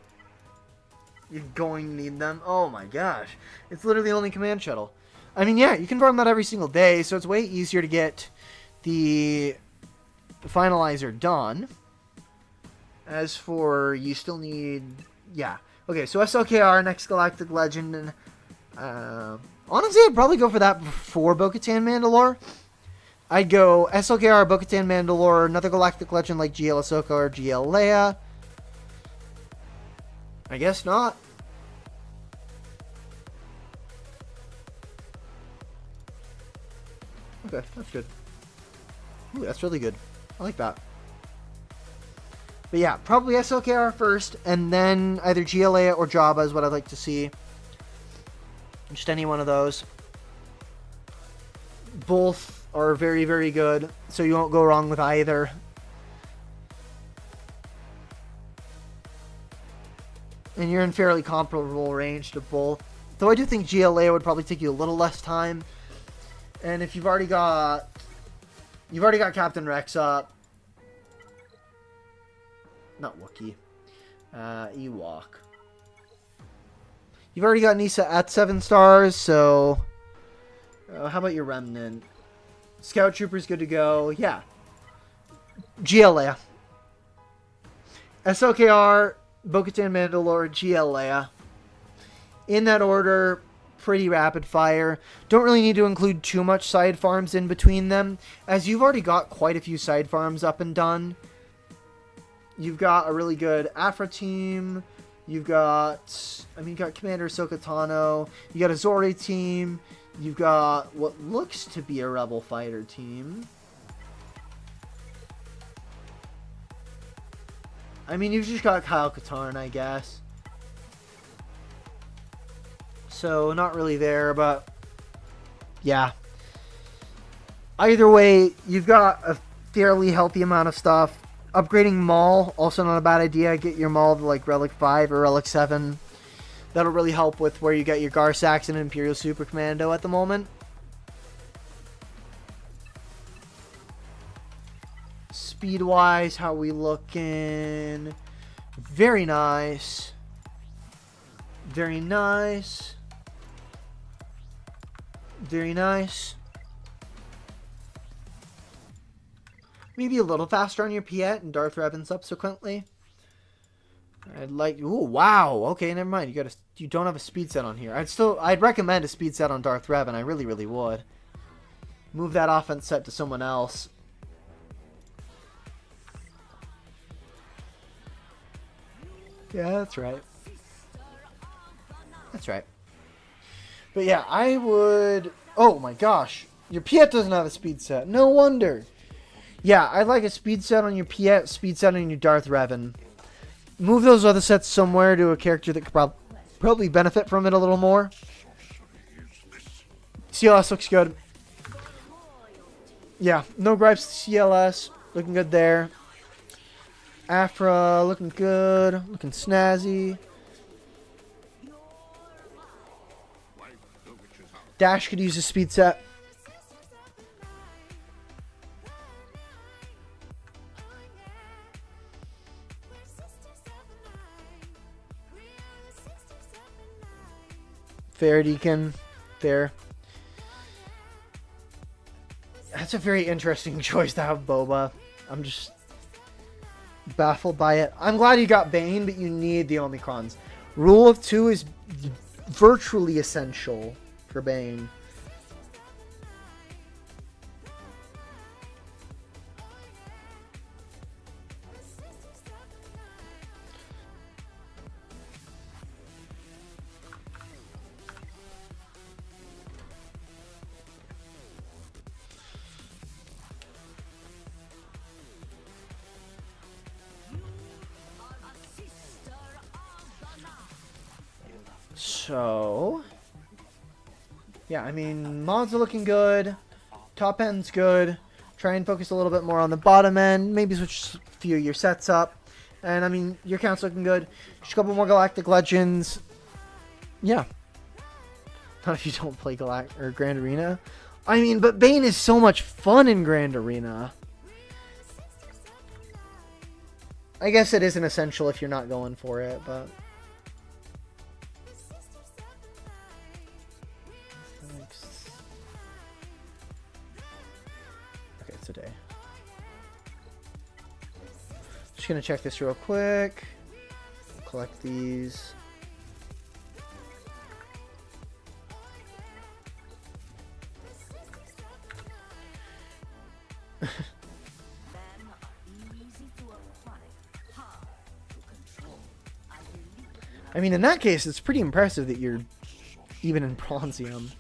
You're going to need them. Oh my gosh. It's literally only command shuttle. I mean, yeah, you can farm that every single day, so it's way easier to get the finalizer done. As for, you still need... Yeah. Okay, so SLKR, Next Galactic Legend, and... honestly, I'd probably go for that before Bo-Katan Mandalore. I'd go SLKR, Bo-Katan Mandalore, another Galactic Legend like GL Ahsoka or GL Leia. I guess not. Okay, that's good. Ooh, that's really good. I like that. But yeah, probably SLKR first, and then either GLA or Jabba is what I'd like to see. Just any one of those. Both are very, very good, so you won't go wrong with either. And you're in fairly comparable range to both. Though I do think GLA would probably take you a little less time. And if you've already got Captain Rex up, not Wookiee, Ewok. You've already got Nisa at 7 stars, so how about your Remnant? Scout Trooper's good to go. Yeah, GLA, SLKR, Bo-Katan Mandalore, GLA. In that order. Pretty rapid fire. Don't really need to include too much side farms in between them, as you've already got quite a few side farms up and done. You've got a really good Afra team. You've got, you got Commander Ahsoka Tano. You got a Zori team. You've got what looks to be a Rebel fighter team. I mean, you've just got Kyle Katarn, I guess. So, not really there, but yeah. Either way, you've got a fairly healthy amount of stuff. Upgrading Maul, also not a bad idea. Get your Maul to like Relic 5 or Relic 7. That'll really help with where you get your Gar Saxon and Imperial Super Commando at the moment. Speed-wise, how are we looking? Very nice. Very nice. Very nice. Maybe a little faster on your Piet and Darth Revan subsequently. I'd like... Ooh, wow. Okay, never mind. You don't have a speed set on here. I'd recommend a speed set on Darth Revan. I really, really would. Move that offense set to someone else. Yeah, that's right. That's right. But yeah, I would... Oh my gosh. Your Piet doesn't have a speed set. No wonder. Yeah, I'd like a speed set on your Piet, speed set on your Darth Revan. Move those other sets somewhere to a character that could probably benefit from it a little more. CLS looks good. Yeah, no gripes to CLS. Looking good there. Afra looking good. Looking snazzy. Dash could use a speed set. Fair, Deacon. Fair. That's a very interesting choice to have Boba. I'm just baffled by it. I'm glad you got Bane, but you need the Omicrons. Rule of 2 is virtually essential for Bane. So, yeah, I mean, mods are looking good. Top end's good. Try and focus a little bit more on the bottom end. Maybe switch a few of your sets up. And, I mean, your count's looking good. Just a couple more Galactic Legends. Yeah. Not if you don't play Grand Arena. I mean, but Bane is so much fun in Grand Arena. I guess it isn't essential if you're not going for it, but... Okay, it's a day. Just gonna check this real quick. Collect these. I mean, in that case, it's pretty impressive that you're even in Bronzium.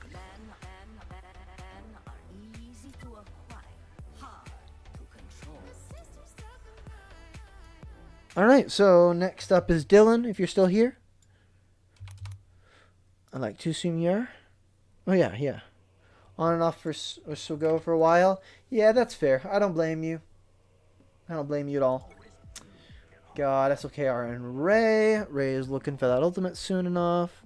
Alright, so next up is Dylan, if you're still here. I like to assume you are. Oh, yeah. On and off for so go for a while. Yeah, that's fair. I don't blame you. I don't blame you at all. Got SLKR and Ray. Ray is looking for that ultimate soon enough.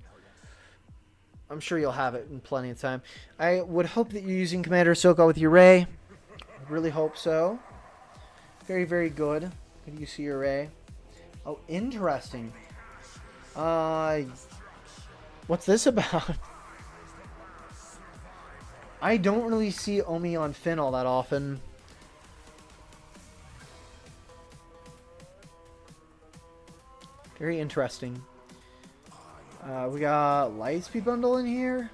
I'm sure you'll have it in plenty of time. I would hope that you're using Commander Ahsoka with your Ray. I really hope so. Very, very good. Good use of your Ray. Oh, interesting. What's this about? I don't really see Omi on Finn all that often. Very interesting. We got Lightspeed bundle in here.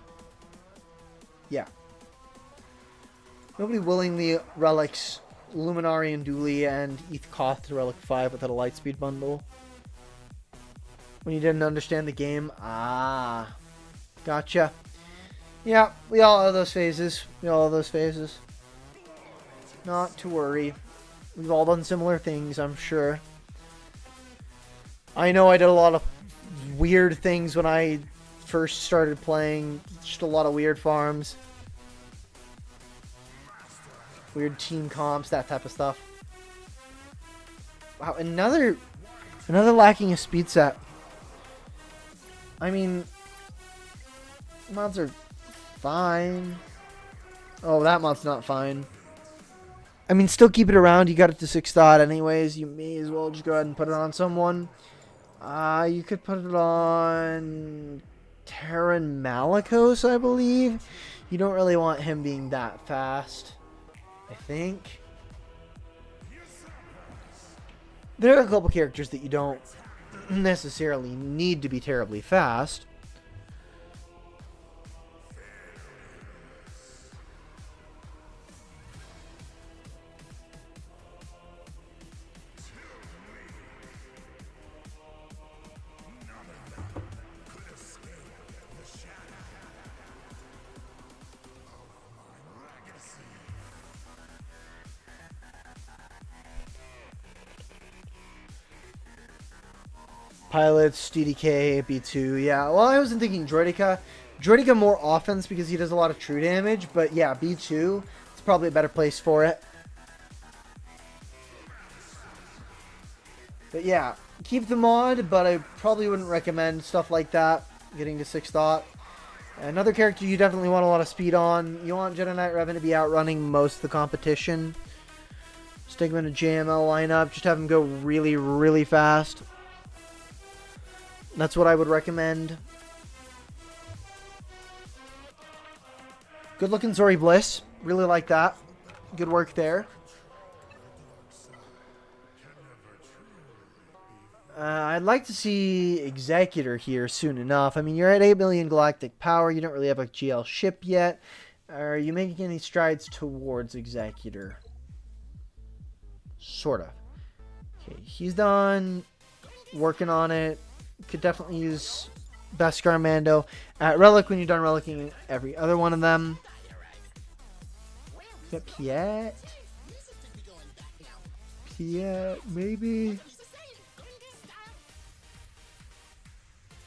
Yeah. Nobody willingly relics Luminari and Dooley and ETH Koth to Relic 5 without a Lightspeed bundle. When you didn't understand the game. Ah. Gotcha. Yeah, we all have those phases. Not to worry. We've all done similar things, I'm sure. I know I did a lot of weird things when I first started playing. Just a lot of weird farms. Weird team comps, that type of stuff. Wow, another lacking a speed set. I mean, mods are fine. Oh, that mod's not fine. I mean, still keep it around. You got it to 6 dot anyways. You may as well just go ahead and put it on someone. You could put it on Terran Malicos, I believe. You don't really want him being that fast, I think. There are a couple characters that you don't necessarily need to be terribly fast. Pilots, DDK, B2, yeah. Well, I wasn't thinking Droideka. Droideka more offense because he does a lot of true damage, but yeah, B2 is probably a better place for it. But yeah, keep the mod, but I probably wouldn't recommend stuff like that, getting to 6 dot. Another character you definitely want a lot of speed on. You want Jedi Knight Revan to be outrunning most of the competition. Stick him in a JML lineup, just have him go really, really fast. That's what I would recommend. Good looking Zori Bliss. Really like that. Good work there. I'd like to see Executor here soon enough. I mean, you're at 8 million galactic power. You don't really have a GL ship yet. Are you making any strides towards Executor? Sort of. Okay, he's done. Working on it. Could definitely use Beskar Mando at Relic when you're done relicking every other one of them. Got Piet, maybe.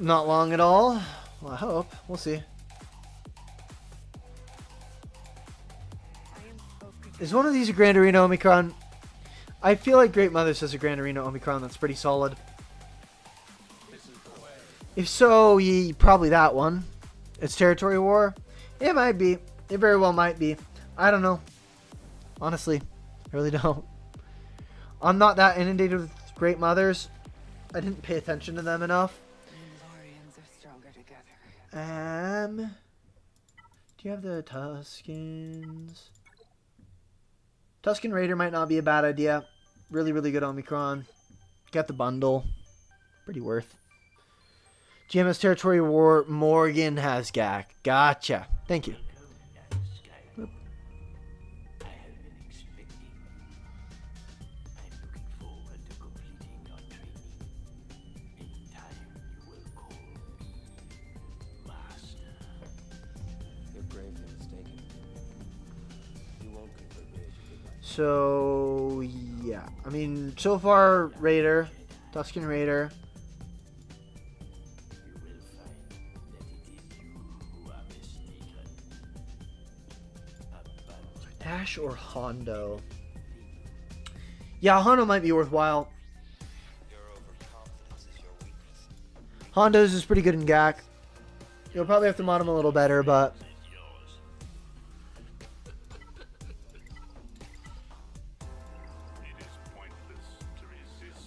Not long at all. Well, I hope. We'll see. Is one of these a Grand Arena Omicron? I feel like Great Mothers has a Grand Arena Omicron that's pretty solid. If so, probably that one. It's Territory War. It might be. It very well might be. I don't know. Honestly, I really don't. I'm not that inundated with Great Mothers. I didn't pay attention to them enough. Lorians are stronger together. Do you have the Tuskens? Tusken Raider might not be a bad idea. Really, really good Omicron. Got the bundle. Pretty worth. GMS Territory War. Morgan has GAC. Gotcha. Thank you. So, yeah. I mean, so far, Raider. Tusken Raider. Dash or Hondo? Yeah, Hondo might be worthwhile. Hondo's is pretty good in GAC. You'll probably have to mod him a little better, but...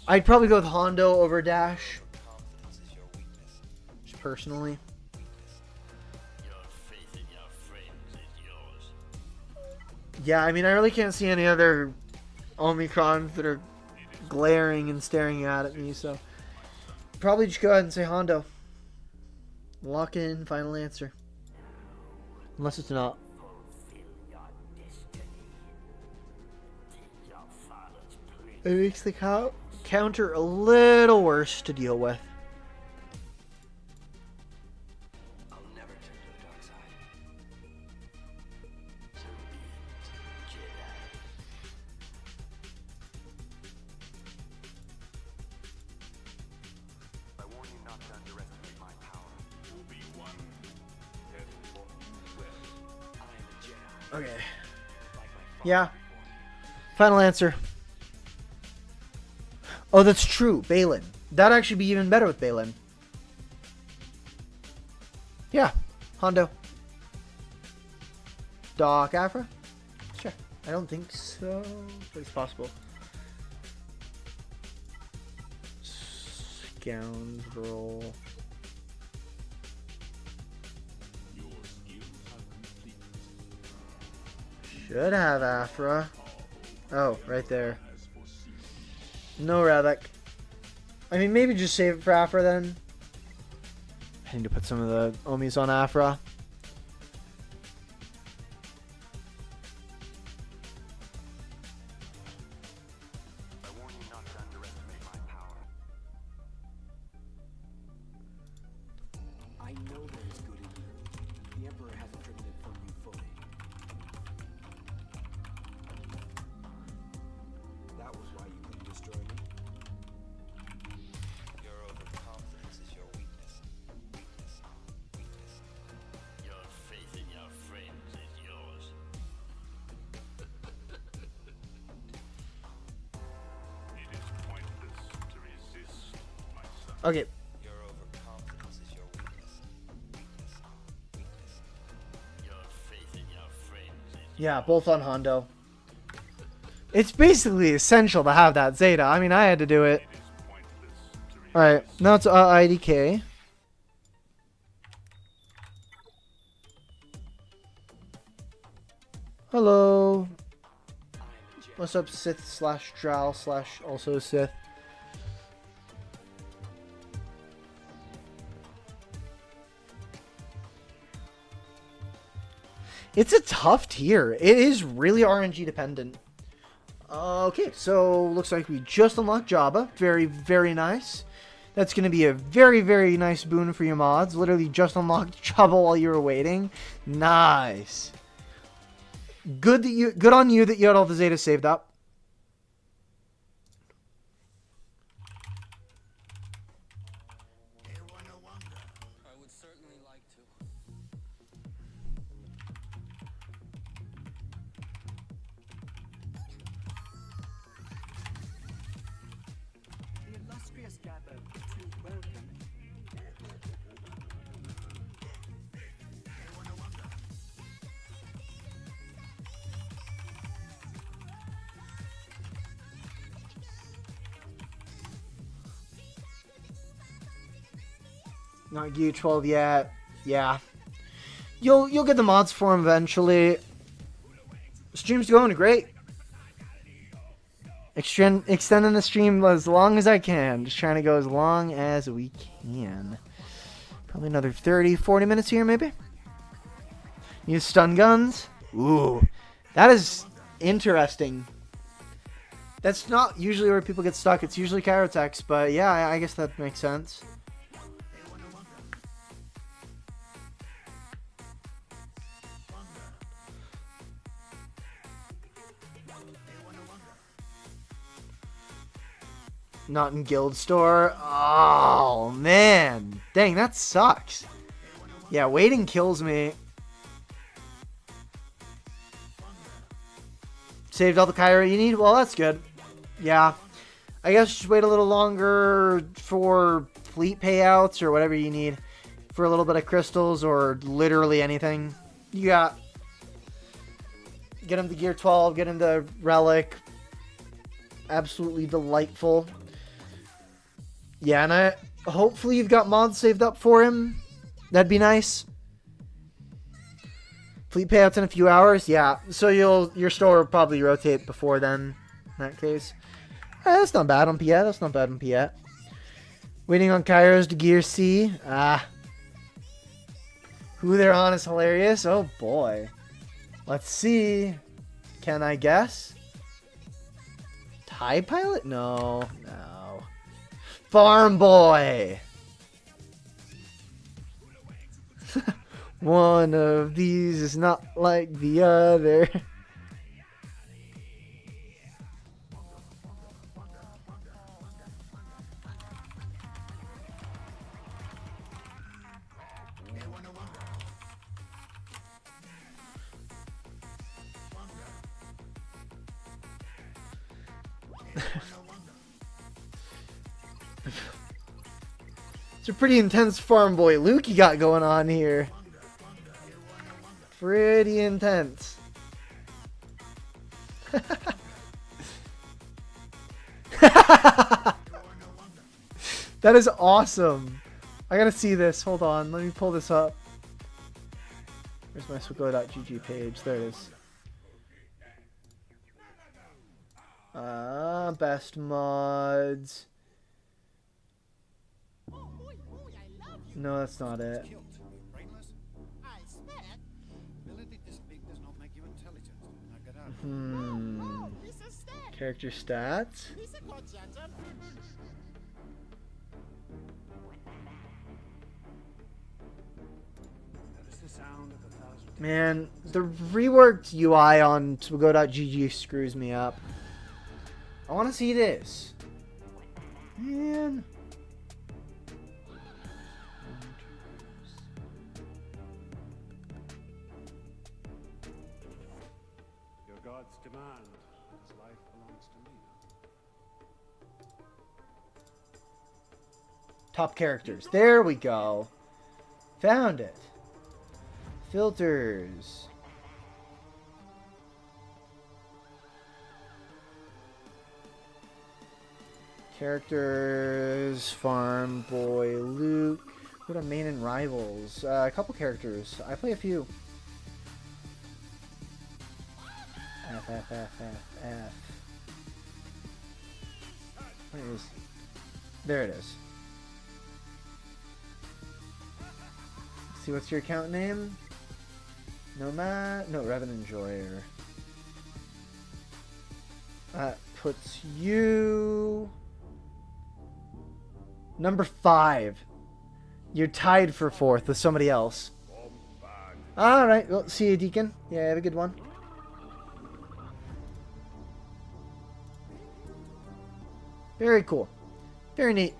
I'd probably go with Hondo over Dash. Just personally. Yeah, I mean, I really can't see any other Omicrons that are glaring and staring at me, so... Probably just go ahead and say Hondo. Lock in, final answer. Unless it's not. It makes the counter a little worse to deal with. I'll never turn to the dark side. So be it, Jedi. I warn you not to underestimate my power. Obi-Wan has fought well. I am a Jedi. Okay. Like my father Yeah. before. Final answer. Oh, that's true. Balin. That'd actually be even better with Balin. Yeah. Hondo. Doc Afra? Sure. I don't think so, but it's possible. Scoundrel. Should have Afra. Oh, right there. No Ravik. I mean, maybe just save it for Afra then. I need to put some of the Omis on Afra. I warn you not to underestimate my power. I know there is good in you. The Emperor hasn't driven it from you fully. That was why you couldn't destroy me. Your overconfidence is your weakness. Weakness. Your faith in your friends is yours. It is pointless to resist, my son. Okay. Your overconfidence is your weakness. Your faith in your friends is Yeah, both on Hondo. It's basically essential to have that Zeta. I mean, I had to do it. It is pointless to resist. Alright, now it's IDK. Hello. What's up, Sith slash Drow slash also Sith? It's a tough tier. It is really RNG dependent. Okay, so looks like we just unlocked Jabba. Very, very nice. That's going to be a very, very nice boon for your mods. Literally just unlocked Jabba while you were waiting. Nice. Good on you that you had all the Zeta saved up. Not Gear 12 yet. Yeah. You'll get the mods for him eventually. Stream's going great. Extending the stream as long as I can. Just trying to go as long as we can. Probably another 30, 40 minutes here, maybe. Use stun guns. Ooh. That is interesting. That's not usually where people get stuck. It's usually Kyrotechs, but yeah, I guess that makes sense. Not in Guild Store. Oh, man. Dang, that sucks. Yeah, waiting kills me. Saved all the Kyro you need? Well, that's good. Yeah. I guess just wait a little longer for fleet payouts or whatever you need. For a little bit of crystals or literally anything. You got... Get him to Gear 12. Get him to Relic. Absolutely delightful. Yeah, and hopefully you've got mods saved up for him. That'd be nice. Fleet payouts in a few hours, yeah. So your store will probably rotate before then. In that case, that's not bad on Piet. That's not bad on Piet. Waiting on Kairos to Gear C. Who they're on is hilarious. Oh boy. Let's see. Can I guess? TIE Pilot? No. Farm Boy! One of these is not like the other. It's a pretty intense Farm Boy Luke you got going on here. Pretty intense. That is awesome. I gotta see this. Hold on. Let me pull this up. Where's my Swiggo.gg page? There it is. Best mods. No, that's not it. Character stats? Man, the reworked UI on Swiggo.gg screws me up. I want to see this. Man. God's demand. His life belongs to me. Top characters. There we go. Found it. Filters. Characters. Farm Boy Luke. What are main and rivals? A couple characters. I play a few. F. Where is? There it is. Let's see, what's your account name? Nomad? No, Revenant Enjoyer. That puts you number 5. You're tied for 4th with somebody else. Alright, well, see you, Deacon. Yeah, have a good one. Very cool. Very neat.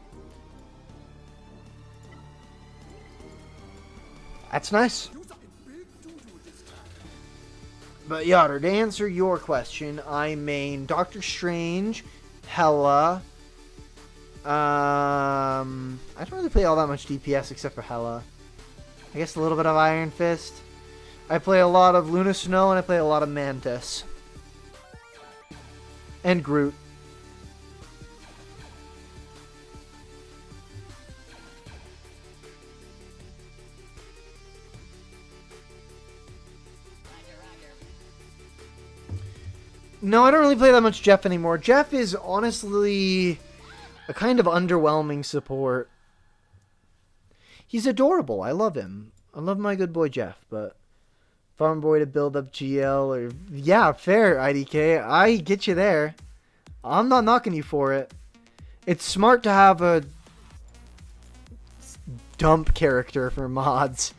That's nice. But Yoder, to answer your question, I main Doctor Strange, Hela. I don't really play all that much DPS except for Hela. I guess a little bit of Iron Fist. I play a lot of Luna Snow and I play a lot of Mantis. And Groot. No, I don't really play that much Jeff anymore. Jeff is honestly a kind of underwhelming support. He's adorable. I love him. I love my good boy Jeff, but farm boy to build up GL or yeah, fair IDK. I get you there. I'm not knocking you for it. It's smart to have a dump character for mods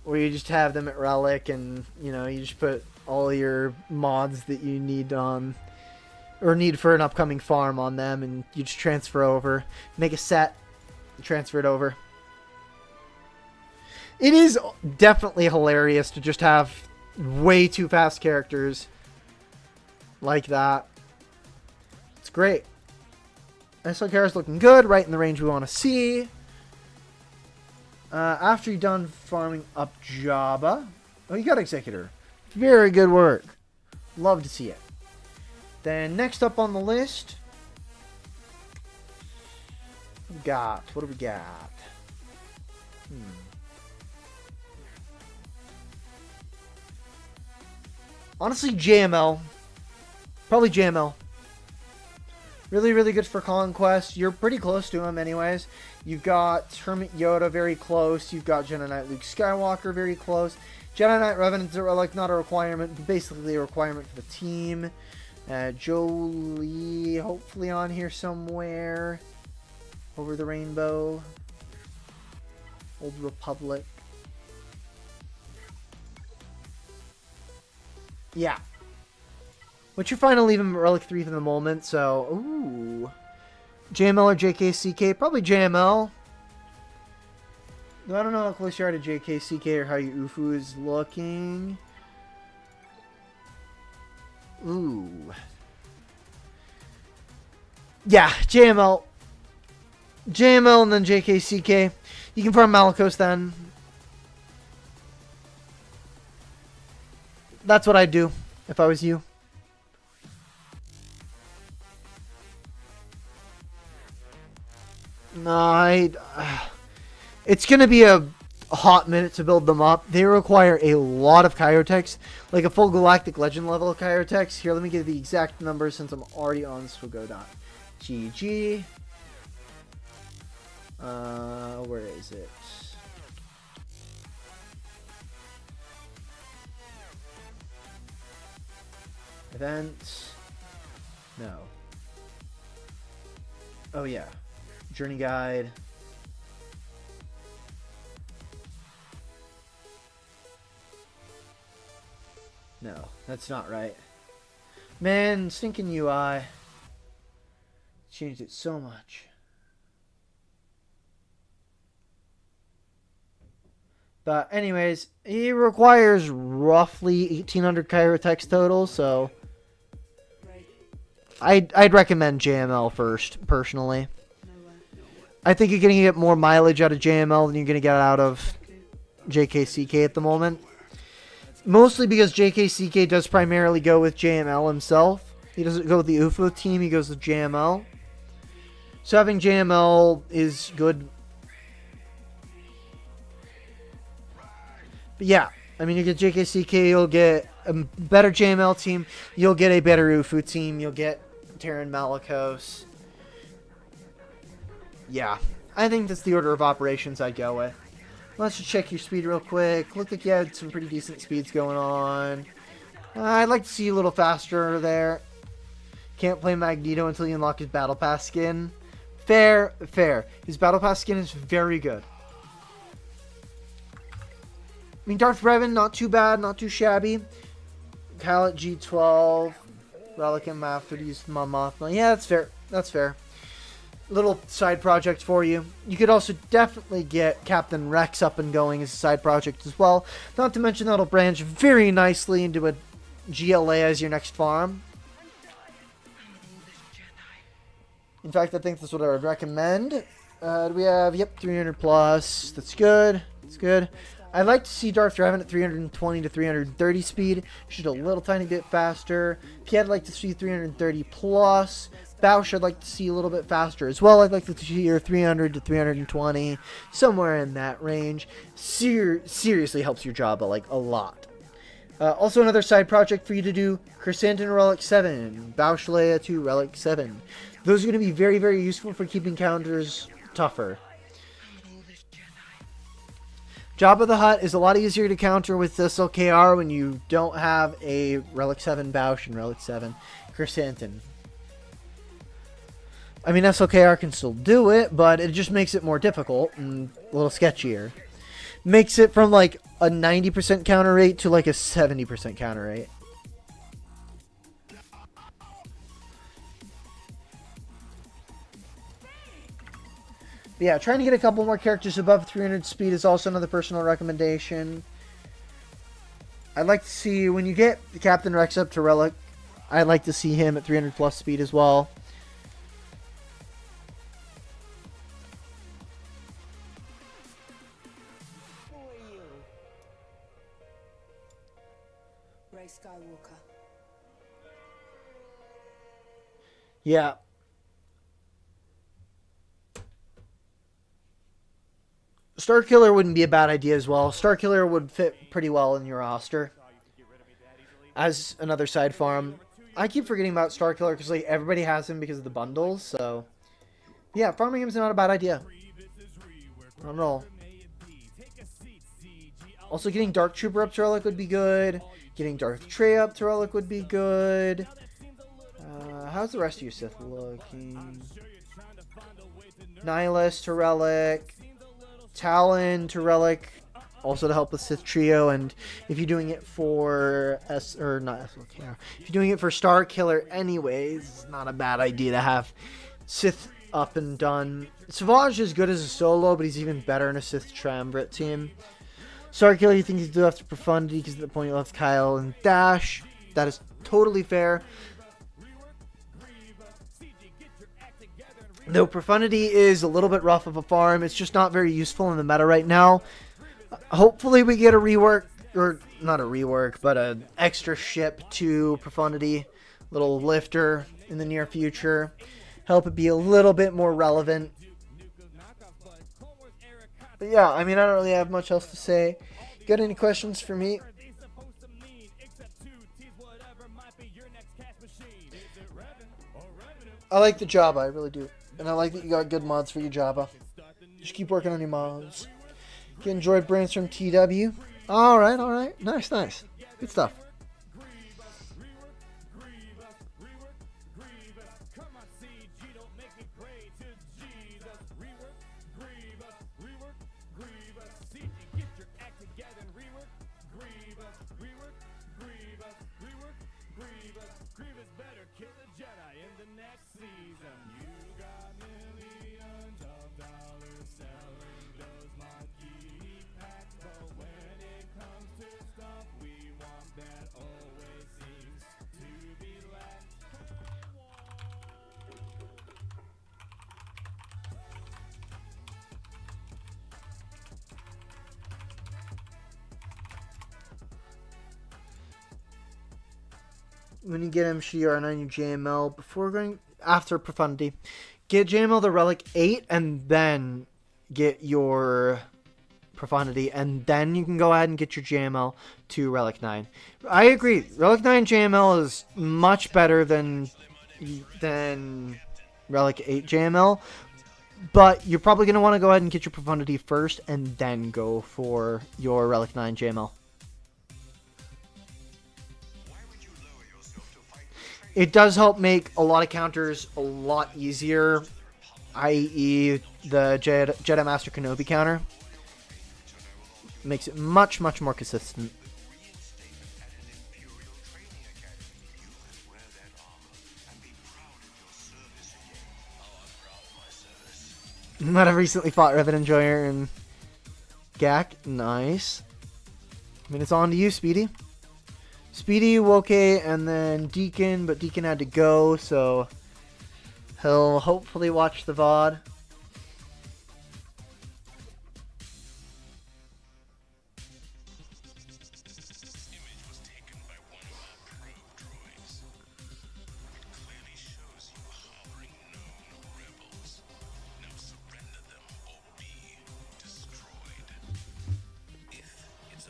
where you just have them at Relic and, you know, you just put all your mods that you need on or need for an upcoming farm on them and you just transfer over. Make a set, transfer it over. It is definitely hilarious to just have way too fast characters like that. It's great. SLKR looking good, right in the range we want to see. After you're done farming up Jabba. Oh, you got Executor. Very good work. Love to see it. Then next up on the list, what do we got? Honestly, JML. Probably JML. Really, really good for Conquest. You're pretty close to him anyways. You've got Hermit Yoda very close. You've got Jedi Knight Luke Skywalker very close. Jedi Knight Revenants are like not a requirement, but basically a requirement for the team. Jolie, hopefully on here somewhere. Over the rainbow. Old Republic. Yeah. But you're fine to leave him at Relic 3 for the moment, so... Ooh. JML or JKCK? Probably JML. Though I don't know how close you are to JKCK or how your UFU is looking. Ooh. Yeah, JML. JML and then JKCK. You can farm Malicos then. That's what I'd do if I was you. No, it's going to be a hot minute to build them up. They require a lot of Chirotechs, like a full Galactic Legend level of Chirotechs. Here, let me give the exact number since I'm already on Swogo.gg. Where is it? Events. No. Oh, yeah. Journey guide. No, that's not right. Man, stinking UI. Changed it so much. But anyways, he requires roughly 1,800 Chirotechs total, so I'd recommend JML first, personally. I think you're going to get more mileage out of JML than you're going to get out of JKCK at the moment. Mostly because JKCK does primarily go with JML himself. He doesn't go with the UFO team, he goes with JML. So having JML is good. But yeah, I mean, you get JKCK, you'll get a better JML team, you'll get a better UFO team, you'll get Terran Malicos. Yeah, I think that's the order of operations I'd go with. Let's just check your speed real quick. Looked like you had some pretty decent speeds going on. I'd like to see you a little faster there. Can't play Magneto until you unlock his Battle Pass skin. Fair, fair. His Battle Pass skin is very good. I mean, Darth Revan, not too bad, not too shabby. Kyle at G12. Relic and Master to use Mothma. Yeah, that's fair. That's fair. Little side project for you. You could also definitely get Captain Rex up and going as a side project as well. Not to mention that'll branch very nicely into a GLA as your next farm. In fact, I think that's what I would recommend. Do we have, yep, 300 plus. That's good. That's good. I'd like to see Darth Revan at 320 to 330 speed. Just a little tiny bit faster. Piet, I'd like to see 330 plus. Bausch, I'd like to see a little bit faster as well. I'd like to see your 300 to 320, somewhere in that range. Seriously helps your job like a lot. Also, another side project for you to do: Chrysanthemum Relic 7, Baushalea to Relic 7. Those are going to be very, very useful for keeping counters tougher. Jabba the Hutt is a lot easier to counter with this LKR when you don't have a Relic 7 Bausch and Relic 7 Chrysanthemum. I mean, SLKR can still do it, but it just makes it more difficult and a little sketchier. Makes it from like a 90% counter rate to like a 70% counter rate. But yeah, trying to get a couple more characters above 300 speed is also another personal recommendation. I'd like to see, when you get Captain Rex up to Relic, I'd like to see him at 300 plus speed as well. Who are you? Ray Skywalker. Yeah. Starkiller wouldn't be a bad idea as well. Starkiller would fit pretty well in your roster as another side farm. I keep forgetting about Starkiller because like everybody has him because of the bundles. So yeah, farming him is not a bad idea. Not at all. Also, getting Dark Trooper up to Relic would be good. Getting Darth Trey up to Relic would be good. How's the rest of your Sith looking? Nihilus to Relic. Talon to Relic, also to help with Sith Trio, and if you're doing it for if you're doing it for Star Killer anyways, it's not a bad idea to have Sith up and done. Savage is good as a solo, but he's even better in a Sith Triumvirate team. Star Killer, you think he's left to Profundity because at the point you left Kyle and Dash. That is totally fair. Though Profundity is a little bit rough of a farm, it's just not very useful in the meta right now. Hopefully we get a rework, or not a rework, but an extra ship to Profundity, little lifter in the near future. Help it be a little bit more relevant. But yeah, I mean, I don't really have much else to say. Got any questions for me? I like the Jabba, I really do. And I like that you got good mods for your Jabba. Just keep working on your mods. You enjoyed Brains from TW? Alright, alright. Nice, nice. Good stuff. When you get MCR on your JML, before going after Profundity, get JML the Relic 8 and then get your Profundity, and then you can go ahead and get your JML to Relic 9. I agree. Relic 9 JML is much better than Relic 8 JML, but you're probably going to want to go ahead and get your Profundity first and then go for your Relic 9 JML. It does help make a lot of counters a lot easier, i.e. the Jedi Master Kenobi counter. Makes it much, much more consistent. Might have recently fought Revan Enjoyer and GAC. Nice. I mean, it's on to you, Speedy. Speedy, Woke, and then Deacon, but Deacon had to go, so he'll hopefully watch the VOD.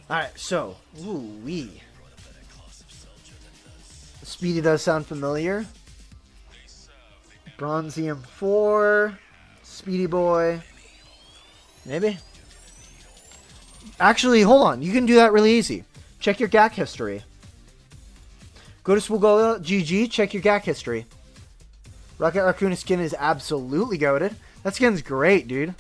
Alright, so, ooh-wee. Speedy does sound familiar. Bronzium 4. Speedy Boy. Maybe. Actually, hold on. You can do that really easy. Check your GAC history. Go to Swogola GG, check your GAC history. Rocket Raccoon skin is absolutely goated. That skin's great, dude.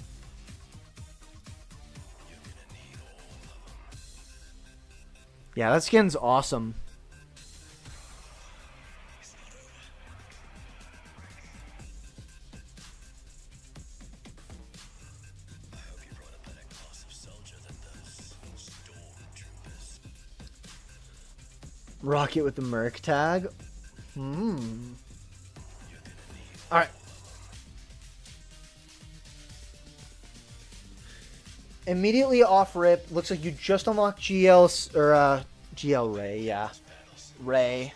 Yeah, that skin's awesome. Rocket with the Merc tag. Alright. Immediately off rip, looks like you just unlocked GL Ray, yeah. Ray.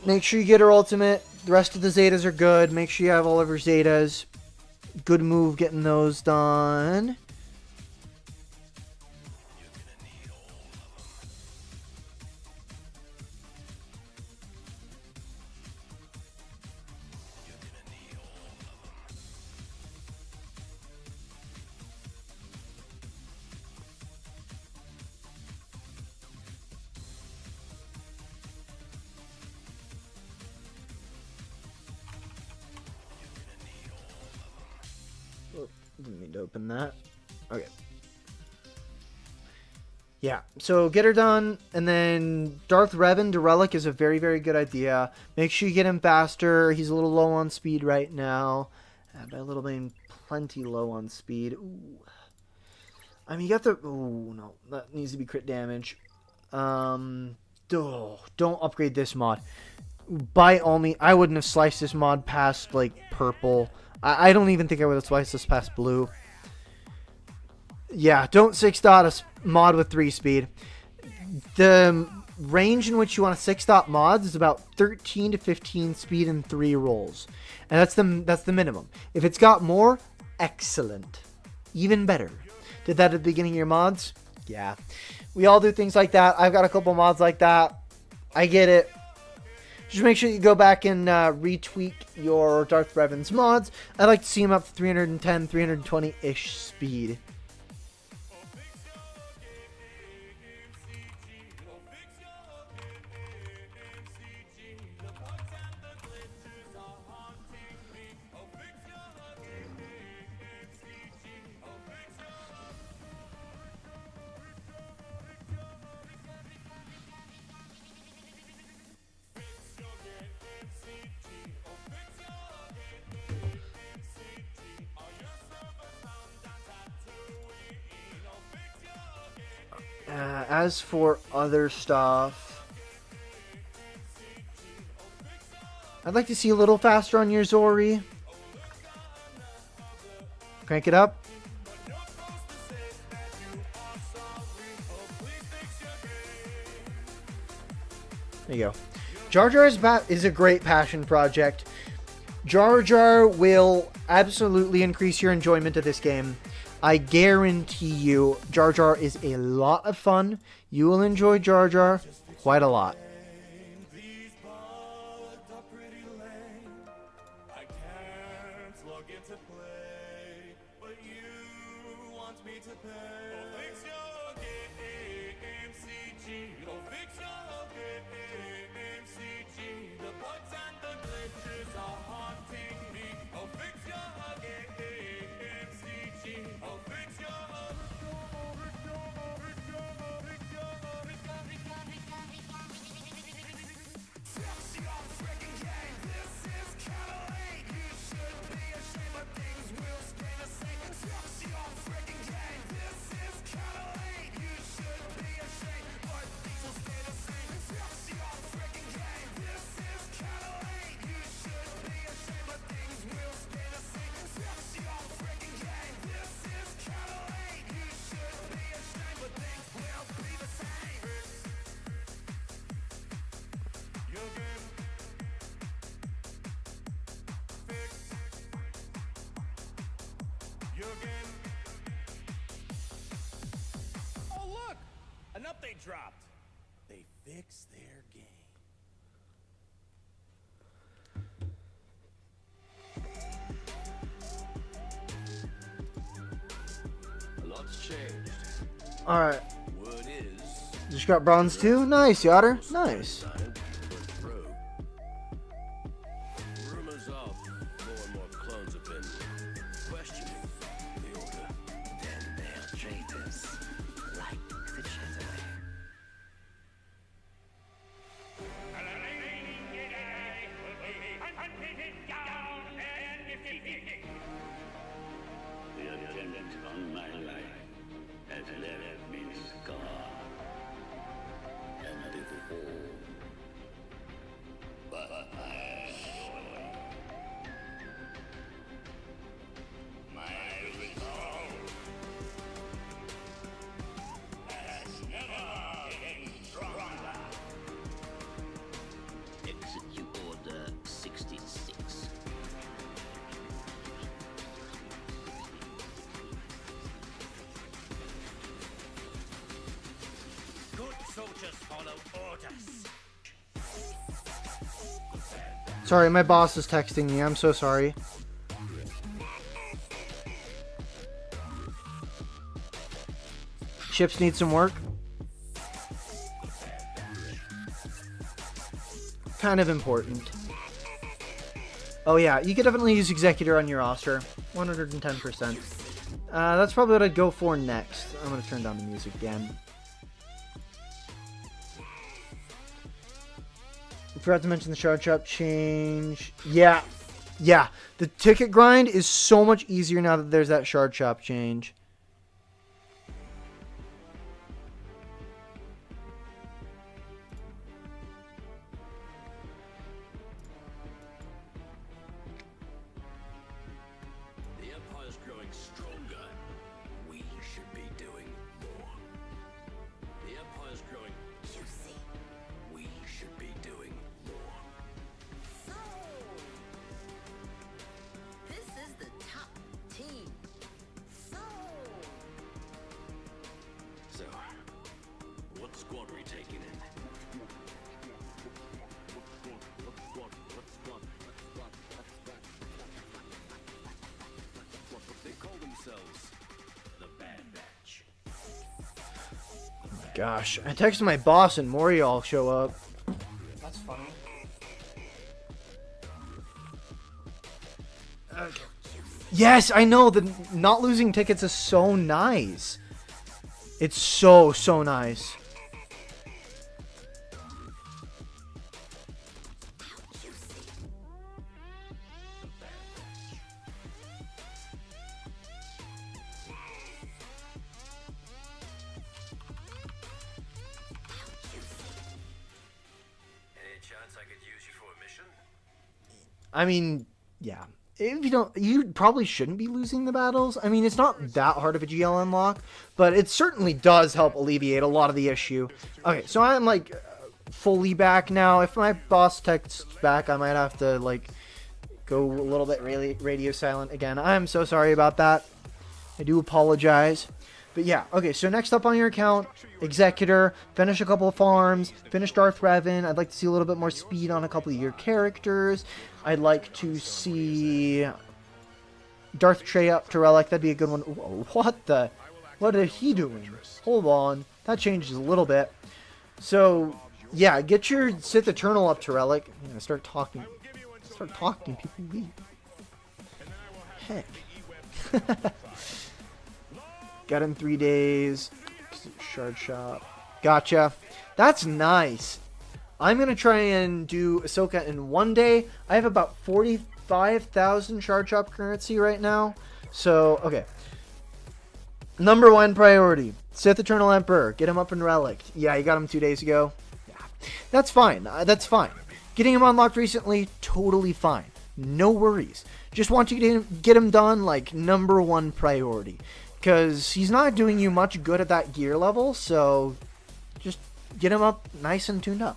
Make sure you get her ultimate. The rest of the Zetas are good. Make sure you have all of her Zetas. Good move getting those done. Didn't mean to open that. Okay. Yeah, so get her done, and then Darth Revan to Relic is a very, very good idea. Make sure you get him faster. He's a little low on speed right now. By a little bit, plenty low on speed. Ooh. I mean, you got the... Ooh, no. That needs to be crit damage. Don't upgrade this mod. By all means, I wouldn't have sliced this mod past, like, purple. I don't even think I would have sliced this past blue. Yeah, don't 6-dot a mod with 3 speed. The range in which you want to 6-dot mods is about 13 to 15 speed and 3 rolls. And that's the minimum. If it's got more, excellent. Even better. Did that at the beginning of your mods? Yeah. We all do things like that. I've got a couple mods like that. I get it. Just make sure you go back and retweak your Darth Revan's mods. I'd like to see him up to 310, 320-ish speed. As for other stuff, I'd like to see a little faster on your Zori. Crank it up. There you go. Jar Jar is a great passion project. Jar Jar will absolutely increase your enjoyment of this game. I guarantee you, Jar Jar is a lot of fun. You will enjoy Jar Jar quite a lot. Oh, look! An update dropped. They fixed their game. Alright. Word is, Just got bronze 2. Nice, Yotter. Nice. decided to push through. Rumors of more and more clones have been questioning the order. Then they're traitors, like the Jedi. The attendant on my life has left me scarred and deformed. But my soul, my resolve, has never been stronger. Execute Order 66. Good soldiers follow orders. Sorry, my boss is texting me. I'm so sorry. Ships need some work. Kind of important. Oh yeah, you could definitely use Executor on your roster. 110%. That's probably what I'd go for next. I'm going to turn down the music again. I forgot to mention the shard shop change. Yeah. The ticket grind is so much easier now that there's that shard shop change. The Empire's growing stronger. We should be doing more. The Empire's growing juicy. We should be doing more. So, this is the top team. So, So, what squad are we taking in? They call themselves the Bad Batch. Gosh, I texted my boss and Morial will show up. That's funny. Okay. Yes, I know. The not losing tickets is so nice. It's so nice. Any chance I could use you for a mission? I mean, yeah. If you probably shouldn't be losing the battles. I mean, it's not that hard of a GL unlock, but it certainly does help alleviate a lot of the issue. Okay, so I'm like fully back now. If my boss texts back, I might have to like go a little bit radio silent again. I'm so sorry about that. I do apologize. But yeah, okay, so next up on your account, Executor, finish a couple of farms, finish Darth Revan. I'd like to see a little bit more speed on a couple of your characters. I'd like to see Darth Trey up to Relic. That'd be a good one. Whoa, what are he doing? Hold on. That changes a little bit. So, yeah, get your Sith Eternal up to Relic. I'm gonna start talking. People leave. Heck. Got in 3 days. Shard shop. Gotcha. That's nice. I'm going to try and do Ahsoka in 1 day. I have about 45,000 shard shop currency right now. So, okay. Number 1 priority. Sith Eternal Emperor. Get him up in Relic. Yeah, you got him 2 days ago. Yeah. That's fine. That's fine. Getting him unlocked recently, totally fine. No worries. Just want you to get him done like number 1 priority. Because he's not doing you much good at that gear level, so just get him up nice and tuned up.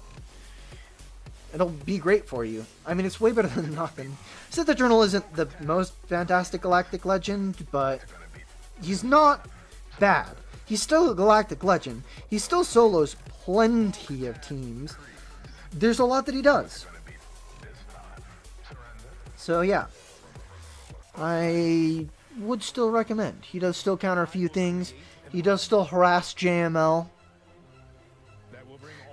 It'll be great for you. I mean, it's way better than nothing. Sith Eternal isn't the most fantastic galactic legend, but he's not bad. He's still a galactic legend. He still solos plenty of teams. There's a lot that he does. So yeah. I would still recommend. He does still counter a few things. He does still harass JML.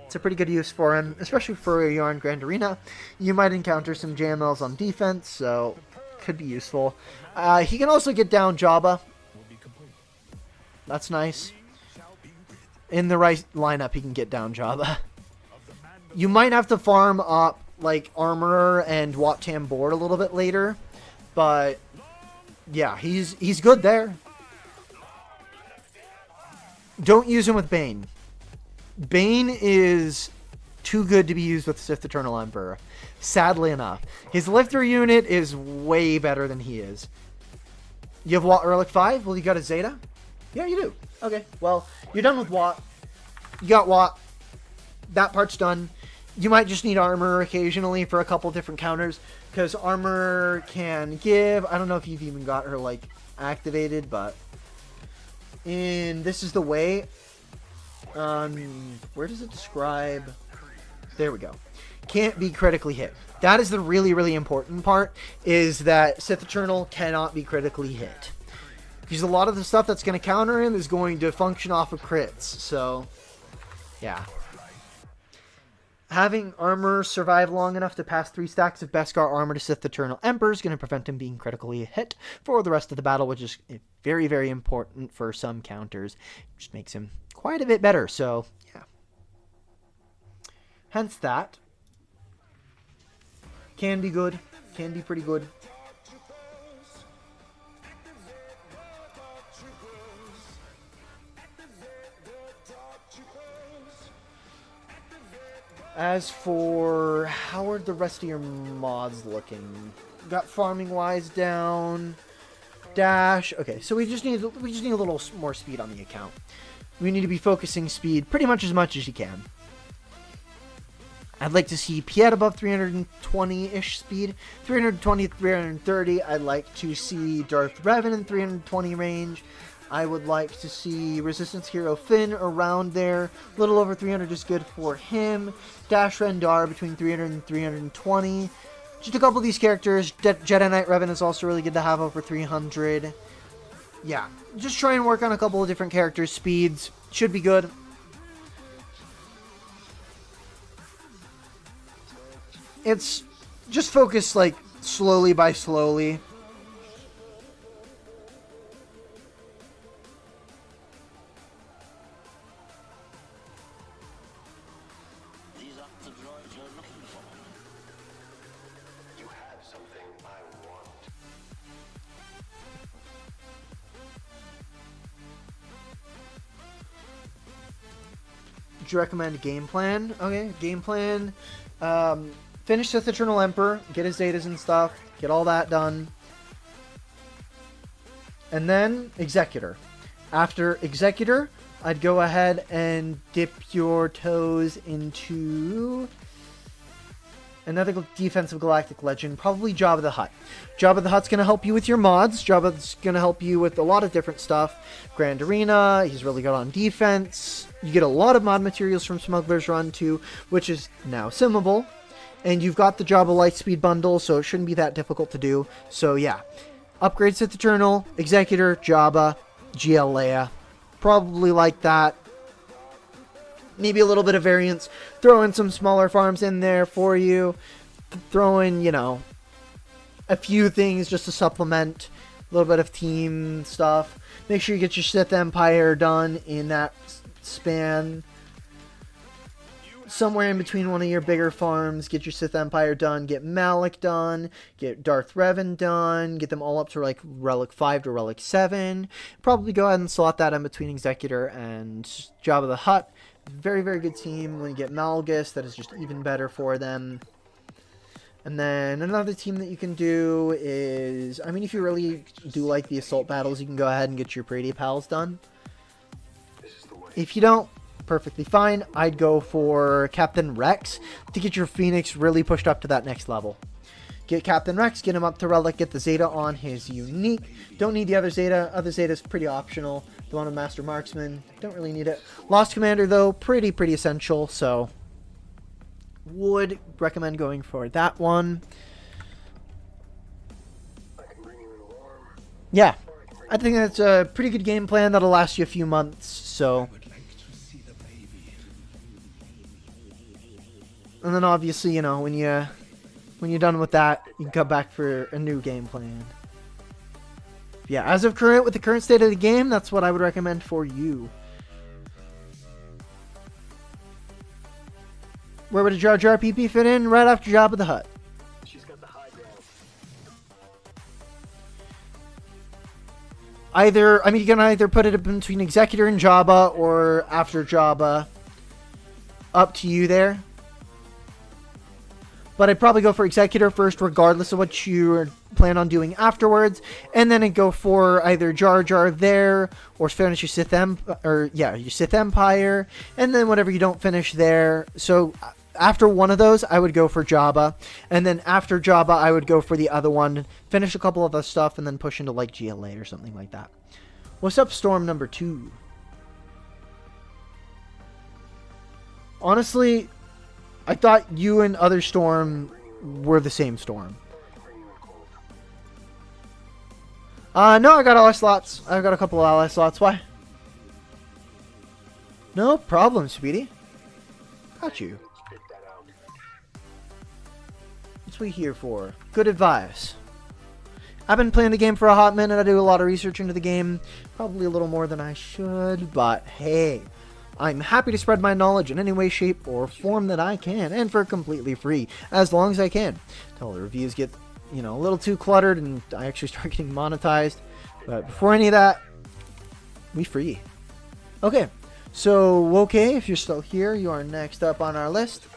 It's a pretty good use for him, especially for you're on Grand Arena. You might encounter some JMLs on defense, so could be useful. He can also get down Jabba. That's nice. In the right lineup, he can get down Jabba. You might have to farm up like Armorer and Wat Tambor a little bit later, but yeah, he's good there. Don't use him with Bane. Bane is too good to be used with Sith Eternal Emperor. Sadly enough. His lifter unit is way better than he is. You have Wat Relic 5? Well, you got a Zeta? Yeah, you do. Okay, well, you're done with Wat. You got Wat. That part's done. You might just need Armor occasionally for a couple different counters, because Armor can give... I don't know if you've even got her, like, activated, but... This is the way... where does it describe? There we go. Can't be critically hit. That is the really, really important part, is that Sith Eternal cannot be critically hit. Because a lot of the stuff that's going to counter him is going to function off of crits. So, yeah. Having Armor survive long enough to pass 3 stacks of Beskar armor to Sith Eternal Emperor is going to prevent him being critically hit for the rest of the battle, which is very, very important for some counters. Which makes him quite a bit better, so yeah. Hence that. Can be good. Can be pretty good. As for how are the rest of your mods looking? Got farming wise down. Dash. Okay, so we just need a little more speed on the account. We need to be focusing speed pretty much as you can. I'd like to see Piet above 320-ish speed. 320, 330. I'd like to see Darth Revan in 320 range. I would like to see Resistance Hero Finn around there. A little over 300 is good for him. Dash Rendar between 300 and 320. Just a couple of these characters. Jedi Knight Revan is also really good to have over 300. Yeah, just try and work on a couple of different characters' speeds. Should be good. It's just focus, like, slowly by slowly. These are the droids you're looking for. You have something I want. Would you recommend game plan? Okay, game plan. Finish Sith Eternal Emperor, get his Zetas and stuff, get all that done. And then Executor. After Executor, I'd go ahead and dip your toes into another defensive galactic legend, probably Jabba the Hutt. Jabba the Hutt's going to help you with your mods. Jabba's going to help you with a lot of different stuff. Grand Arena, he's really good on defense. You get a lot of mod materials from Smuggler's Run too, which is now simmable. And you've got the Jabba Lightspeed bundle, so it shouldn't be that difficult to do. So yeah, upgrade Sith Eternal, Executor, Jabba, GL Leia. Probably like that. Maybe a little bit of variance. Throw in some smaller farms in there for you. Throw in, you know, a few things just to supplement. A little bit of team stuff. Make sure you get your Sith Empire done in that span. Somewhere in between one of your bigger farms, get your Sith Empire done, get Malak done, get Darth Revan done, get them all up to like Relic 5 to Relic 7. Probably go ahead and slot that in between Executor and Jabba the Hutt. Very, very good team. When you get Malgus, that is just even better for them. And then another team that you can do is, I mean, if you really do like the assault battles, you can go ahead and get your Brady Pals done. If you don't, perfectly fine. I'd go for Captain Rex to get your Phoenix really pushed up to that next level. Get Captain Rex, get him up to Relic, get the Zeta on his unique. Don't need the other Zeta. Other Zeta's pretty optional. The one of Master Marksman, don't really need it. Lost Commander, though, pretty essential, so would recommend going for that one. I can bring you in warm. Yeah. Or I can I think that's a pretty good game plan that'll last you a few months, so. And then obviously, you know, when you're done with that, you can come back for a new game plan. Yeah, as of current, with the current state of the game, that's what I would recommend for you. Where would a Jar Jar PP fit in? Right after Jabba the Hutt. She's got the high ground. Either, I mean, you can either put it between Executor and Jabba or after Jabba. Up to you there. But I'd probably go for Executor first, regardless of what you plan on doing afterwards, and then I'd go for either Jar Jar there, or finish your your Sith Empire, and then whatever you don't finish there. So after one of those, I would go for Jabba, and then after Jabba, I would go for the other one, finish a couple of the stuff, and then push into like GLA or something like that. What's up, Storm number 2? Honestly, I thought you and other Storm were the same Storm. No, I got ally slots. I've got a couple of ally slots. Why? No problem, Speedy. Got you. That's what we're here for. Good advice. I've been playing the game for a hot minute. I do a lot of research into the game. Probably a little more than I should, but hey. I'm happy to spread my knowledge in any way, shape, or form that I can, and for completely free, as long as I can. Until the reviews get, you know, a little too cluttered and I actually start getting monetized. But before any of that, we free. Okay, so, okay, if you're still here, you are next up on our list.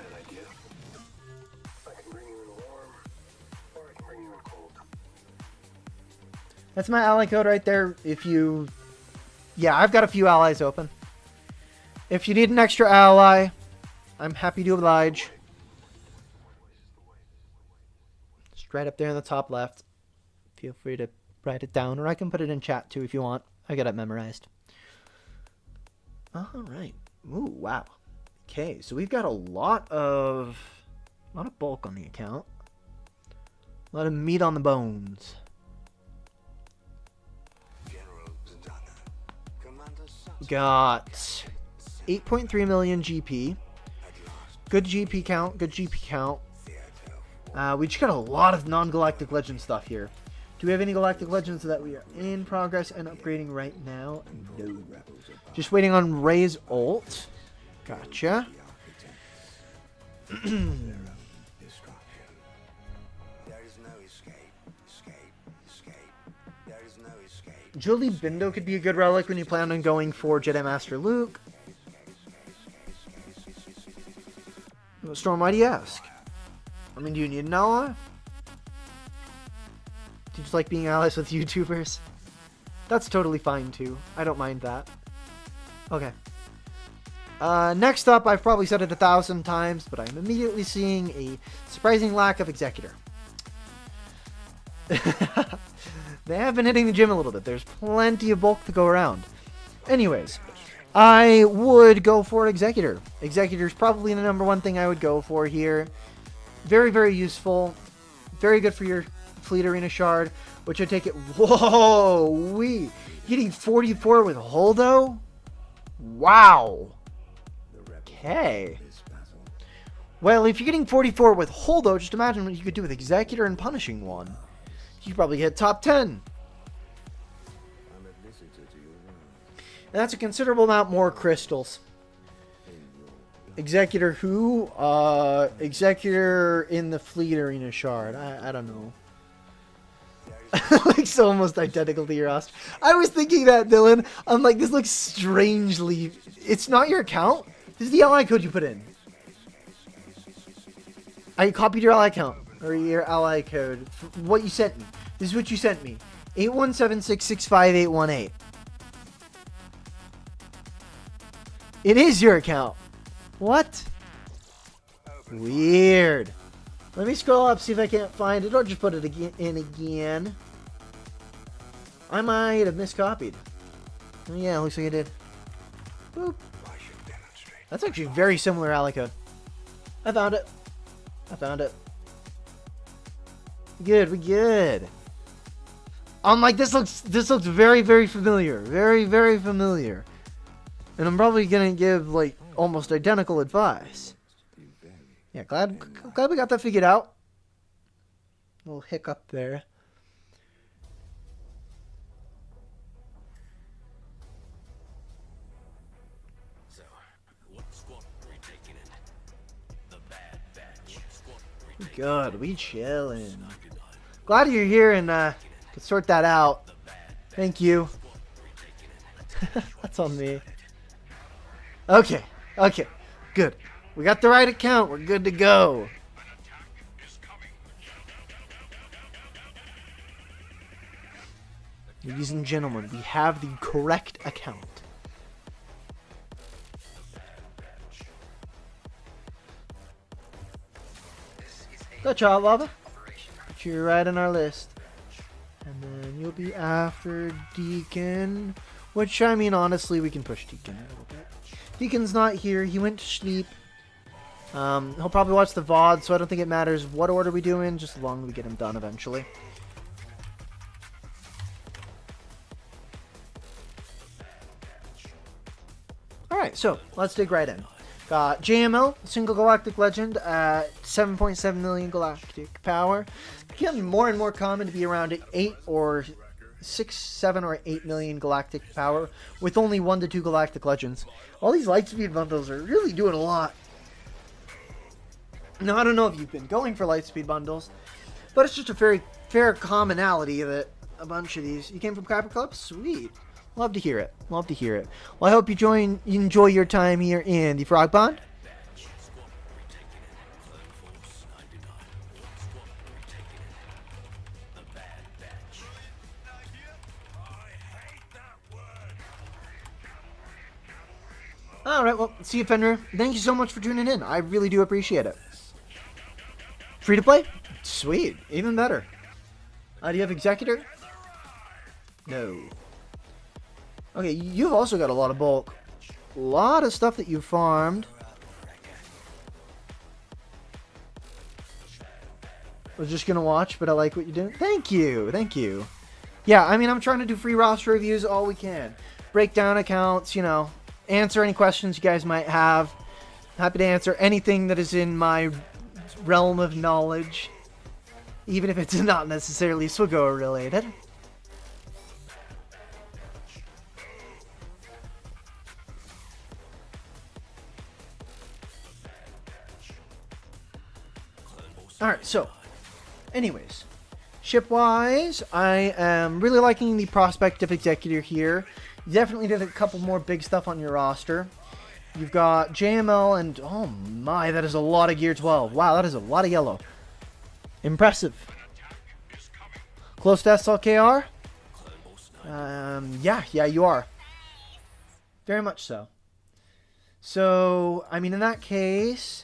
That's my ally code right there. If you... Yeah, I've got a few allies open. If you need an extra ally, I'm happy to oblige. Just right up there in the top left. Feel free to write it down, or I can put it in chat too if you want. I got it memorized. Alright. Ooh, wow. Okay, so we've got a lot of bulk on the account. A lot of meat on the bones. We got 8.3 million GP. Good GP count. Good GP count. We just got a lot of non-Galactic Legend stuff here. Do we have any Galactic Legends that we are in progress and upgrading right now? No. Just waiting on Rey's ult. Gotcha. Julie Bindo could be a good relic when you plan on going for Jedi Master Luke. Storm, why do you ask? I mean, do you need an ally? Do you just like being allies with YouTubers? That's totally fine too. I don't mind that. Okay. Next up, I've probably said it 1,000 times, but I'm immediately seeing a surprising lack of Executor. They have been hitting the gym a little bit. There's plenty of bulk to go around. Anyways, I would go for Executor. Executor is probably the #1 thing I would go for here. Very, very useful. Very good for your Fleet Arena Shard, which I take it... Whoa! We getting 44 with Holdo? Wow! Okay. Well, if you're getting 44 with Holdo, just imagine what you could do with Executor and Punishing One. You probably hit top 10. And that's a considerable amount more crystals. Executor who? Executor in the Fleet Arena Shard. I don't know. Looks almost identical to your Ost. I was thinking that, Dylan. I'm like, this looks strangely... It's not your account. This is the ally code you put in. I copied your ally account. Or your ally code. What you sent me. This is what you sent me. 817665818. It is your account. What? Weird. Let me scroll up, see if I can't find it, or just put it in again. I might have miscopied. Oh, yeah, looks like I did. Boop. That's actually very similar ally code. I found it. I found it. Good, we good. I'm like, this looks very, very familiar. Very, very familiar. And I'm probably gonna give like almost identical advice. Yeah, glad we got that figured out. Little hiccup there. So, what squad are we taking in? The Bad Batch. Squad are we taking Good, we chillin'. Glad you're here and could sort that out. Thank you. That's on me. Okay, good. We got the right account. We're good to go. Ladies and gentlemen, we have the correct account. Good job, Lava. Put you right on our list. And then you'll be after Deacon. Which, I mean, honestly, we can push Deacon a little bit. Deacon's not here. He went to sleep. He'll probably watch the VOD, so I don't think it matters what order we do in, just as long as we get him done eventually. Alright, so let's dig right in. Got JML, Single Galactic Legend, at 7.7 million galactic power. Getting more and more common to be around 8 or 6, 7, or 8 million galactic power with only 1 to 2 galactic legends. All these Lightspeed bundles are really doing a lot. Now, I don't know if you've been going for Lightspeed bundles, but it's just a very fair commonality that a bunch of these... You came from Kuiper Club? Sweet. Love to hear it. Love to hear it. Well, I hope you enjoy your time here in the Frog Pond. Alright, well, see you, Fenrir. Thank you so much for tuning in. I really do appreciate it. Free to play? Sweet. Even better. Do you have Executor? No. Okay, you've also got a lot of bulk. A lot of stuff that you farmed. I was just gonna watch, but I like what you're doing. Thank you. Thank you. Yeah, I mean, I'm trying to do free roster reviews all we can. Break down accounts, you know. Answer any questions you guys might have. Happy to answer anything that is in my realm of knowledge. Even if it's not necessarily Swigo related. Alright, so, anyways, ship-wise, I am really liking the prospect of Executor here. You definitely did a couple more big stuff on your roster. You've got JML and, oh my, that is a lot of Gear 12. Wow, that is a lot of yellow. Impressive. Close to SLKR? Yeah, you are. Very much so. So, I mean, in that case...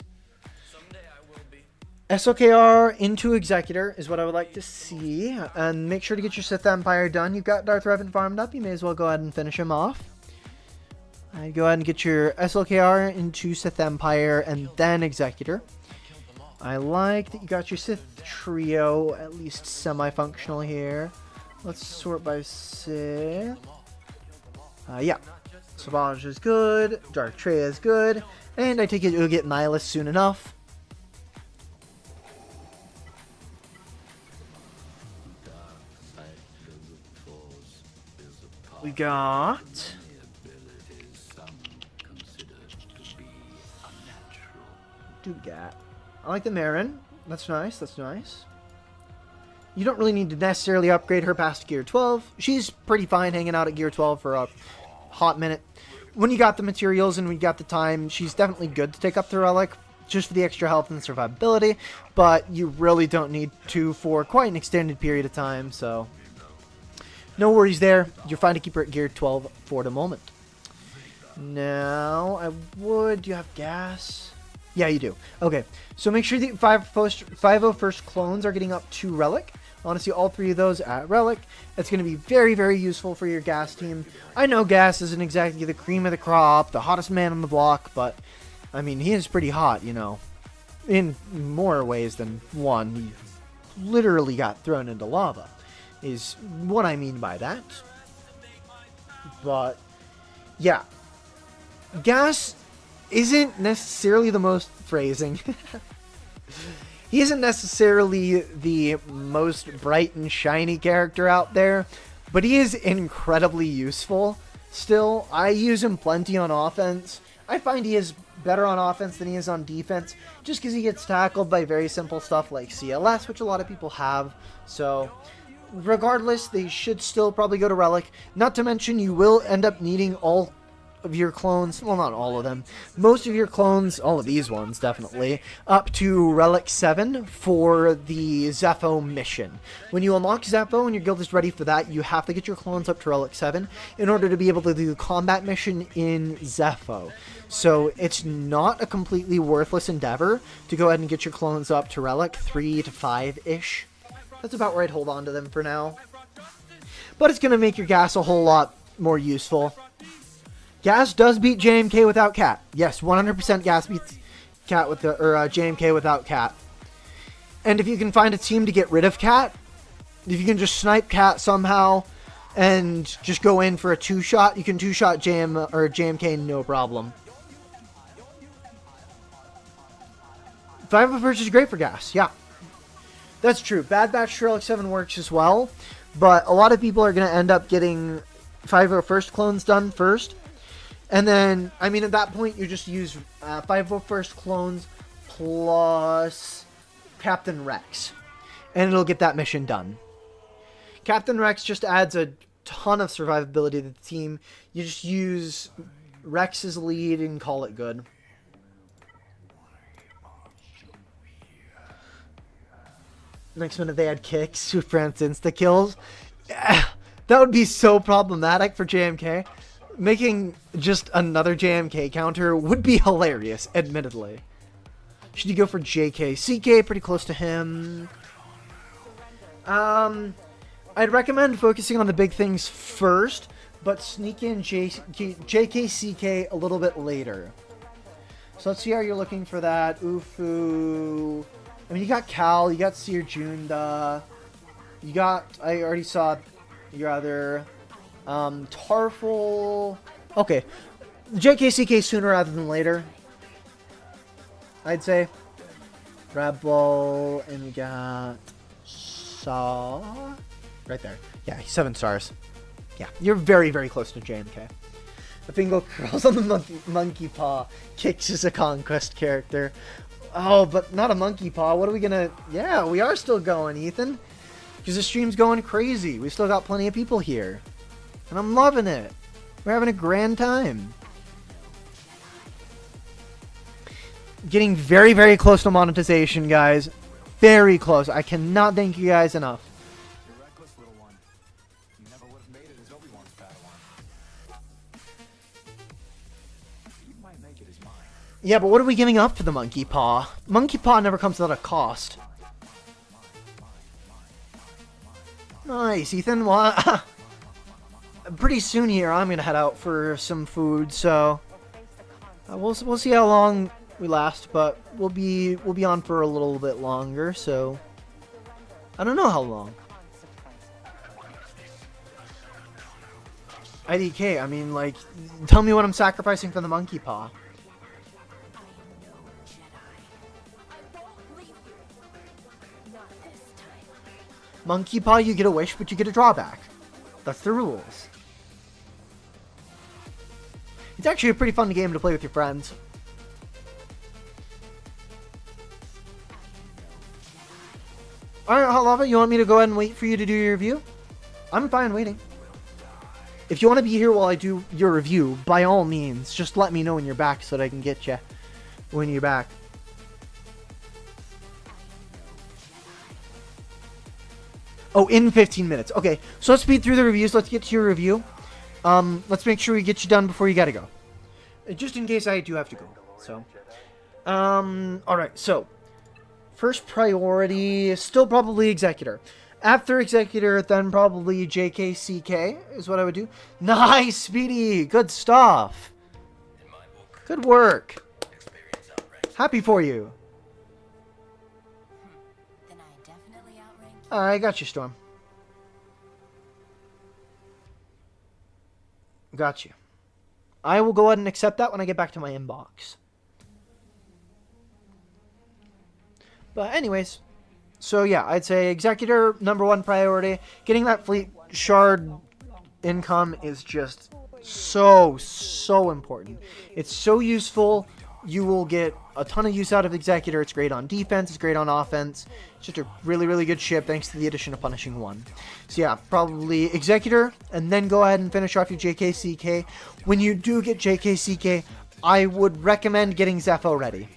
SLKR into Executor is what I would like to see. And make sure to get your Sith Empire done. You've got Darth Revan farmed up. You may as well go ahead and finish him off. Go ahead and get your SLKR into Sith Empire and then Executor. I like that you got your Sith trio at least semi-functional here. Let's sort by Sith. Yeah. Savage is good. Dark Trey is good. And I take it you'll get Nihilus soon enough. We got... Dugat. I like the Marin. That's nice, that's nice. You don't really need to necessarily upgrade her past Gear 12. She's pretty fine hanging out at Gear 12 for a hot minute. When you got the materials and we got the time, she's definitely good to take up the Relic, just for the extra health and survivability, but you really don't need to for quite an extended period of time, so... No worries there. You're fine to keep her at Gear 12 for the moment. Now, do you have gas? Yeah, you do. Okay, so make sure the 501st clones are getting up to Relic. I want to see all 3 of those at Relic. It's going to be very, very useful for your gas team. I know gas isn't exactly the cream of the crop, the hottest man on the block, but, I mean, he is pretty hot, you know. In more ways than one. He literally got thrown into lava. is what I mean by that. But, yeah. Gas isn't necessarily the most phrasing. He isn't necessarily the most bright and shiny character out there, but he is incredibly useful. Still, I use him plenty on offense. I find he is better on offense than he is on defense, just because he gets tackled by very simple stuff like CLS, which a lot of people have. So, regardless, they should still probably go to Relic. Not to mention, you will end up needing all of your clones, well, not all of them, most of your clones, all of these ones definitely, up to Relic 7 for the Zepho mission. When you unlock Zepho and your guild is ready for that, you have to get your clones up to Relic 7 in order to be able to do the combat mission in Zepho. So it's not a completely worthless endeavor to go ahead and get your clones up to Relic 3 to 5-ish. That's about where I'd hold on to them for now. But it's going to make your gas a whole lot more useful. Gas does beat JMK without Cat. Yes, 100% Gas beats Cat with the JMK without Cat. And if you can find a team to get rid of Cat, if you can just snipe Cat somehow and just go in for a 2-shot, you can 2-shot JMK no problem. 501st is great for Gas, yeah. That's true. Bad Batch Relic 7 works as well, but a lot of people are going to end up getting 501st clones done first. And then, I mean, at that point, you just use 501st clones plus Captain Rex. And it'll get that mission done. Captain Rex just adds a ton of survivability to the team. You just use Rex as lead and call it good. Next minute they add kicks, Super insta kills. That would be so problematic for JMK. Making just another JMK counter would be hilarious, admittedly. Should you go for JK? CK, pretty close to him. I'd recommend focusing on the big things first, but sneak in JK, CK a little bit later. So let's see how you're looking for that. Ufu. I mean, you got Cal, you got Seer Junda. You got, I already saw your other... Tarful. Okay. JKCK sooner rather than later, I'd say. Rebel, and we got Saw. Right there. Yeah, 7 stars. Yeah, you're very, very close to JMK. The Fingal curls on the monkey paw. Kicks is a conquest character. Oh, but not a monkey paw. What are we gonna... Yeah, we are still going, Ethan. Because the stream's going crazy. We still got plenty of people here. And I'm loving it. We're having a grand time. Getting very, very close to monetization, guys. Very close. I cannot thank you guys enough. You're reckless, little one. You never would have made it as Obi-Wan's Padawan. You might make it as mine. Yeah, but what are we giving up for the monkey paw? Monkey paw never comes without a cost. Nice, Ethan. Well, pretty soon here, I'm gonna head out for some food, so we'll see how long we last, but we'll be on for a little bit longer, so I don't know how long. IDK, I mean, like, tell me what I'm sacrificing for the monkey paw. Monkey paw, you get a wish, but you get a drawback. That's the rules. It's actually a pretty fun game to play with your friends. Alright, Halava, you want me to go ahead and wait for you to do your review? I'm fine waiting. If you want to be here while I do your review, by all means, just let me know when you're back so that I can get you when you're back. Oh, in 15 minutes. Okay, so let's speed through the reviews. Let's get to your review. Let's make sure we get you done before you gotta go. Just in case I do have to go. So, alright, so first priority is still probably Executor. After Executor, then probably JKCK is what I would do. Nice, Speedy! Good stuff! Good work! Happy for you! Then I definitely outranked. Alright, I got you, Storm. Got you. I will go ahead and accept that when I get back to my inbox. But anyways, so yeah, I'd say Executor, number one priority. Getting that fleet shard income is just so important. It's so useful. You will get a ton of use out of Executor. It's great on defense. It's great on offense. It's just a really good ship thanks to the addition of Punishing 1. So yeah, probably Executor, and then go ahead and finish off your JKCK. When you do get JKCK, I would recommend getting Zepho ready.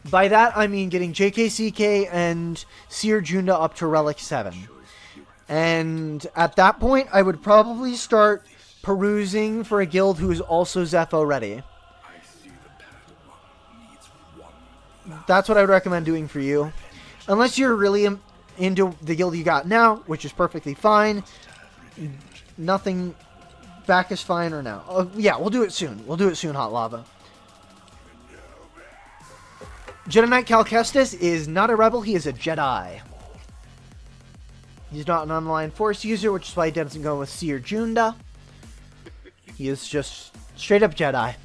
By that, I mean getting JKCK and Seer Junda up to Relic 7. And at that point, I would probably start perusing for a guild who is also Zepho ready. That's what I would recommend doing for you. Unless you're really into the guild you got now, which is perfectly fine. Nothing back is fine or now. Yeah, we'll do it soon. We'll do it soon, Hot Lava. Jedi Knight Cal Kestis is not a rebel, he is a Jedi. He's not an online Force user, which is why he doesn't go with Seer Junda. He is just straight up Jedi.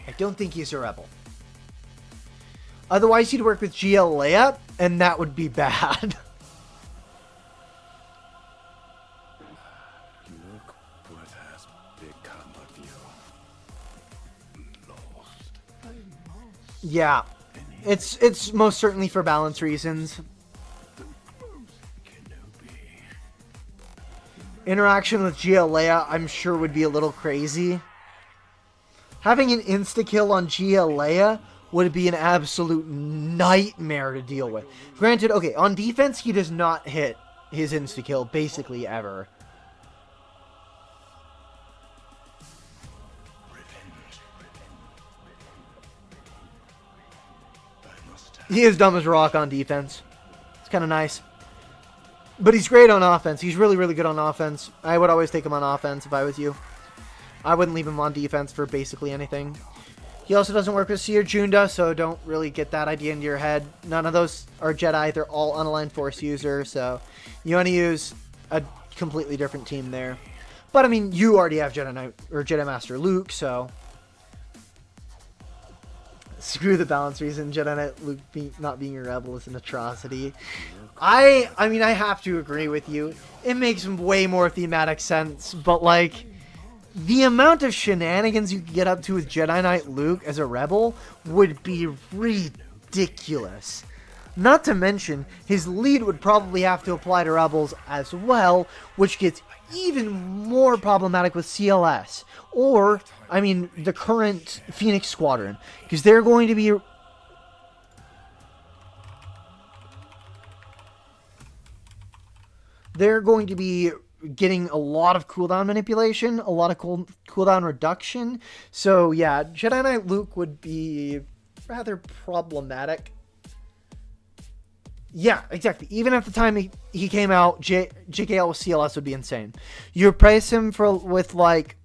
I don't think he's a rebel. Otherwise, he'd work with GL Leia, and that would be bad. Look what has become of you. Lost. Yeah, it's most certainly for balance reasons. Interaction with GL Leia, I'm sure, would be a little crazy. Having an insta-kill on GL Leia would be an absolute nightmare to deal with. Granted, okay, on defense, he does not hit his insta-kill basically ever. He is dumb as a rock on defense. It's kind of nice. But he's great on offense. He's really good on offense. I would always take him on offense if I was you. I wouldn't leave him on defense for basically anything. He also doesn't work with Seer Junda, so don't really get that idea into your head. None of those are Jedi. They're all unaligned Force users, so you want to use a completely different team there. But, I mean, you already have Jedi Knight, or Jedi Master Luke, so screw the balance reason. Jedi Knight Luke not being a rebel is an atrocity. I mean, I have to agree with you. It makes way more thematic sense, but, like, the amount of shenanigans you could get up to with Jedi Knight Luke as a rebel would be ridiculous. Not to mention, his lead would probably have to apply to rebels as well, which gets even more problematic with CLS. Or, I mean, the current Phoenix Squadron. Because they're going to be... getting a lot of cooldown manipulation, a lot of cooldown reduction. So yeah, Jedi Knight Luke would be rather problematic. Yeah, exactly. Even at the time he came out, JKL with CLS would be insane. You replace him with like,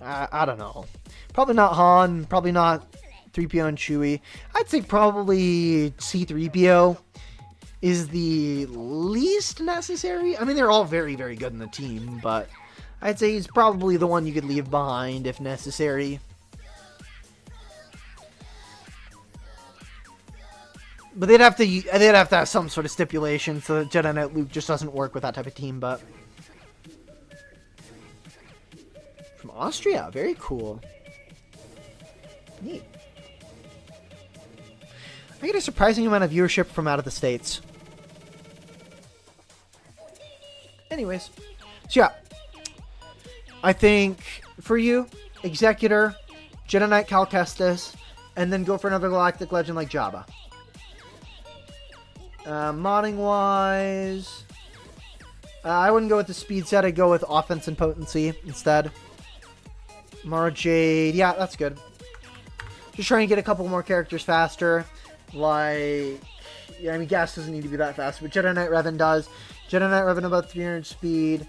I don't know. Probably not Han, probably not 3PO and Chewie. I'd say probably C-3PO is the least necessary. I mean, they're all very good in the team, but I'd say he's probably the one you could leave behind if necessary. But they'd have to have some sort of stipulation so that Jedi Knight Luke just doesn't work with that type of team. But from Austria, very cool. Neat. I get a surprising amount of viewership from out of the States. Anyways, so yeah, I think for you, Executor, Jedi Knight Cal Kestis, and then go for another Galactic Legend like Jabba. Modding wise, I wouldn't go with the speed set. I'd go with offense and potency instead. Mara Jade, yeah, that's good. Just trying to get a couple more characters faster. Like, yeah, I mean, gas doesn't need to be that fast, but Jedi Knight Revan does. Jedi Knight Revan about 300 speed.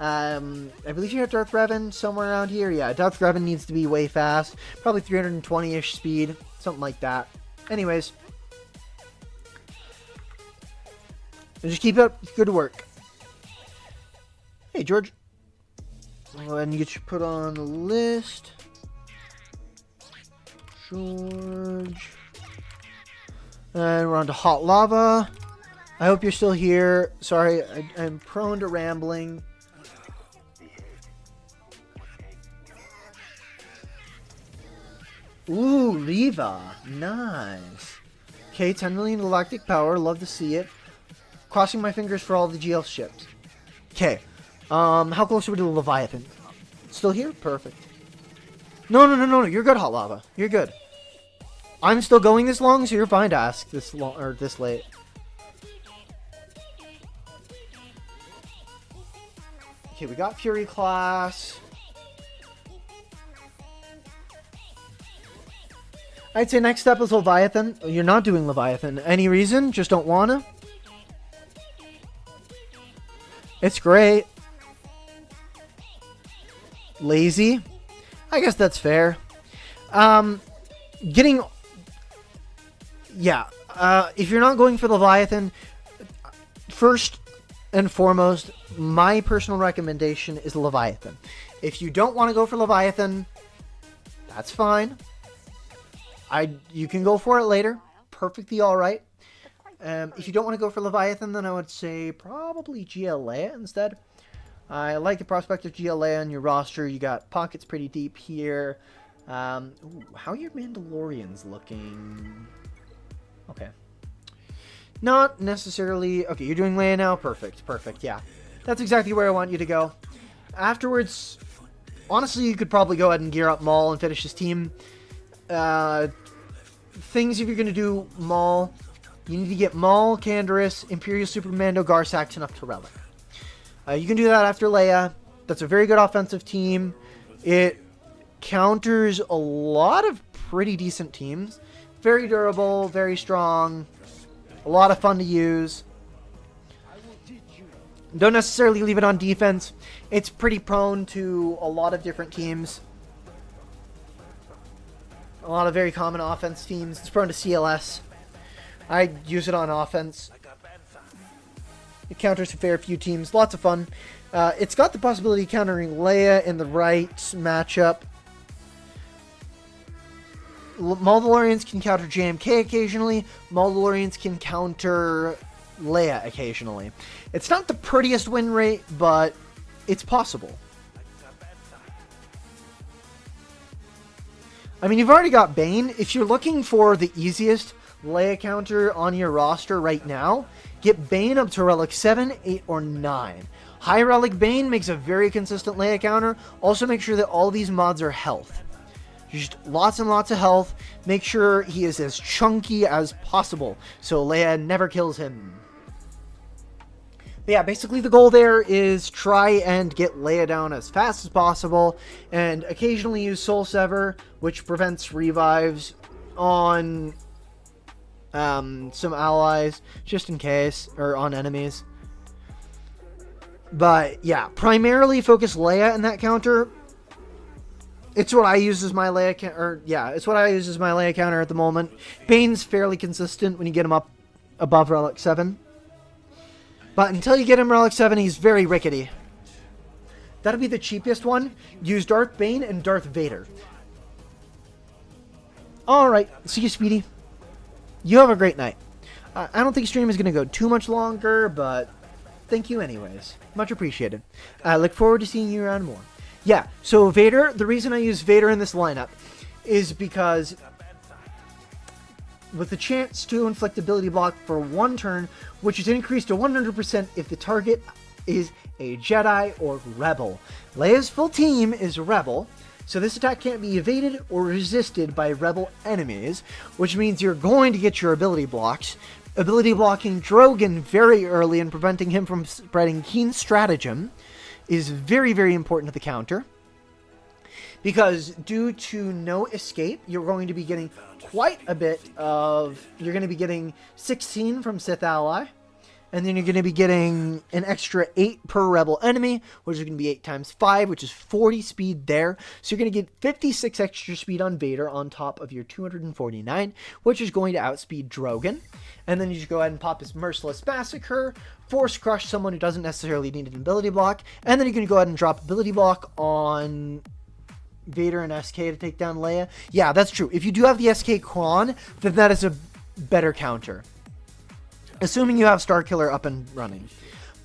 I believe you have Darth Revan somewhere around here. Yeah, Darth Revan needs to be way fast. Probably 320-ish speed. Something like that. Anyways. And just keep up good work. Hey, George. Go ahead and get you put on the list. George. And we're on to hot lava. I hope you're still here. Sorry, I'm prone to rambling. Ooh, Leva. Nice. Okay, 10 million galactic power. Love to see it. Crossing my fingers for all the GL ships. Okay. How close are we to the Leviathan? Still here? Perfect. No. You're good, hot lava. You're good. I'm still going this long, so you're fine to ask this long or this late. Okay, we got Fury class. I'd say next step is Leviathan. You're not doing Leviathan. Any reason? Just don't wanna? It's great. Lazy? I guess that's fair. If you're not going for Leviathan, first and foremost, my personal recommendation is Leviathan. If you don't want to go for Leviathan, that's fine. You can go for it later. Perfectly alright. If you don't want to go for Leviathan, then I would say probably GLA instead. I like the prospect of GLA on your roster. You got pockets pretty deep here. How are your Mandalorians looking? Okay. Not necessarily... Okay, you're doing Leia now? Perfect, yeah. That's exactly where I want you to go. Afterwards, honestly, you could probably go ahead and gear up Maul and finish his team. Things if you're going to do Maul, you need to get Maul, Canderous, Imperial Supermando, Garsax, and up to Relic. You can do that after Leia. That's a very good offensive team. It counters a lot of pretty decent teams. Very durable, very strong, a lot of fun to use. Don't necessarily leave it on defense. It's pretty prone to a lot of different teams. A lot of very common offense teams. It's prone to CLS. I use it on offense. It counters a fair few teams. Lots of fun. It's got the possibility of countering Leia in the right matchup. Mandalorians can counter JMK occasionally. Mandalorians can counter Leia occasionally. It's not the prettiest win rate, but it's possible. I mean, you've already got Bane. If you're looking for the easiest Leia counter on your roster right now, get Bane up to Relic 7, 8, or 9. High Relic Bane makes a very consistent Leia counter. Also make sure that all these mods are health. Just lots and lots of health. Make sure he is as chunky as possible, so Leia never kills him. But yeah, basically the goal there is try and get Leia down as fast as possible, and occasionally use Soul Sever, which prevents revives on some allies, just in case, or on enemies. But yeah, primarily focus Leia in that counter. It's what I use as my Leia counter at the moment. Bane's fairly consistent when you get him up above Relic 7. But until you get him Relic 7, he's very rickety. That'll be the cheapest one. Use Darth Bane and Darth Vader. Alright, see you, Speedy. You have a great night. I don't think stream is going to go too much longer, but thank you anyways. Much appreciated. I look forward to seeing you around more. Yeah, so Vader, the reason I use Vader in this lineup is because with the chance to inflict ability block for one turn, which is increased to 100% if the target is a Jedi or Rebel. Leia's full team is Rebel, so this attack can't be evaded or resisted by Rebel enemies, which means you're going to get your ability blocks. Ability blocking Drogon very early and preventing him from spreading Keen Stratagem is very, very important to the counter. Because due to no escape, you're going to be getting quite a bit of... You're going to be getting 16 from Sith Ally. And then you're going to be getting an extra 8 per rebel enemy, which is going to be 8 times 5, which is 40 speed there. So you're going to get 56 extra speed on Vader on top of your 249, which is going to outspeed Drogon. And then you just go ahead and pop his Merciless Massacre, Force Crush someone who doesn't necessarily need an ability block. And then you're going to go ahead and drop ability block on Vader and SK to take down Leia. Yeah, that's true. If you do have the SK Quan, then that is a better counter. Assuming you have Starkiller up and running.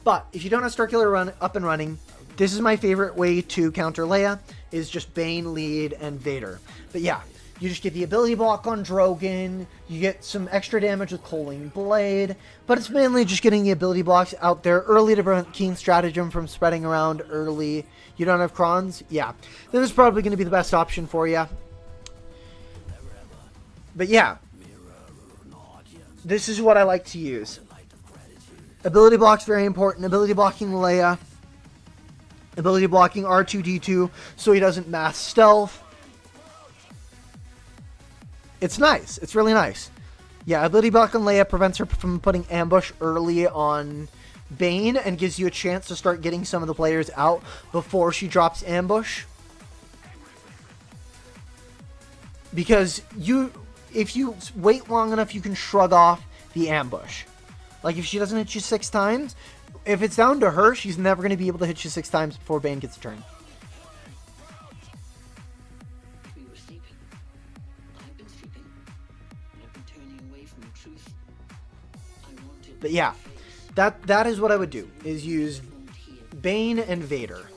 But if you don't have Starkiller up and running, this is my favorite way to counter Leia, is just Bane, Lead, and Vader. But yeah, you just get the ability block on Drogon, you get some extra damage with Coaling Blade, but it's mainly just getting the ability blocks out there early to prevent Keen Stratagem from spreading around early. You don't have Crons? Yeah. Then it's probably going to be the best option for you. But yeah. This is what I like to use. Ability block's very important. Ability blocking Leia. Ability blocking R2-D2 so he doesn't mass stealth. It's nice. It's really nice. Yeah, ability block on Leia prevents her from putting ambush early on Bane and gives you a chance to start getting some of the players out before she drops ambush. Because if you wait long enough, you can shrug off the ambush. Like, if she doesn't hit you 6 times, if it's down to her, she's never going to be able to hit you 6 times before Bane gets a turn. We were sleeping. I've been sleeping. I've been turning away from the truth. I wanted. But yeah, that is what I would do, is use Bane and Vader.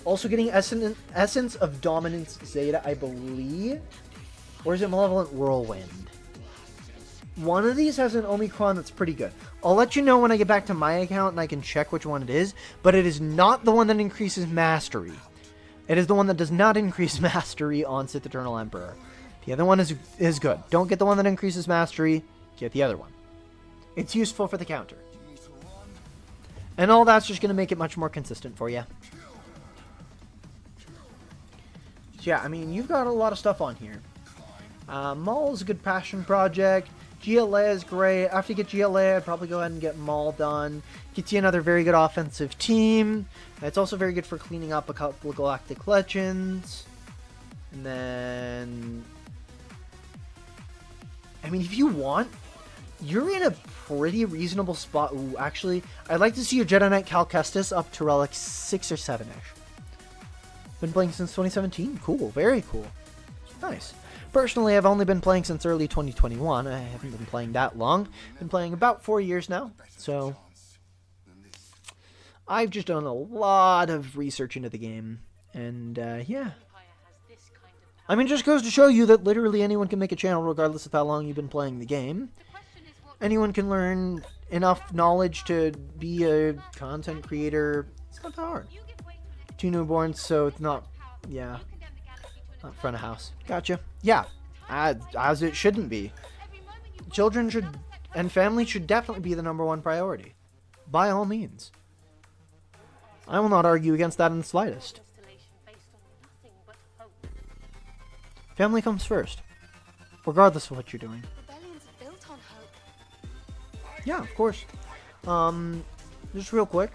Also getting Essence of Dominance Zeta, I believe. Or is it Malevolent Whirlwind? One of these has an Omicron that's pretty good. I'll let you know when I get back to my account and I can check which one it is. But it is not the one that increases Mastery. It is the one that does not increase Mastery on Sith Eternal Emperor. The other one is good. Don't get the one that increases Mastery. Get the other one. It's useful for the counter. And all that's just going to make it much more consistent for you. Yeah, I mean, you've got a lot of stuff on here. Maul is a good passion project. GLA is great. After you get GLA, I'd probably go ahead and get Maul done. Gets you another very good offensive team. It's also very good for cleaning up a couple of Galactic Legends. And then... I mean, if you want, you're in a pretty reasonable spot. Ooh, actually, I'd like to see your Jedi Knight Cal Kestis up to Relic 6 or 7-ish. Been playing since 2017? Cool, very cool. Nice. Personally, I've only been playing since early 2021. I haven't been playing that long. Been playing about 4 years now. So, I've just done a lot of research into the game. And, yeah. I mean, it just goes to show you that literally anyone can make a channel regardless of how long you've been playing the game. Anyone can learn enough knowledge to be a content creator. It's not that hard. 2 newborns, so it's not, yeah, not front of house. Gotcha. Yeah, as it shouldn't be. Children should, and family should definitely be the #1 priority. By all means. I will not argue against that in the slightest. Family comes first, regardless of what you're doing. Rebellions are built on hope. Yeah, of course. Just real quick,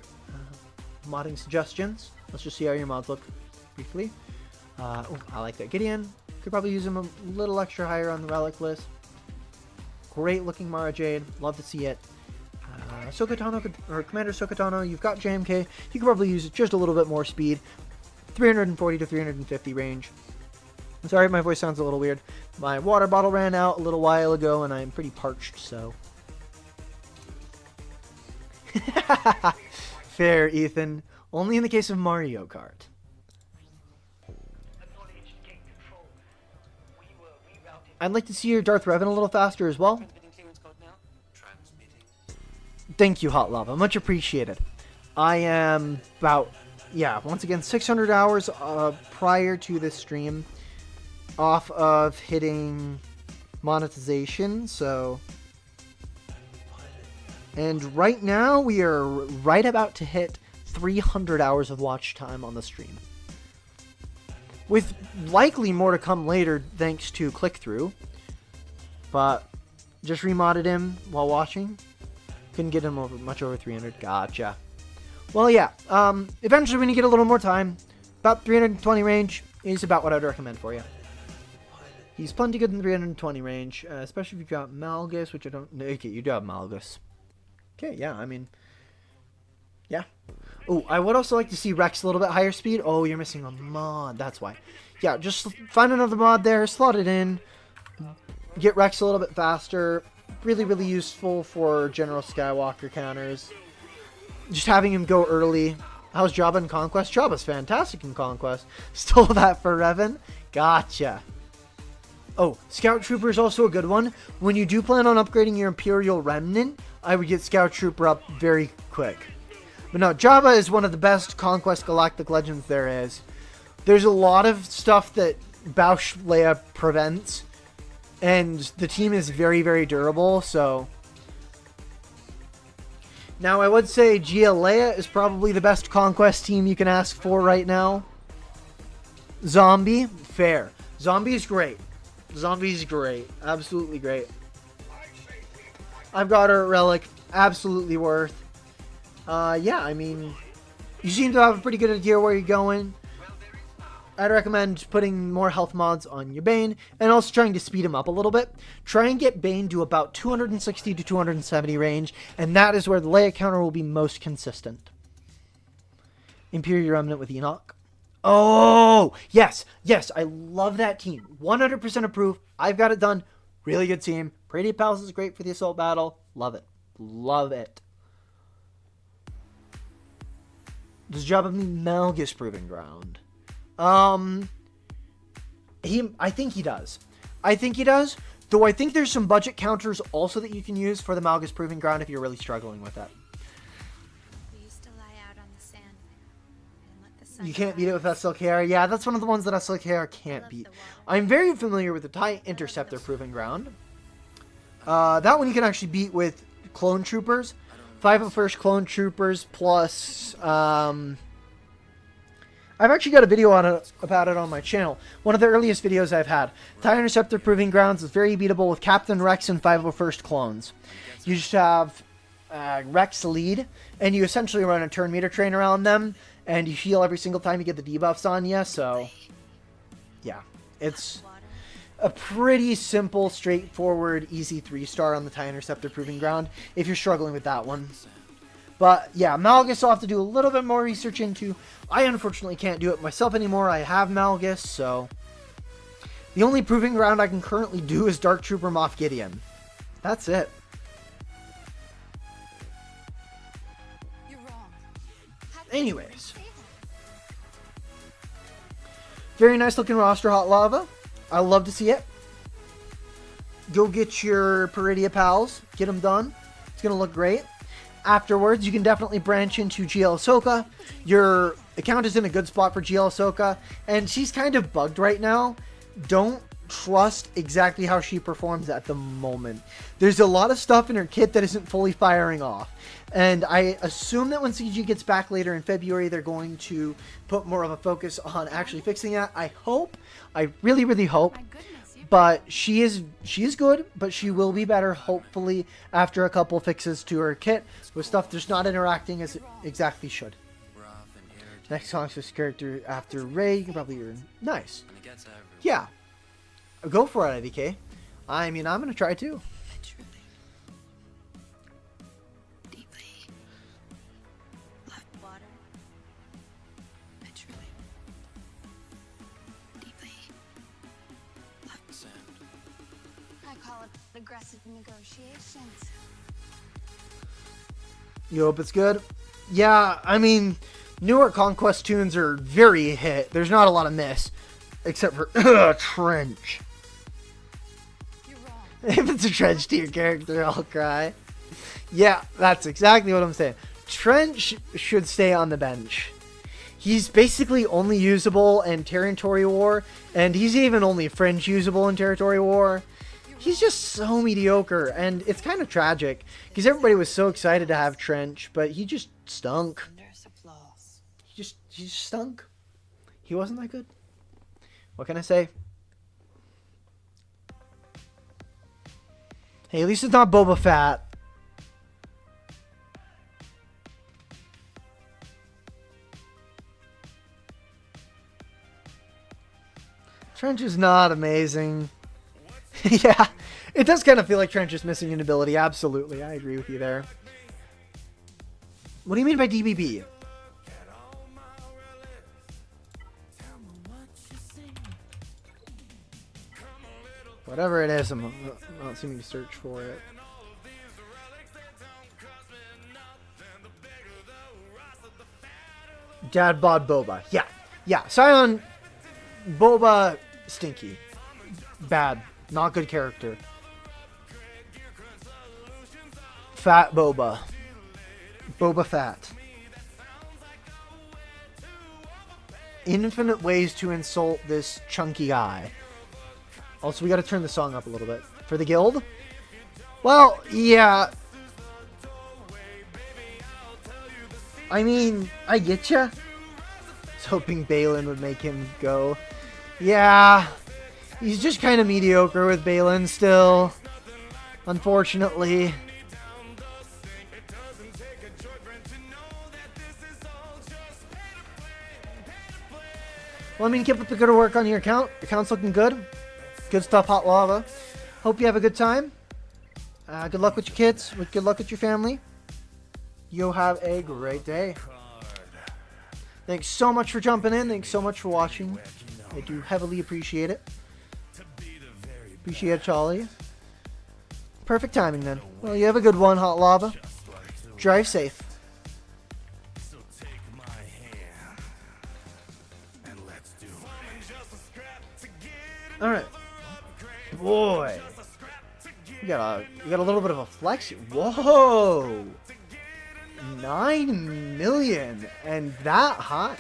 modding suggestions. Let's just see how your mods look briefly. Oh, I like that Gideon. Could probably use him a little extra higher on the relic list. Great looking Mara Jade. Love to see it. Ahsoka Tano, or Commander Ahsoka Tano, you've got JMK. You could probably use just a little bit more speed. 340 to 350 range. I'm sorry if my voice sounds a little weird. My water bottle ran out a little while ago and I'm pretty parched, so. Fair, Ethan. Only in the case of Mario Kart. I'd like to see your Darth Revan a little faster as well. Thank you, Hot Lava. Much appreciated. I am about, yeah, once again, 600 hours prior to this stream off of hitting monetization, so... And right now, we are right about to hit 300 hours of watch time on the stream. With likely more to come later thanks to click-through. But Just remodded him while watching. Couldn't get him much over 300. Gotcha. Well, yeah. Eventually, when you get a little more time, about 320 range is about what I'd recommend for you. He's plenty good in 320 range, especially if you've got Malgus, which I don't know. Okay, you do have Malgus. Okay, yeah, I mean, yeah. Oh, I would also like to see Rex a little bit higher speed. Oh, you're missing a mod. That's why. Yeah, just find another mod there, slot it in, get Rex a little bit faster. Really, really useful for General Skywalker counters. Just having him go early. How's Jabba in Conquest? Jabba's fantastic in Conquest. Stole that for Revan. Gotcha. Oh, Scout Trooper is also a good one. When you do plan on upgrading your Imperial Remnant, I would get Scout Trooper up very quick. But no, Jabba is one of the best Conquest Galactic Legends there is. There's a lot of stuff that Bausch Leia prevents, and the team is very, very durable, so... Now, I would say Gia Leia is probably the best Conquest team you can ask for right now. Zombie, fair. Zombie's great. Zombie's great. Absolutely great. I've got her at Relic. Absolutely worth. Yeah, I mean, you seem to have a pretty good idea where you're going. I'd recommend putting more health mods on your Bane, and also trying to speed him up a little bit. Try and get Bane to about 260 to 270 range, and that is where the Leia counter will be most consistent. Imperial Remnant with Enoch. Oh, yes, yes, I love that team. 100% approve. I've got it done. Really good team. Pretty Pals is great for the assault battle. Love it. Love it. Does Jabba need Malgus Proving Ground? I think he does. I think he does. Though I think there's some budget counters also that you can use for the Malgus Proving Ground if you're really struggling with that. We used to lie out on the sand and let the sun You can't beat it with SLKR. Yeah, that's one of the ones that SLKR can't beat. I'm very familiar with the TIE Interceptor Proving Ground. That one you can actually beat with Clone Troopers. 501st Clone Troopers plus... I've actually got a video about it on my channel. One of the earliest videos I've had. TIE Interceptor Proving Grounds is very beatable with Captain Rex and 501st clones. You just have Rex lead, and you essentially run a turn meter train around them, and you heal every single time you get the debuffs on you, so... Yeah, it's a pretty simple, straightforward, easy 3-star on the TIE Interceptor Proving Ground, if you're struggling with that one. But, yeah, Malgus I'll have to do a little bit more research into. I unfortunately can't do it myself anymore. I have Malgus, so... The only Proving Ground I can currently do is Dark Trooper Moff Gideon. That's it. You're wrong. Anyways. Very nice looking roster, Hot Lava. I love to see it. Go get your Peridia pals. Get them done. It's going to look great. Afterwards, you can definitely branch into GL Ahsoka. Your account is in a good spot for GL Ahsoka, and she's kind of bugged right now. Don't trust exactly how she performs at the moment. There's a lot of stuff in her kit that isn't fully firing off, and I assume that when CG gets back later in February, they're going to put more of a focus on actually fixing that. I hope. I really, really hope. But she is good, but she will be better, hopefully, after a couple fixes to her kit with stuff that's not interacting as it exactly should. Next Conquest character after Rey, you can probably earn. Nice. Yeah. Go for it, IDK. I mean, I'm going to try too. Aggressive negotiations. You hope it's good? Yeah, I mean, newer Conquest tunes are very hit. There's not a lot of miss. Except for Trench. You're wrong. If it's a Trench to your character, I'll cry. Yeah, that's exactly what I'm saying. Trench should stay on the bench. He's basically only usable in Territory War, and he's even only fringe usable in Territory War. He's just so mediocre, and it's kind of tragic, because everybody was so excited to have Trench, but he just stunk. He just stunk. He wasn't that good. What can I say? Hey, at least it's not Boba Fett. Trench is not amazing. Yeah, it does kind of feel like Trench is missing an ability. Absolutely, I agree with you there. What do you mean by DBB? Whatever it is, I'm not seeming to search for it. Dad bod Boba. Yeah. Yeah. Scion Boba stinky. Bad. Not good character. Fat Boba. Boba Fat. Infinite ways to insult this chunky guy. Also, we gotta turn the song up a little bit. For the guild? Well, yeah. I mean, I get ya. I was hoping Balin would make him go. Yeah. He's just kind of mediocre with Balin still. Unfortunately. Well, I mean, keep up the good work on your account. Your account's looking good. Good stuff, Hot Lava. Hope you have a good time. Good luck with your kids. Good luck with your family. You'll have a great day. Thanks so much for jumping in. Thanks so much for watching. I do heavily appreciate it. Appreciate it, Charlie. Perfect timing then. Well, you have a good one, Hot Lava. Drive safe. Alright. Boy. We got a little bit of a flex. Whoa. 9 million. And that high.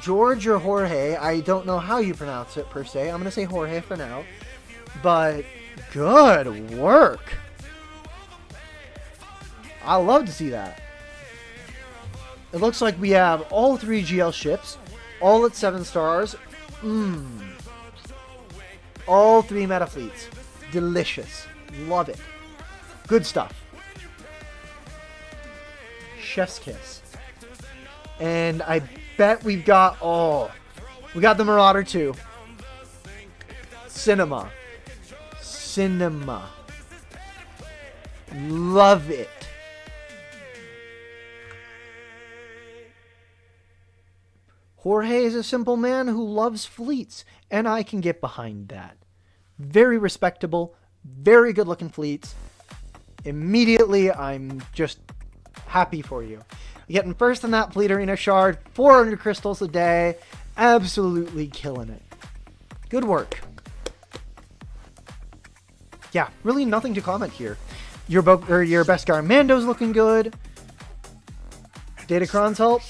George or Jorge, I don't know how you pronounce it per se. I'm going to say Jorge for now. But good work. I love to see that. It looks like we have all 3 GL ships, all at 7 stars. All 3 meta fleets. Delicious. Love it. Good stuff. Chef's kiss. And I bet we've got, we got the Marauder too. Cinema. Love it. Jorge is a simple man who loves fleets, and I can get behind that. Very respectable, very good looking fleets. Immediately, I'm just happy for you. Getting first in that fleet arena shard, 400 crystals a day, absolutely killing it. Good work. Yeah, really nothing to comment here. Your Beskar Mando's looking good. Datacron's help.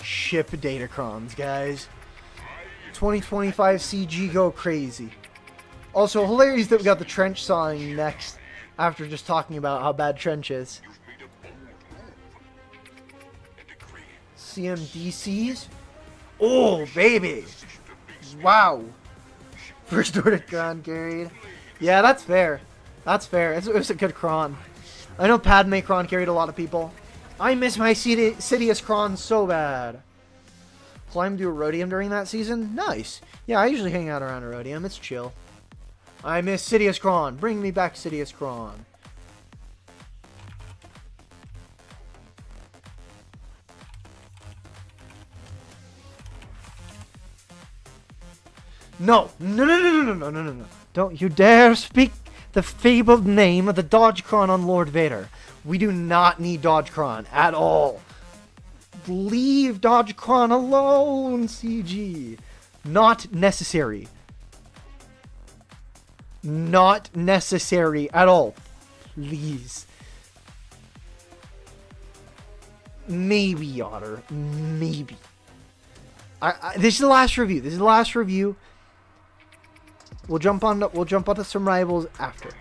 Ship Datacrons, guys. 2025 CG go crazy. Also, hilarious that we got the trench sawing next after just talking about how bad trench is. CMDCs? Oh, baby! Wow. First order cron carried. Yeah, that's fair. That's fair. It was a good cron. I know Padme cron carried a lot of people. I miss my Sidious cron so bad. Climb to Erodium during that season? Nice. Yeah, I usually hang out around Erodium. It's chill. I miss Sidious Kron. Bring me back Sidious Kron. No. No. Don't you dare speak the fabled name of the Dodgecron on Lord Vader. We do not need Dodgecron at all. Leave Dodgecron alone, CG. Not necessary. Not necessary at all. Please. Maybe, Otter. Maybe. This is the last review. We'll jump onto some rivals after.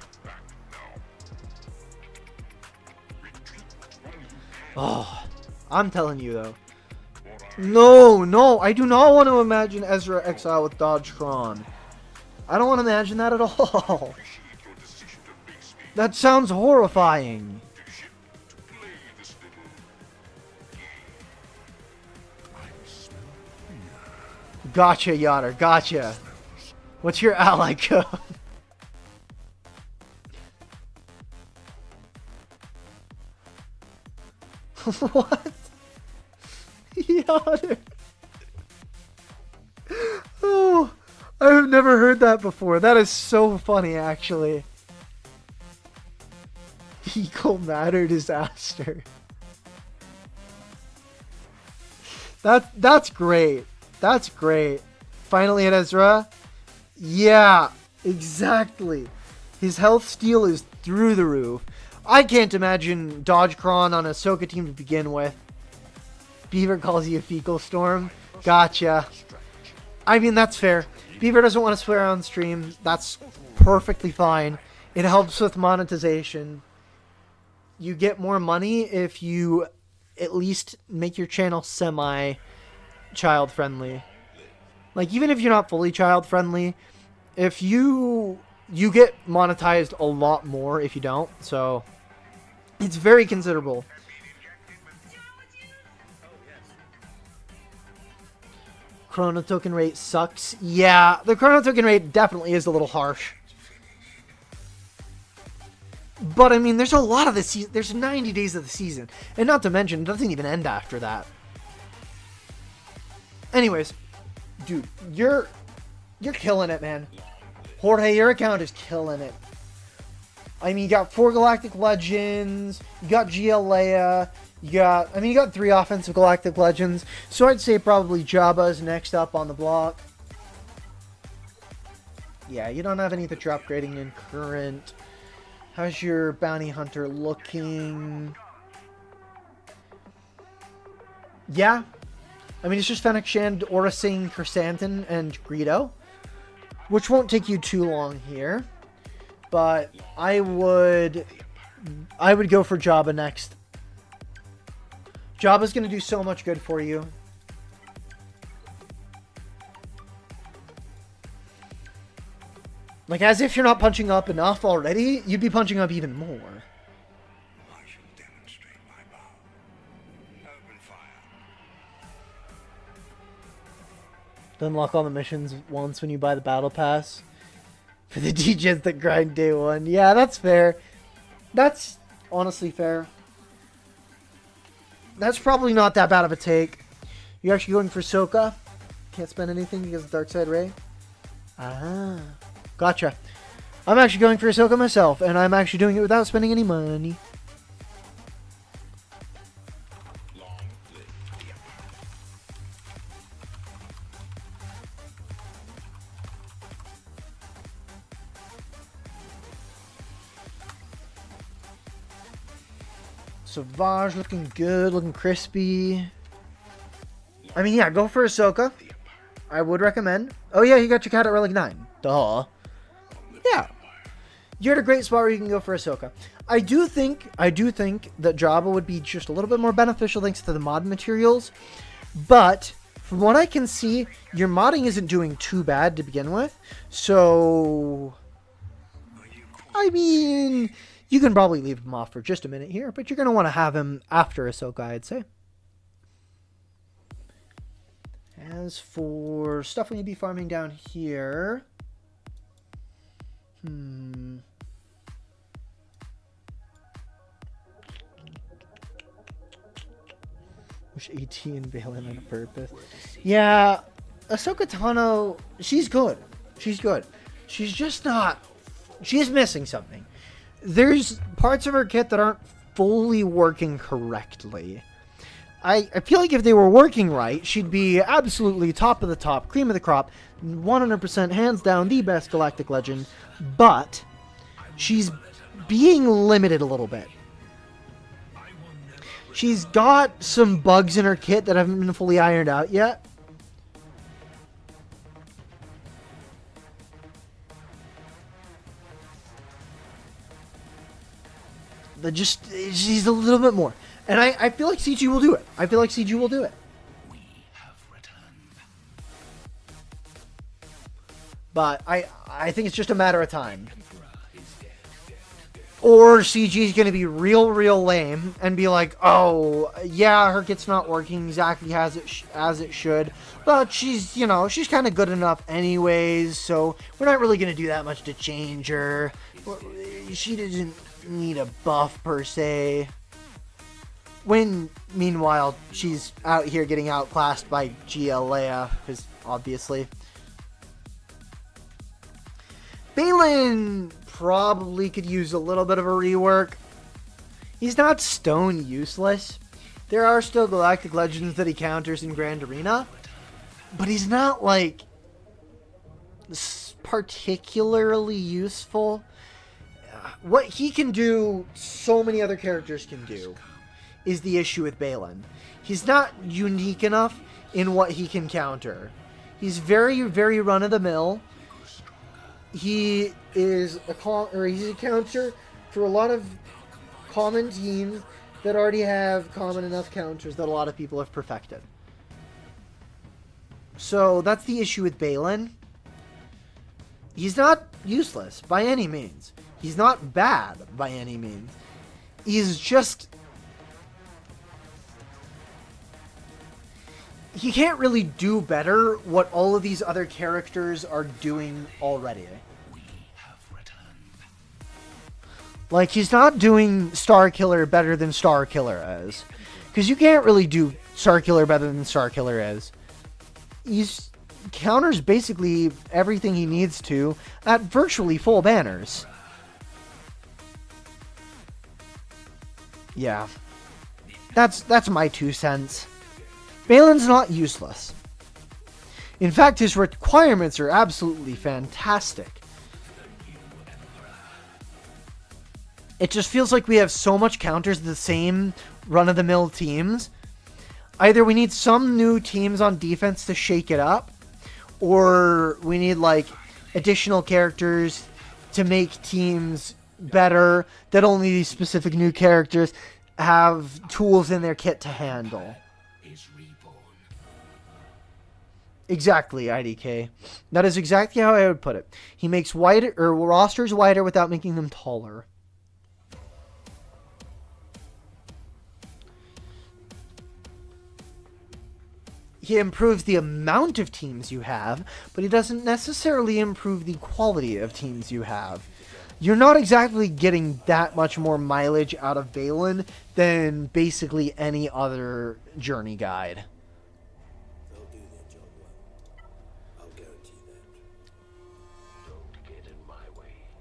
Oh, I'm telling you though. No, no, I do not want to imagine Ezra exile with Dodgetron. I don't want to imagine that at all. That sounds horrifying. Gotcha, Yoder, gotcha. What's your ally code? What? Yoder. Oh, I've never heard that before. That is so funny, actually. Equal matter disaster. That's great. That's great. Finally at Ezra. Yeah, exactly. His health steal is through the roof. I can't imagine Dodgecron on a Ahsoka team to begin with. Beaver calls you a fecal storm. Gotcha. I mean, that's fair. Beaver doesn't want to swear on stream. That's perfectly fine. It helps with monetization. You get more money if you at least make your channel semi-child friendly. Like, even if you're not fully child friendly, if you get monetized a lot more if you don't. So it's very considerable. Chrono token rate sucks. Yeah, the chrono token rate definitely is a little harsh. But I mean, there's a lot of the season. There's 90 days of the season, and not to mention, it doesn't even end after that. Anyways, dude, you're killing it, man. Jorge, your account is killing it. I mean, you got 4 Galactic Legends, you got GLA, you got 3 offensive Galactic Legends, so I'd say probably Jabba's next up on the block. Yeah, you don't have any that you're upgrading in current. How's your Bounty Hunter looking? Yeah. I mean, it's just Fennec Shand, Aura Singh, Chrysanthemum, and Greedo, which won't take you too long here. But I would go for Jabba next. Jabba's going to do so much good for you. Like, as if you're not punching up enough already, you'd be punching up even more. I shall demonstrate my power. Open fire. Unlock all the missions once when you buy the battle pass. For the DJs that grind day one. Yeah, that's fair. That's honestly fair. That's probably not that bad of a take. You're actually going for Ahsoka? Can't spend anything because of Dark Side Ray? Ah. Gotcha. I'm actually going for Ahsoka myself, and I'm actually doing it without spending any money. Savage looking good, looking crispy. I mean, yeah, go for Ahsoka. I would recommend. Oh yeah, you got your cat at Relic 9. Duh. Yeah. You're at a great spot where you can go for Ahsoka. I do think that Jabba would be just a little bit more beneficial thanks to the mod materials. But from what I can see, your modding isn't doing too bad to begin with. So, I mean, you can probably leave him off for just a minute here, but you're going to want to have him after Ahsoka, I'd say. As for stuff we need to be farming down here... Wish AT and Balin on purpose. Yeah, Ahsoka Tano, she's good. She's good. She's just not... She's missing something. There's parts of her kit that aren't fully working correctly. I feel like if they were working right, she'd be absolutely top of the top, cream of the crop, 100% hands down the best Galactic Legend, but she's being limited a little bit. She's got some bugs in her kit that haven't been fully ironed out yet. She's a little bit more. And I feel like CG will do it. I feel like CG will do it. But I think it's just a matter of time. Or CG is going to be real lame and be like, oh, yeah, her kit's not working exactly as it should. But she's, you know, she's kind of good enough anyways. So we're not really going to do that much to change her. She doesn't need a buff per se. When, meanwhile, she's out here getting outclassed by GL Leia, because obviously. Balin probably could use a little bit of a rework. He's not stone useless. There are still Galactic Legends that he counters in Grand Arena, but he's not, like, particularly useful. What he can do, so many other characters can do, is the issue with Balin. He's not unique enough in what he can counter. He's very run-of-the-mill. He is he's a counter for a lot of common teams that already have common enough counters that a lot of people have perfected. So that's the issue with Balin. He's not useless by any means. He's not bad by any means. He's just... he can't really do better what all of these other characters are doing already. Like, he's not doing Starkiller better than Starkiller is. Because you can't really do Starkiller better than Starkiller is. He's counters basically everything he needs to at virtually full banners. Yeah. That's my 2 cents. Balin's not useless. In fact, his requirements are absolutely fantastic. It just feels like we have so much counters to the same run-of-the-mill teams. Either we need some new teams on defense to shake it up, or we need, like, additional characters to make teams better that only these specific new characters have tools in their kit to handle. Exactly, IDK. That is exactly how I would put it. He makes wider rosters wider without making them taller. He improves the amount of teams you have, but he doesn't necessarily improve the quality of teams you have. You're not exactly getting that much more mileage out of Balin than basically any other journey guide.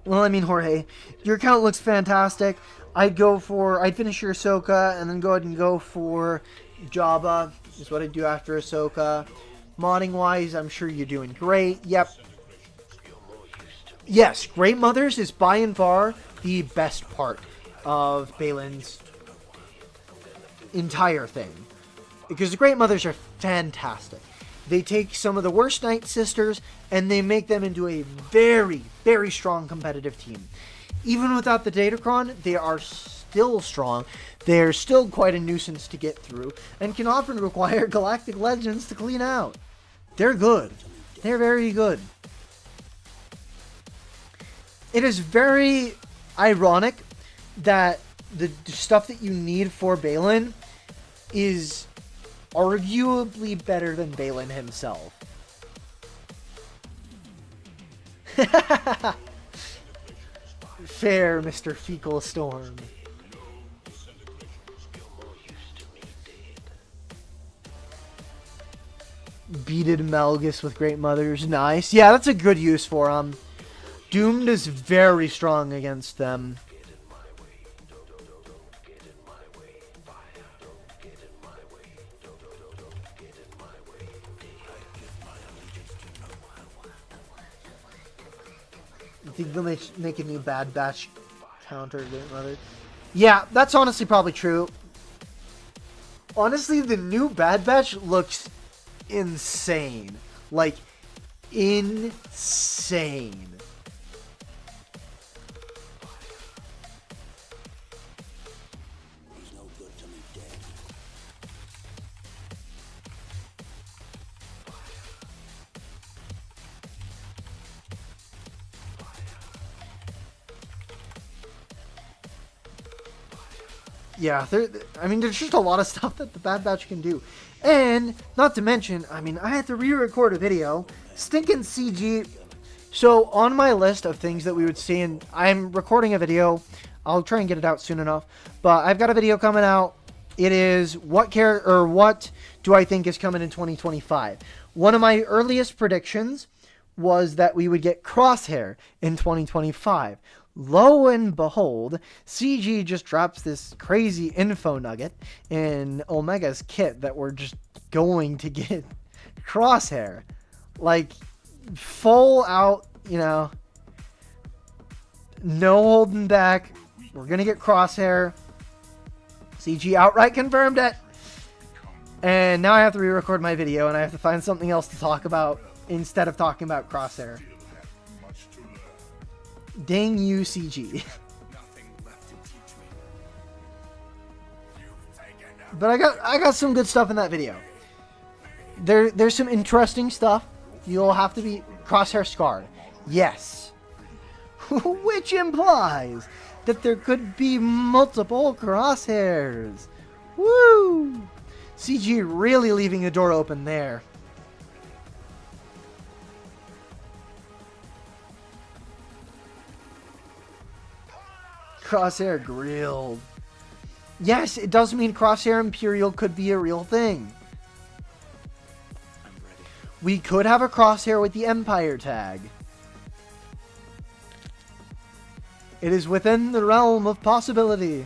Well, I mean, Jorge, your account looks fantastic. I'd finish your Ahsoka and then go ahead and go for Jabba. Is what I do after Ahsoka. Modding wise, I'm sure you're doing great. Yep. Yes, Great Mothers is by and far the best part of Balin's entire thing. Because the Great Mothers are fantastic. They take some of the worst Night Sisters and they make them into a very, very strong competitive team. Even without the Datacron, they are still strong. They're still quite a nuisance to get through and can often require Galactic Legends to clean out. They're good. They're very good. It is very ironic that the stuff that you need for Balin is arguably better than Balin himself. Fair, Mr. Fecal Storm. Beaded Melgus with Great Mothers. Nice. Yeah, that's a good use for him. Doomed is very strong against them. You think they'll make a new Bad Batch counter to Great Mother? Yeah, that's honestly probably true. Honestly, the new Bad Batch looks insane. Like, insane. yeah, I mean, there's just a lot of stuff that the Bad Batch can do. And, not to mention, I mean, I had to re-record a video. Stinking CG. So, on my list of things that we would see, and I'm recording a video. I'll try and get it out soon enough. But I've got a video coming out. It is what do I think is coming in 2025. One of my earliest predictions was that we would get Crosshair in 2025. Lo and behold, CG just drops this crazy info nugget in Omega's kit that we're just going to get Crosshair. Like, full out, you know, no holding back. We're going to get Crosshair. CG outright confirmed it. And now I have to re-record my video, and I have to find something else to talk about instead of talking about Crosshair. Dang you, CG. But I got some good stuff in that video. There's some interesting stuff. You'll have to be Crosshair scarred. Yes. Which implies that there could be multiple Crosshairs. Woo! CG really leaving the door open there. Crosshair grilled. Yes, it does mean Crosshair Imperial could be a real thing. We could have a Crosshair with the Empire tag. It is within the realm of possibility.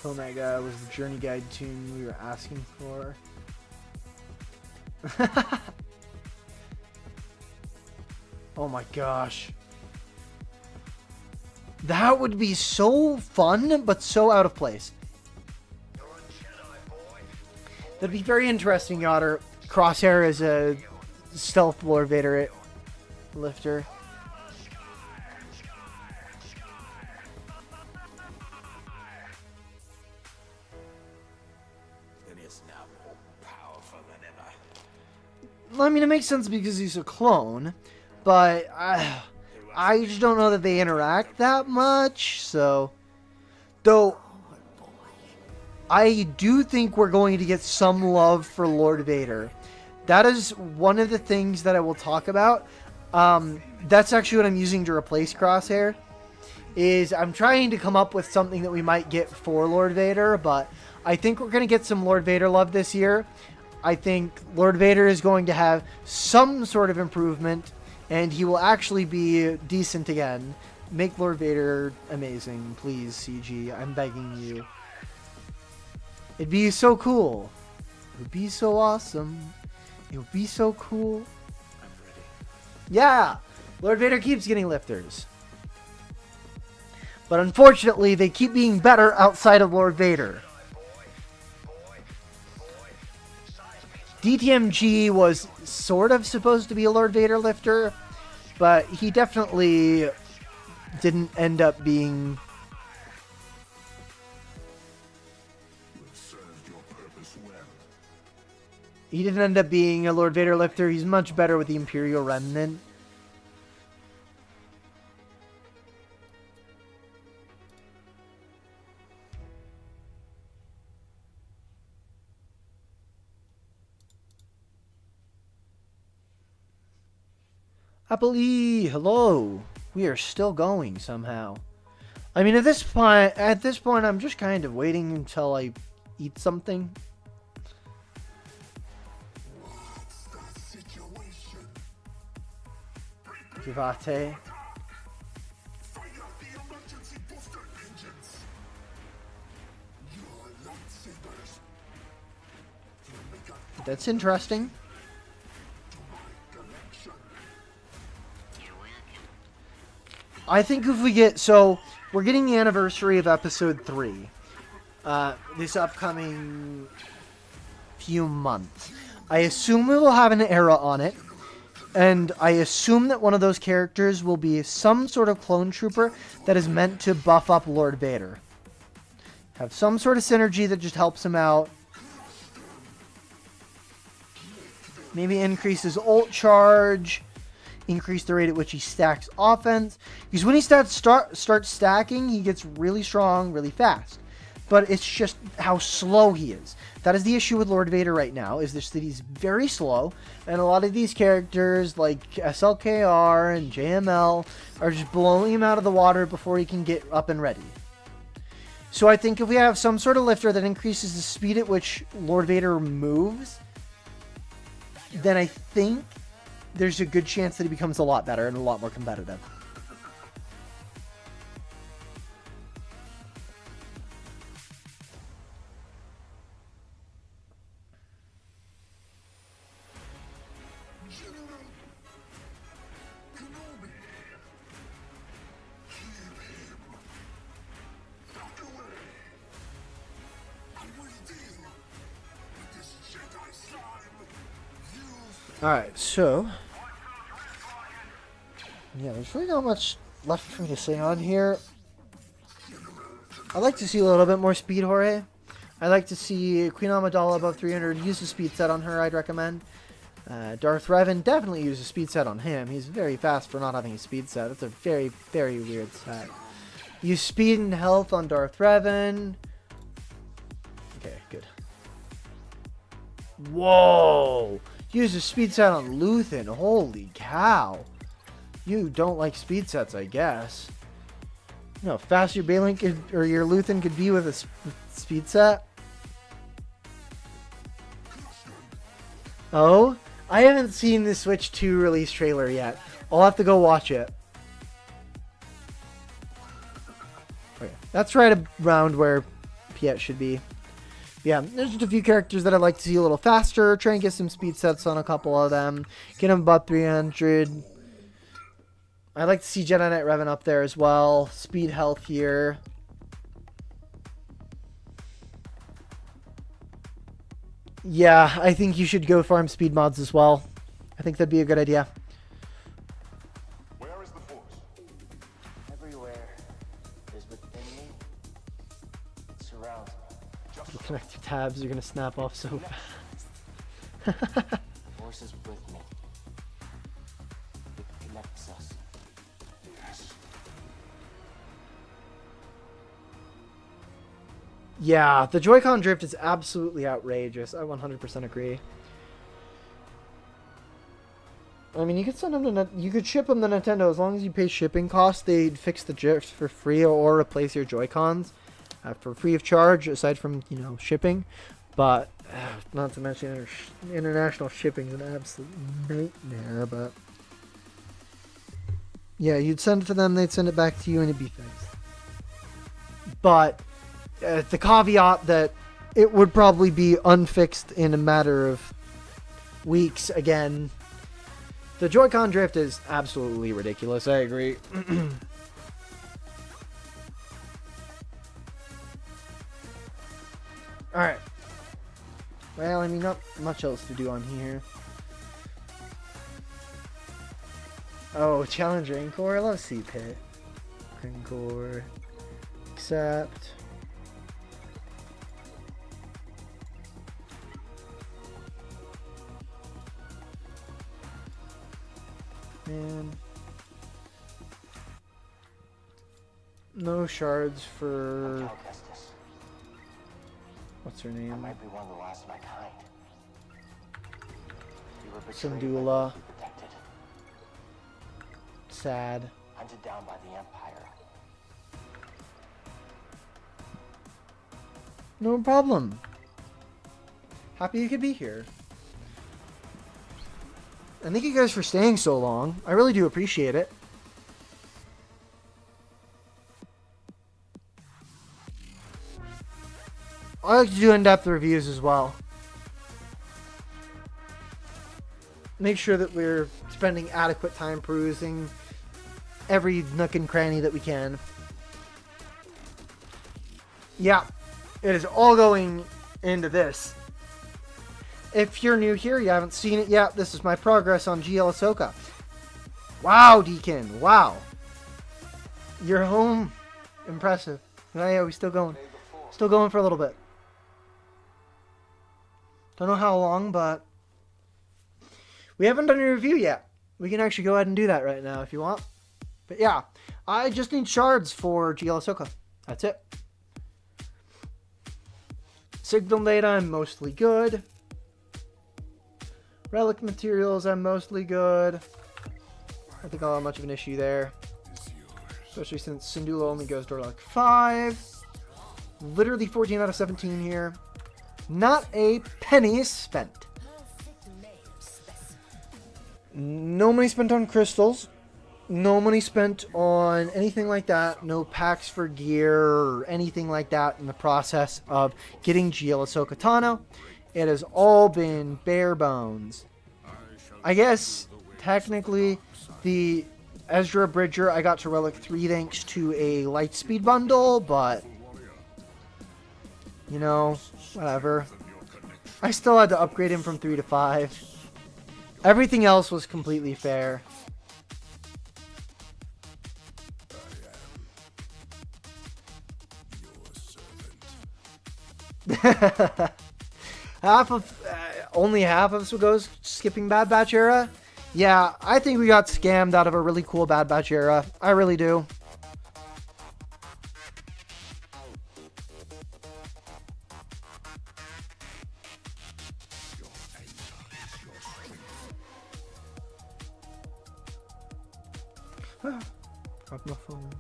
Omega was the journey guide tune we were asking for. Oh my gosh. That would be so fun, but so out of place. That'd be very interesting, Yotter. Crosshair is a stealth Lord Vader lifter. I mean, it makes sense because he's a clone, but I just don't know that they interact that much, so... Though, I do think we're going to get some love for Lord Vader. That is one of the things that I will talk about. That's actually what I'm using to replace Crosshair. Is I'm trying to come up with something that we might get for Lord Vader, but I think we're going to get some Lord Vader love this year. I think Lord Vader is going to have some sort of improvement, and he will actually be decent again. Make Lord Vader amazing, please, CG. I'm begging you. It'd be so cool. It would be so awesome. It would be so cool. I'm ready. Yeah! Lord Vader keeps getting lifters. But unfortunately, they keep being better outside of Lord Vader. DTMG was sort of supposed to be a Lord Vader lifter, but he definitely didn't end up being... He didn't end up being a Lord Vader lifter. He's much better with the Imperial Remnant. Happily, hello. We are still going somehow. I mean, at this point, I'm just kind of waiting until I eat something. Kivate. That's interesting. I think if we get... So, we're getting the anniversary of Episode 3. This upcoming few months. I assume we will have an era on it. And I assume that one of those characters will be some sort of clone trooper that is meant to buff up Lord Vader. Have some sort of synergy that just helps him out. Maybe increase his ult charge. Increase the rate at which he stacks offense. Because when he starts stacking, he gets really strong, really fast. But it's just how slow he is. That is the issue with Lord Vader right now, is that he's very slow. And a lot of these characters, like SLKR and JML, are just blowing him out of the water before he can get up and ready. So I think if we have some sort of lifter that increases the speed at which Lord Vader moves, then I think there's a good chance that he becomes a lot better and a lot more competitive. Alright, so yeah, there's really not much left for me to say on here. I'd like to see a little bit more speed, Jorge. I'd like to see Queen Amidala above 300. Use a speed set on her, I'd recommend. Darth Revan, definitely use a speed set on him. He's very fast for not having a speed set. That's a very, very weird set. Use speed and health on Darth Revan. Okay, good. Whoa! Use a speed set on Luthen. Holy cow. You don't like speed sets, I guess. You know how fast your Balin could, or your Luthen could be with a speed set? Oh? I haven't seen the Switch 2 release trailer yet. I'll have to go watch it. Okay, that's right around where Piet should be. Yeah, there's just a few characters that I'd like to see a little faster. Try and get some speed sets on a couple of them. Get them above 300. I'd like to see Jedi Knight Revan up there as well. Speed health here. Yeah, I think you should go farm speed mods as well. I think that'd be a good idea. Where is the Force? Everywhere is within me. It surrounds me. You connect your tabs, you're gonna snap off so fast. Force is with me. It connects us. Yeah, the Joy-Con drift is absolutely outrageous. I 100% agree. I mean, you could send them to you could ship them to Nintendo as long as you pay shipping costs. They'd fix the drift for free or replace your Joy-Cons for free of charge, aside from shipping. But not to mention international shipping is an absolute nightmare. But yeah, you'd send it to them, they'd send it back to you, and it'd be fixed. But the caveat that it would probably be unfixed in a matter of weeks again. The Joy-Con drift is absolutely ridiculous. I agree. Alright. Well, I mean, not much else to do on here. Oh, challenge Rancor. I love C-Pit. Rancor. Accept. And no shards for what's her name? Might be one of the last of my kind. You were Syndulla. Sad. Hunted down by the Empire. No problem. Happy you could be here. And thank you guys for staying so long. I really do appreciate it. I like to do in-depth reviews as well. Make sure that we're spending adequate time perusing every nook and cranny that we can. Yeah, it is all going into this. If you're new here, you haven't seen it yet, this is my progress on GL Ahsoka. Wow, Deacon, wow. You're home. Impressive. Oh yeah, we still going. Still going for a little bit. Don't know how long, but we haven't done a review yet. We can actually go ahead and do that right now if you want. But yeah, I just need shards for GL Ahsoka. That's it. Signal data, I'm mostly good. Relic materials, I'm mostly good. I don't think I'll have much of an issue there. Especially since Syndulla only goes to Relic 5. Literally 14 out of 17 here. Not a penny spent. No money spent on crystals. No money spent on anything like that. No packs for gear or anything like that in the process of getting GL Ahsoka Tano. It has all been bare bones. I guess, technically, the Ezra Bridger I got to Relic 3 thanks to a Lightspeed bundle, but, you know, whatever. I still had to upgrade him from 3 to 5. Everything else was completely fair. Only half of us will go skipping Bad Batch era. Yeah, I think we got scammed out of a really cool Bad Batch era. I really do. Drop my phone.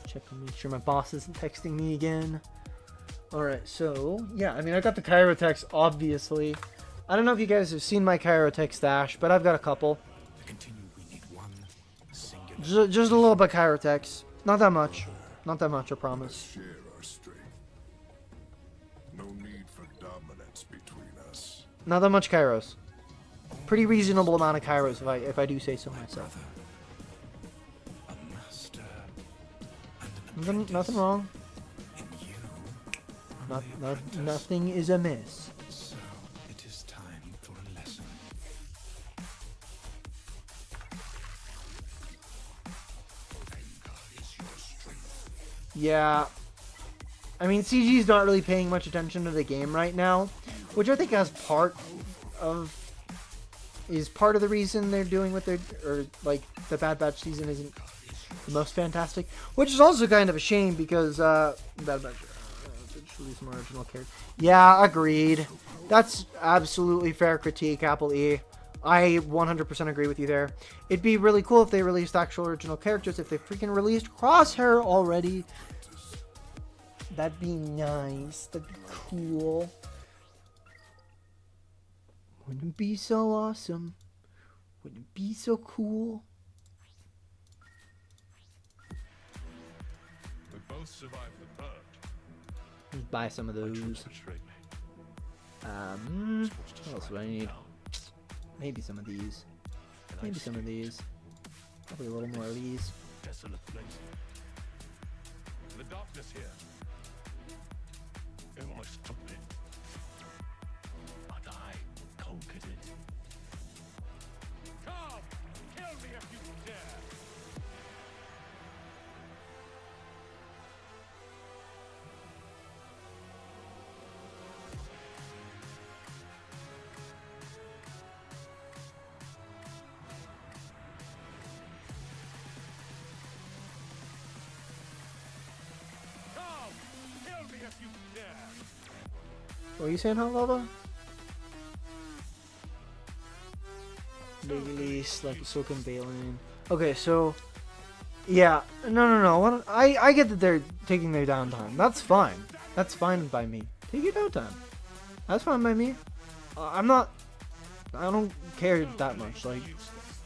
Check and make sure my boss isn't texting me again. Alright, so, yeah, I mean, I got the Chirotech, obviously. I don't know if you guys have seen my Chirotech stash, but I've got a couple. Just a little bit Chirotech. Not that much. Not that much, I promise. Share our strength. No need for dominance between us. Not that much Kairos. Pretty reasonable amount of Kairos, if I do say so myself. Nothing wrong. Nothing is amiss. So it is time for a lesson. Yeah. I mean, CG's not really paying much attention to the game right now, which I think is part of the reason they're doing what they're, or like the Bad Batch season isn't the most fantastic, which is also kind of a shame because Bad Batch release more original character. Yeah, agreed. That's absolutely fair critique, Apple E. I 100% agree with you there. It'd be really cool if they released actual original characters. If they freaking released Crosshair already, that'd be nice. That'd be cool. Wouldn't it be so awesome? Wouldn't it be so cool? We both survived the purge. Let's buy some of those. What else do I need? Maybe some of these. Maybe some of these. Probably a little more of these. Desolate place. The darkness here. It was stupid. But I conquered it. Come! Kill me if you dare! What are you saying, Hot Lava? Big release, like Ahsoka and Balin. Okay, so yeah, no. I get that they're taking their downtime. That's fine. That's fine by me. Take your downtime. That's fine by me. I don't care that much. Like,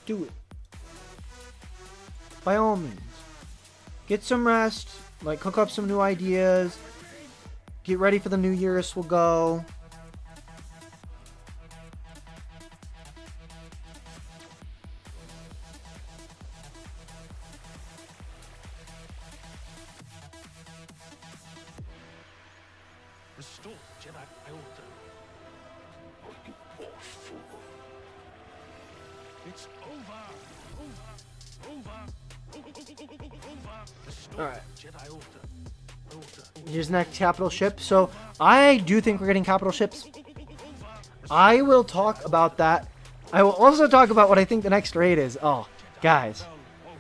do it. By all means. Get some rest. Like, cook up some new ideas. Get ready for the New Year's. We'll go. Restore Jedi order. Oh, you poor fool. It's over. All right. Jedi order. Here's next capital ship. So I do think we're getting capital ships. I will talk about that I will also talk about what I think the next raid is. Oh, guys.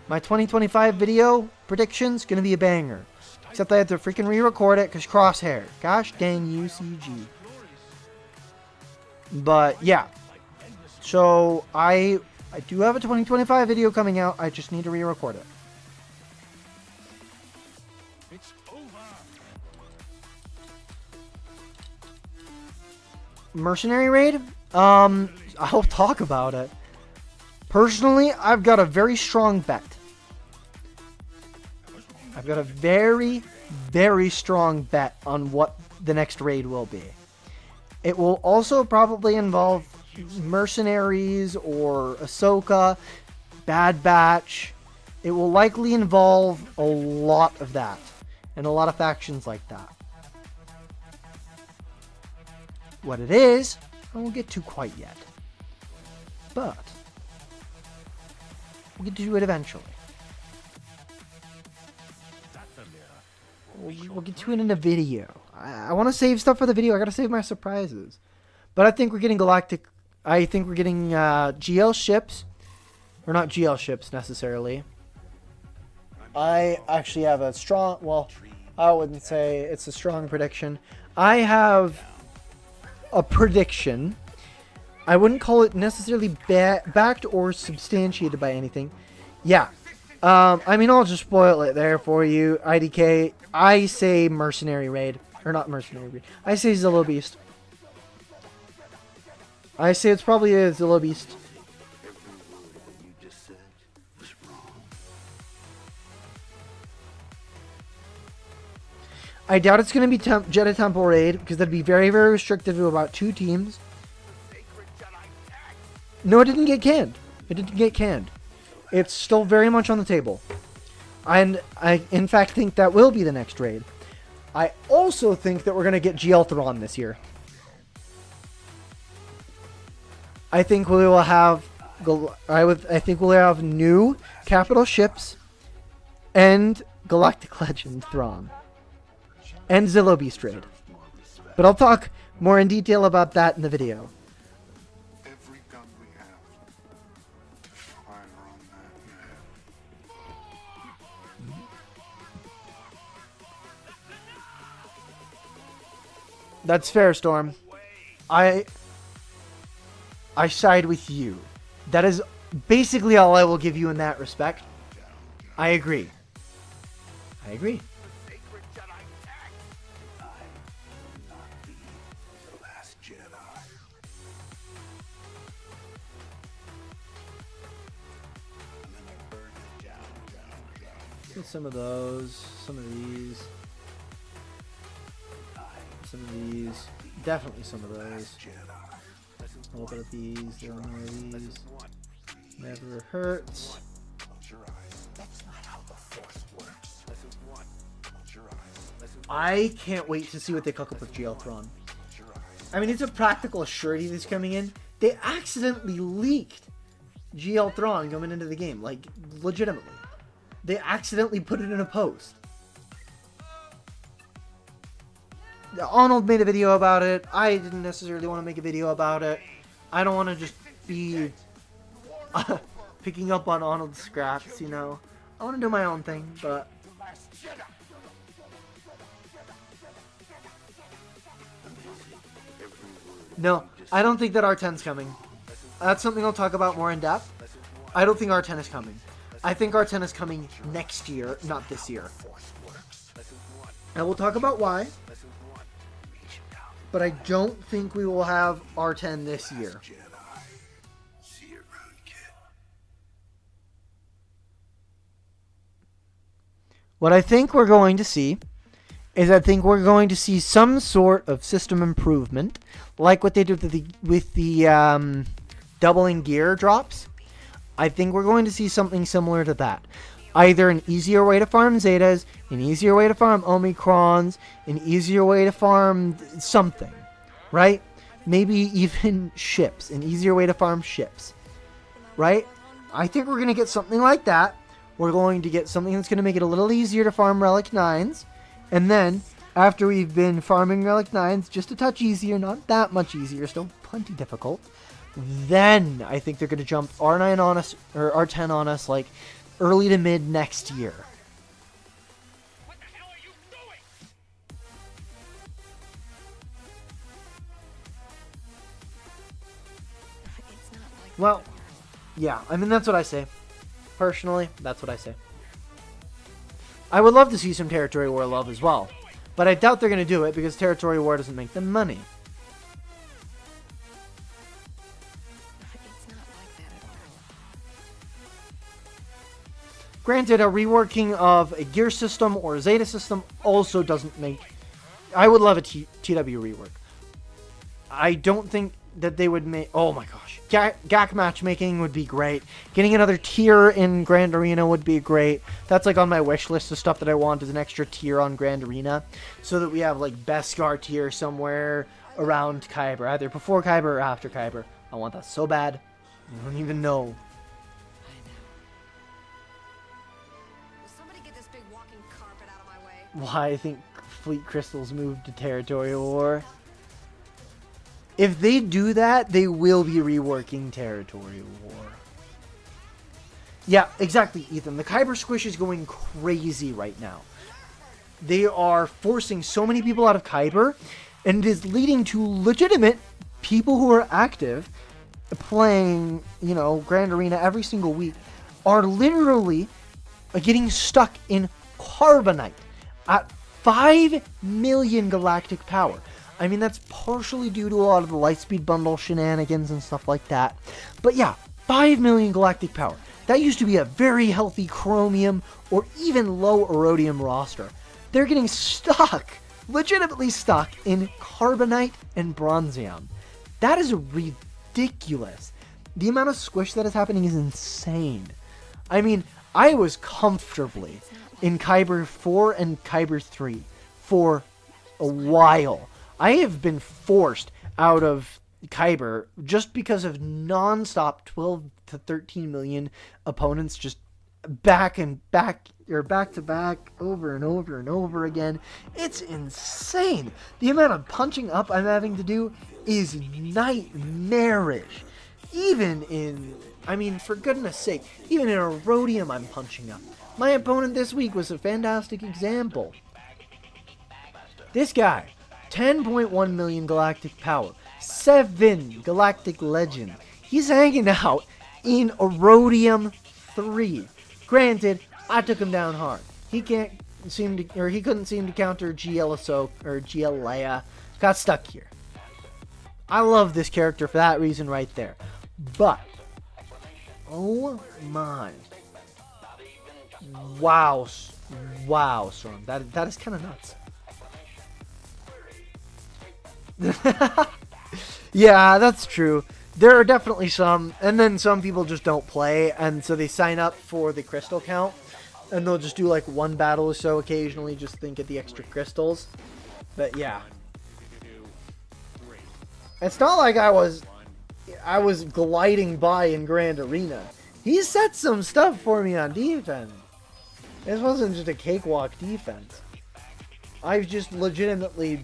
My 2025 video prediction's gonna be a banger. Except I had to freaking re-record it because crosshair. Gosh dang UCG. But yeah. So I do have a 2025 video coming out. I just need to re-record it. Mercenary raid? I'll talk about it. Personally, I've got a very strong bet. I've got a very, very strong bet on what the next raid will be. It will also probably involve mercenaries or Ahsoka, Bad Batch. It will likely involve a lot of that and a lot of factions like that. What it is, I won't get to quite yet. But we'll get to it eventually. We'll get to it in a video. I want to save stuff for the video. I got to save my surprises. But I think we're getting galactic. I think we're getting GL ships. Or not GL ships necessarily. I actually have a strong... Well, I wouldn't say it's a strong prediction. I have a prediction. I wouldn't call it necessarily backed or substantiated by anything. Yeah. I mean, I'll just spoil it there for you. IDK, I say mercenary raid. Or not mercenary raid. I say Zillow Beast. I say it's probably a Zillow Beast. I doubt it's going to be Jedha Temple raid, because that'd be very, very restrictive to about 2 teams. No, it didn't get canned. It didn't get canned. It's still very much on the table. And I, in fact, think that will be the next raid. I also think that we're going to get GL Thrawn this year. I think we will have... I think we'll have new capital ships and Galactic Legend Thrawn. And Zillow Beast raid. But I'll talk more in detail about that in the video. Every gun we have, fire on that man. That's fair, Storm. I side with you. That is basically all I will give you in that respect. I agree. I agree. Get some of those, some of these, some of these, definitely some of those. A little bit of these, there are more of these. Never hurts. I can't wait to see what they cook up with GL Thrawn. I mean, it's a practical surety that's coming in. They accidentally leaked GL Thrawn coming into the game, like legitimately. They accidentally put it in a post. Arnold made a video about it. I didn't necessarily want to make a video about it. I don't want to just be picking up on Arnold's scraps, you know. I want to do my own thing, but... No, I don't think that R10's coming. That's something I'll talk about more in depth. I don't think R10 is coming. I think R10 is coming next year, not this year. And we'll talk about why. But I don't think we will have R10 this year. What I think we're going to see is I think we're going to see some sort of system improvement, like what they did with the doubling gear drops. I think we're going to see something similar to that. Either an easier way to farm Zetas, an easier way to farm Omicrons, an easier way to farm something, right? Maybe even ships, an easier way to farm ships, right? I think we're going to get something like that. We're going to get something that's going to make it a little easier to farm Relic 9s. And then, after we've been farming Relic 9s, just a touch easier, not that much easier, still plenty difficult. Then I think they're going to jump R9 on us, or R10 on us, like, early to mid next year. What the hell are you doing? It's not like Well, yeah, I mean, that's what I say. Personally, that's what I say. I would love to see some Territory War love as well. But I doubt they're going to do it because Territory War doesn't make them money. it's not like that at all. Granted, a reworking of a gear system or a Zeta system also doesn't make... I would love a TW rework. I don't think that they would make... Oh my gosh. GAC matchmaking would be great. Getting another tier in Grand Arena would be great. That's like on my wish list of stuff that I want is an extra tier on Grand Arena. So that we have like Beskar tier somewhere around Kyber. Either before Kyber or after Kyber. I want that so bad. I don't even know. I know. Will somebody get this big walking carpet out of my way? Why I think Fleet Crystals moved to Territory War. If they do that, they will be reworking Territory War. Yeah, exactly, Ethan. The Kyber Squish is going crazy right now. They are forcing so many people out of Kyber, and it is leading to legitimate people who are active, playing, you know, Grand Arena every single week, are literally getting stuck in Carbonite at 5 million galactic power. I mean, that's partially due to a lot of the Lightspeed Bundle shenanigans and stuff like that. But yeah, 5 million galactic power. That used to be a very healthy Chromium or even low Erodium roster. They're getting stuck, legitimately stuck, in Carbonite and Bronzium. That is ridiculous. The amount of squish that is happening is insane. I mean, I was comfortably in Kyber 4 and Kyber 3 for a while. I have been forced out of Kyber just because of non-stop 12 to 13 million opponents just back to back over and over and over again. It's insane. The amount of punching up I'm having to do is nightmarish. Even in, I mean, for goodness sake, even in Erodium I'm punching up. My opponent this week was a fantastic example. This guy, 10.1 million galactic power, 7 galactic legend. He's hanging out in Erodium 3. Granted, I took him down hard. He couldn't seem to counter GL Ahsoka or GL Leia. Got stuck here. I love this character for that reason right there. But, oh my. Wow, Storm. That is kind of nuts. Yeah, that's true. There are definitely some, and then some people just don't play, and so they sign up for the crystal count, and they'll just do like one battle or so occasionally just to get the extra crystals. But yeah. It's not like I was gliding by in Grand Arena. He set some stuff for me on defense. This wasn't just a cakewalk defense. I've just legitimately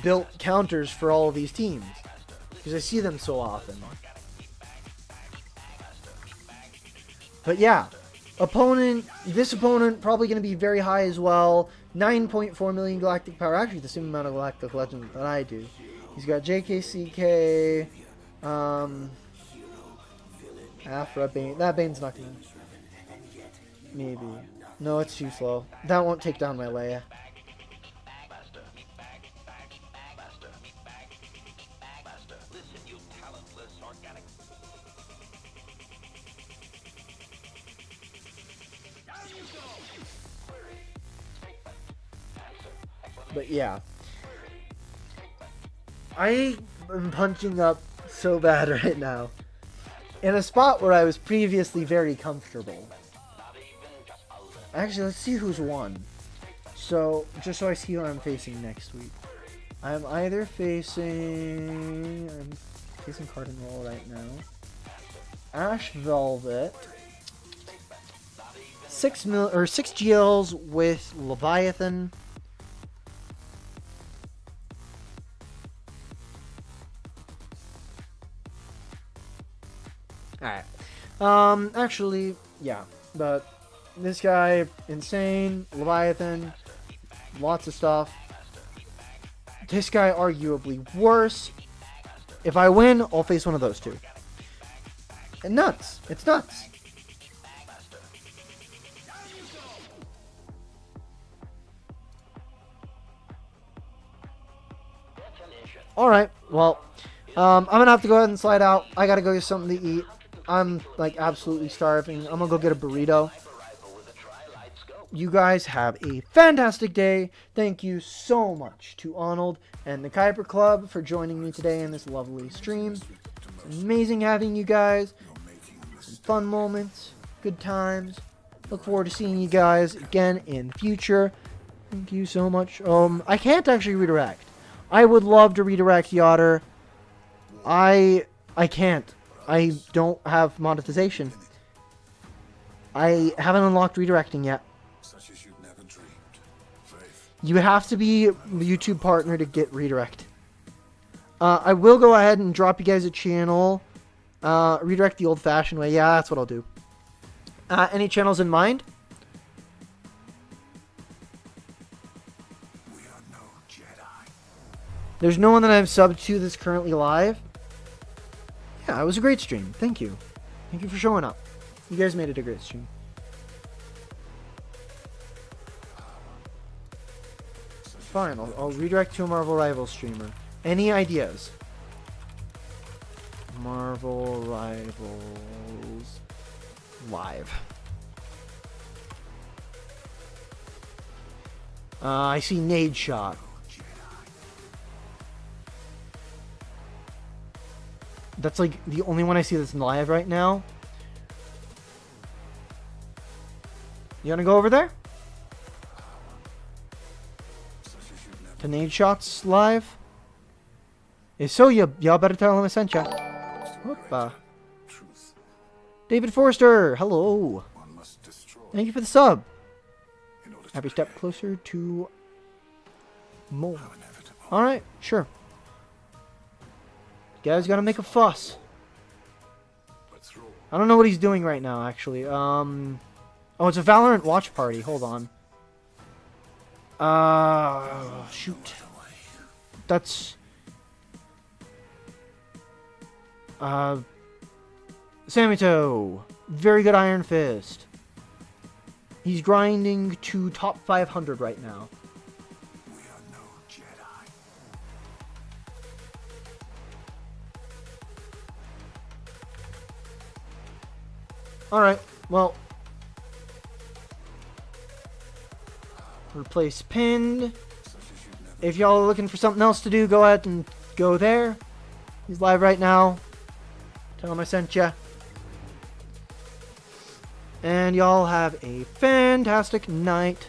built counters for all of these teams because I see them so often. But yeah, this opponent probably going to be very high as well. 9.4 million galactic power, actually the same amount of galactic legend that I do. He's got JKCK, Afra, Bane. That Bane's not gonna. Maybe. No, it's too slow. That won't take down my Leia. But yeah. I am punching up so bad right now. In a spot where I was previously very comfortable. Actually, let's see who's won. So, just so I see who I'm facing next week. I'm either facing... I'm facing Cardinal right now. Ash Velvet. 6 GLs with Leviathan. Alright. Actually, yeah. But this guy, insane. Leviathan. Lots of stuff. This guy, arguably worse. If I win, I'll face one of those two. And nuts. It's nuts. Alright, well, I'm gonna have to go ahead and slide out. I gotta go get something to eat. I'm, like, absolutely starving. I'm gonna go get a burrito. You guys have a fantastic day. Thank you so much to Arnold and the Kuiper Club for joining me today in this lovely stream. It's amazing having you guys. Some fun moments, good times. Look forward to seeing you guys again in the future. Thank you so much. I can't actually redirect. I would love to redirect Yotter. I can't. I don't have monetization. I haven't unlocked redirecting yet. Such as you'd never dreamed. Faith. You have to be a YouTube partner to get redirect. I will go ahead and drop you guys a channel. Redirect the old-fashioned way. Yeah, that's what I'll do. Any channels in mind? We are no Jedi. There's no one that I've subbed to that's currently live. Yeah, it was a great stream. Thank you. Thank you for showing up. You guys made it a great stream. Fine, I'll redirect to a Marvel Rivals streamer. Any ideas? Marvel Rivals Live. I see Nade Shot. That's like the only one I see that's live right now. You wanna go over there? To Nade Shots live? If so, y'all better tell him I sent ya. Whoopa. David Forrester, hello. Thank you for the sub. Every step closer to more. Alright, sure. You guys gotta make a fuss. I don't know what he's doing right now, actually. Oh, it's a Valorant watch party. Hold on. Shoot. That's... Samito. Very good Iron Fist. He's grinding to top 500 right now. We are no Jedi. Alright, well. Replace pinned. If y'all are looking for something else to do, go ahead and go there. He's live right now. Tell him I sent ya. And y'all have a fantastic night.